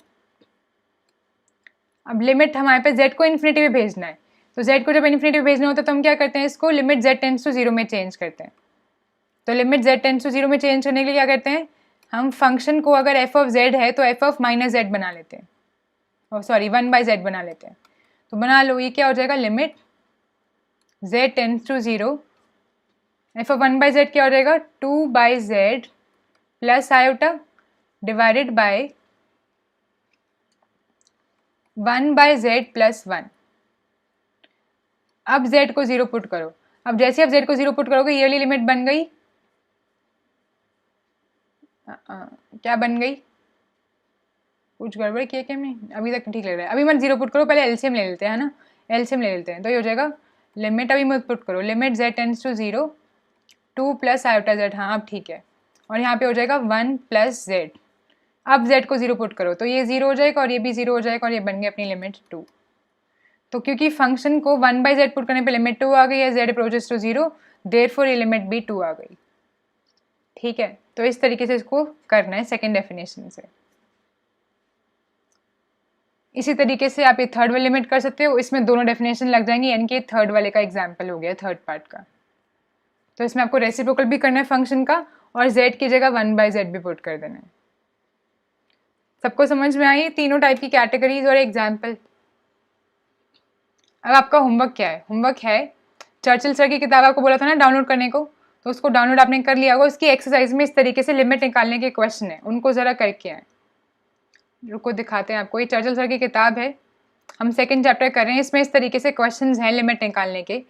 अब लिमिट हमारे पास z को इन्फिनिटी पे भेजना है, तो z को जब इन्फिनिटी पे भेजना होता है तो हम क्या करते हैं, इसको लिमिट z टेंड्स टू 0 में चेंज करते हैं। तो लिमिट z टेंड्स टू 0 में चेंज करने के लिए क्या करते हैं, हम फंक्शन को अगर f ऑफ z है तो f ऑफ माइनस z बना लेते हैं, और सॉरी 1 बाई z बना लेते हैं। तो बना लो, ये क्या हो जाएगा, limit z tends to 0 f of 1 by z क्या हो जाएगा, 2 by z plus iota divided by 1 by z plus 1। अब z को 0 पुट करो, अब जैसे आप z को 0 पुट करोगे ये वाली लिमिट बन गई, क्या बन गई, कुछ गड़बड़ किया क्या हमने, अभी तक ठीक लग रहा है। अभी मत 0 पुट करो, पहले एलसीएम ले लेते हैं, है ना, एलसीएम ले लेते हैं। तो ये हो जाएगा लिमिट, अभी मत पुट करो, limit z tends to 0 2 plus iota z, हाँ अब ठीक है, और यहाँ पे हो जाएगा 1 प्लस z। अब z को 0 पुट करो तो ये 0 हो जाएगा और ये भी 0 हो जाएगा और ये बन गया अपनी लिमिट 2। तो क्योंकि फंक्शन को 1 बाई z पुट करने पे लिमिट 2 आ गई है, z अप्रोचेस टू 0, देयरफॉर ये लिमिट भी 2 आ गई। ठीक है, तो इस तरीके से इसको करना है सेकेंड डेफिनेशन से। इसी तरीके से आप ये थर्ड वाली लिमिट कर सकते हो, इसमें दोनों डेफिनेशन लग जाएंगी, यानी कि थर्ड वाले का एग्जाम्पल हो गया, थर्ड पार्ट का। तो इसमें आपको रेसिप्रोकल भी करना है फंक्शन का, और z की जगह 1 बाई जेड भी पुट कर देना है। सबको समझ में आई तीनों टाइप की कैटेगरीज और एग्जाम्पल? अब आपका होमवर्क क्या है? होमवर्क है चर्चिल सर की किताब आपको बोला था ना डाउनलोड करने को, तो उसको डाउनलोड आपने कर लिया होगा। उसकी एक्सरसाइज में इस तरीके से लिमिट निकालने के क्वेश्चन है, उनको ज़रा करके आए। रुको दिखाते हैं आपको, ये चर्चिल सर की किताब है, हम सेकंड चैप्टर कर रहे हैं, इसमें इस तरीके से क्वेश्चंस हैं लिमिट निकालने के।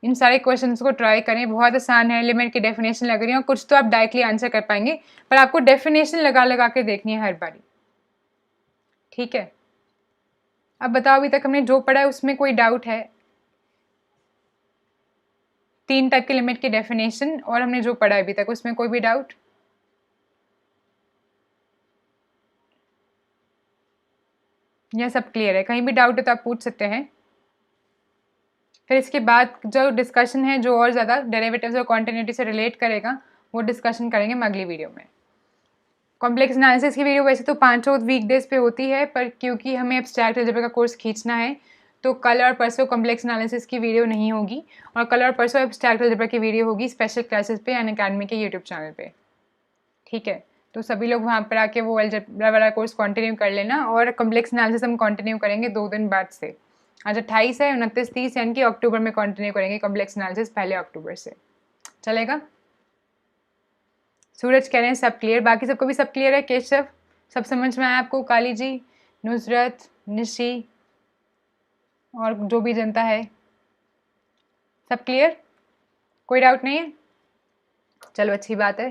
इन सारे क्वेश्चंस को ट्राई करें, बहुत आसान है, लिमिट की डेफिनेशन लग रही है, और कुछ तो आप डायरेक्टली आंसर कर पाएंगे, पर आपको डेफिनेशन लगा लगा के देखनी है हर बारी। ठीक है, अब बताओ अभी तक हमने जो पढ़ा है उसमें कोई डाउट है? 3 टाइप की लिमिट की डेफिनेशन और हमने जो पढ़ा है अभी तक उसमें कोई भी डाउट? यह सब क्लियर है? कहीं भी डाउट है तो आप पूछ सकते हैं। फिर इसके बाद जो डिस्कशन है जो और ज़्यादा डेरिवेटिव्स और कॉन्टिन्यूटी से रिलेट करेगा वो डिस्कशन करेंगे हम अगली वीडियो में। कॉम्प्लेक्स एनालिसिस की वीडियो वैसे तो 5 वीकडेज पे होती है, पर क्योंकि हमें एब्स्ट्रैक्ट अलजेब्रा का कोर्स खींचना है तो कल और परसों कॉम्प्लेक्स एनालिसिस की वीडियो नहीं होगी, और कल और परसों एब्स्ट्रैक्ट अलजेब्रा की वीडियो होगी स्पेशल क्लासेस पे अनअकैडमी के यूट्यूब चैनल पे। ठीक है, तो सभी लोग वहाँ पर आके वो अलजेब्रा वाला कोर्स कंटिन्यू कर लेना, और कॉम्प्लेक्स एनालिसिस हम कंटिन्यू करेंगे 2 दिन बाद से। आज 28 है, 29, 30 यानी कि अक्टूबर में कंटिन्यू करेंगे कॉम्प्लेक्स एनालिसिस, पहले अक्टूबर से। चलेगा? सूरज कह रहे हैं सब क्लियर, बाकी सबको भी सब क्लियर है? केशव सब समझ में आया आपको? काली जी, नुसरत, निशी और जो भी जनता है, सब क्लियर? कोई डाउट नहीं है? चलो अच्छी बात है,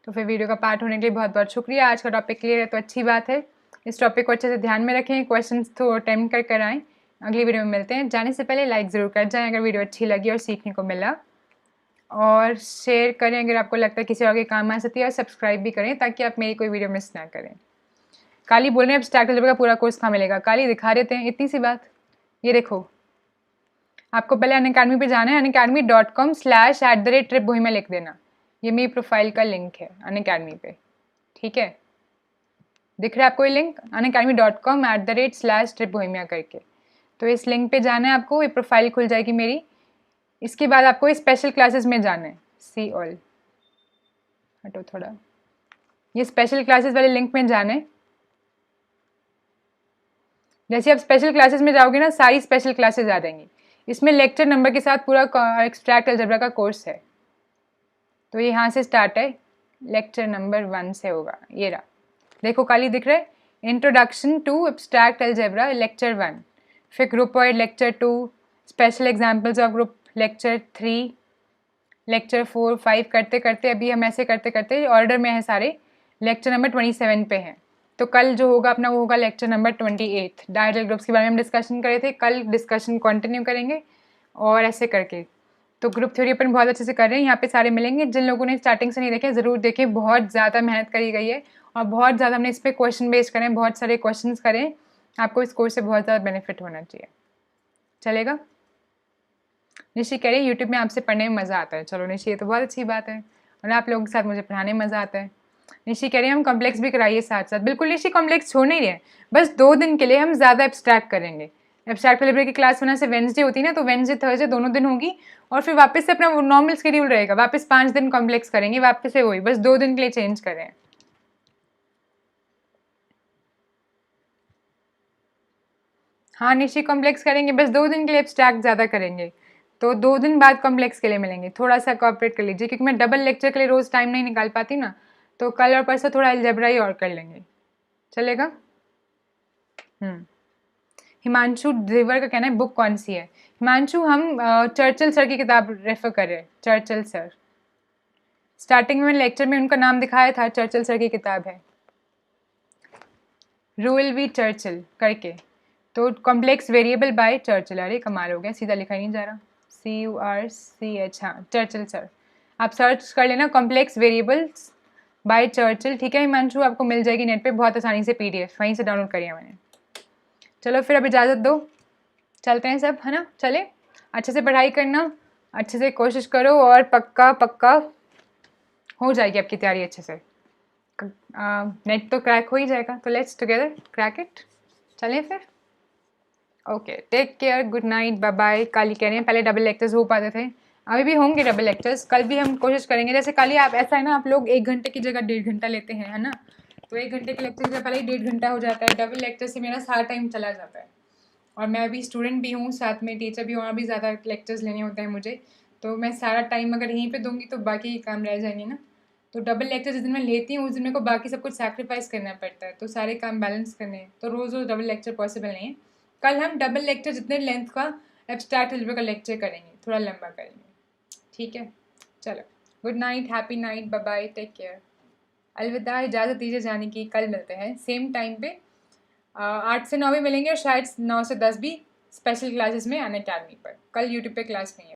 तो फिर वीडियो का पार्ट होने के लिए बहुत बहुत शुक्रिया। आज का टॉपिक क्लियर है तो अच्छी बात है, इस टॉपिक को अच्छे से ध्यान में रखें, क्वेश्चंस तो अटेम्प्ट कर आएँ। अगली वीडियो में मिलते हैं, जाने से पहले लाइक ज़रूर कर जाएँ अगर वीडियो अच्छी लगी और सीखने को मिला, और शेयर करें अगर आपको लगता है किसी और के काम आ सकती है, और सब्सक्राइब भी करें ताकि आप मेरी कोई वीडियो मिस ना करें। काली बोल रहे हैं एब्स्ट्रैक्ट अलजेब्रा का पूरा कोर्स कहाँ मिलेगा? काली दिखा देते हैं, इतनी सी बात। ये देखो, आपको पहले अनअकैडमी पे जाना है, unacademy.com/@tripbohemia लिख देना, ये मेरी प्रोफाइल का लिंक है अनअकैडमी पे। ठीक है, दिख रहा है आपको ये लिंक, unacademy.com/tripbohemia करके। तो इस लिंक पे जाना है आपको, ये प्रोफाइल खुल जाएगी मेरी। इसके बाद आपको स्पेशल क्लासेस में जाना है, सी ऑल, हटो थोड़ा, ये स्पेशल क्लासेस वाले लिंक में जाना है। जैसे आप स्पेशल क्लासेस में जाओगे ना, सारी स्पेशल क्लासेस आ जाएंगी। इसमें लेक्चर नंबर के साथ पूरा एब्स्ट्रैक्ट अलजेब्रा का कोर्स है। तो ये यहाँ से स्टार्ट है, लेक्चर नंबर 1 से होगा, ये रहा, देखो खाली दिख रहा है, introduction to abstract algebra lecture 1, फिर groupoid lecture 2, special examples of group lecture 3, lecture 4, 5 करते करते अभी हम ऐसे करते करते ऑर्डर में है सारे, लेक्चर नंबर 27 पे हैं। तो कल जो होगा अपना वो होगा लेक्चर नंबर 28। डायरेक्ट ग्रुप्स के बारे में हम डिस्कशन करे थे, कल डिस्कशन कंटिन्यू करेंगे और ऐसे करके। तो ग्रुप थ्योरी अपन बहुत अच्छे से कर रहे हैं, यहाँ पे सारे मिलेंगे। जिन लोगों ने स्टार्टिंग से नहीं देखे ज़रूर देखें, बहुत ज़्यादा मेहनत करी गई है और बहुत ज़्यादा हमने इस पर क्वेश्चन बेस्ड करें, बहुत सारे क्वेश्चन करें। आपको इस कोर्स से बहुत ज़्यादा बेनिफिट होना चाहिए, चलेगा। निशी कह रही है यूट्यूब में आपसे पढ़ने में मज़ा आता है। चलो निशी, ये तो बहुत अच्छी बात है, और आप लोगों के साथ मुझे पढ़ाने में मज़ा आता है। निशी कह रही है हम कॉम्प्लेक्स भी कराइए साथ साथ। बिल्कुल निशी, कॉम्प्लेक्स छोड़ नहीं रहे, बस 2 दिन के लिए हम ज़्यादा एब्स्ट्रैक्ट करेंगे। एब्स्ट्रैक्ट अलजेब्रा की क्लास होना से वेडनेसडे होती है ना, तो वेडनेसडे थर्सडे दोनों दिन होगी, और फिर वापस से अपना नॉर्मल शेड्यूल रहेगा, वापस 5 दिन कॉम्प्लेक्स करेंगे, वापस से वही, बस 2 दिन के लिए चेंज करें। हाँ निशी, कॉम्प्लेक्स करेंगे, बस 2 दिन के लिए एब्स्ट्रैक्ट ज़्यादा करेंगे, तो 2 दिन बाद कॉम्प्लेक्स के लिए मिलेंगे। थोड़ा सा कोऑपरेट कर लीजिए, क्योंकि मैं डबल लेक्चर के लिए रोज़ टाइम नहीं निकाल पाती ना, तो कल और परसों थोड़ा अलजेब्रा ही और कर लेंगे, चलेगा। हिमांशु देवर का कहना है बुक कौन सी है। हिमांशु, हम चर्चिल सर की किताब रेफर कर रहे हैं, चर्चिल सर। स्टार्टिंग में लेक्चर में उनका नाम दिखाया था, चर्चिल सर की किताब है, रूल वी चर्चिल करके। तो कॉम्प्लेक्स वेरिएबल बाय चर्चिल। अरे कमाल हो गया, सीधा लिखा ही नहीं जा रहा, CURCH, हाँ चर्चिल सर। आप सर्च कर लेना कॉम्प्लेक्स वेरिएबल्स बाय चर्चिल, ठीक है हिमांशु, आपको मिल जाएगी नेट पे बहुत आसानी से, PDF वहीं से डाउनलोड करी है मैंने। चलो फिर अब इजाज़त दो, चलते हैं सब, है ना। चले, अच्छे से पढ़ाई करना, अच्छे से कोशिश करो, और पक्का पक्का हो जाएगी आपकी तैयारी अच्छे से। नेट तो क्रैक हो ही जाएगा, तो लेट्स टुगेदर क्रैक इट। चलें फिर, okay, take care, good night, bye bye. कल ही कह रहे हैं पहले डबल लेक्चर्स हो पाते थे, अभी भी होंगे डबल लेक्चर्स, कल भी हम कोशिश करेंगे। जैसे कल ही आप, ऐसा है ना, आप लोग 1 घंटे की जगह 1.5 घंटा लेते हैं, है ना, तो 1 घंटे के लेक्चर से पहले ही 1.5 घंटा हो जाता है। डबल लेक्चर से मेरा सारा टाइम चला जाता है, और मैं अभी स्टूडेंट भी हूँ, साथ में टीचर भी हूँ, और भी ज़्यादा लेक्चर्स लेने होते हैं मुझे, तो मैं सारा टाइम अगर यहीं पे दूंगी तो बाकी काम रह जाएंगे ना। तो डबल लेक्चर जिस दिन मैं लेती हूँ उस दिन मेरे को बाकी सब कुछ सैक्रिफाइस करना पड़ता है, तो सारे काम बैलेंस करने हैं, तो रोज़ रोज़ डबल लेक्चर पॉसिबल नहीं है। कल हम डबल लेक्चर जितने लेंथ का एब्स्ट्रैक्ट अलजेब्रा का लेक्चर करेंगे, थोड़ा लंबा करेंगे, ठीक है। चलो, good night, happy night, bye bye, take care, अलविदा, इजाज़त दीजिए जाने की। कल मिलते हैं सेम टाइम पे, 8 से 9 भी मिलेंगे, और शायद 9 से 10 भी स्पेशल क्लासेस में अनअकैडमी पर। कल यूट्यूब पे क्लास नहीं है।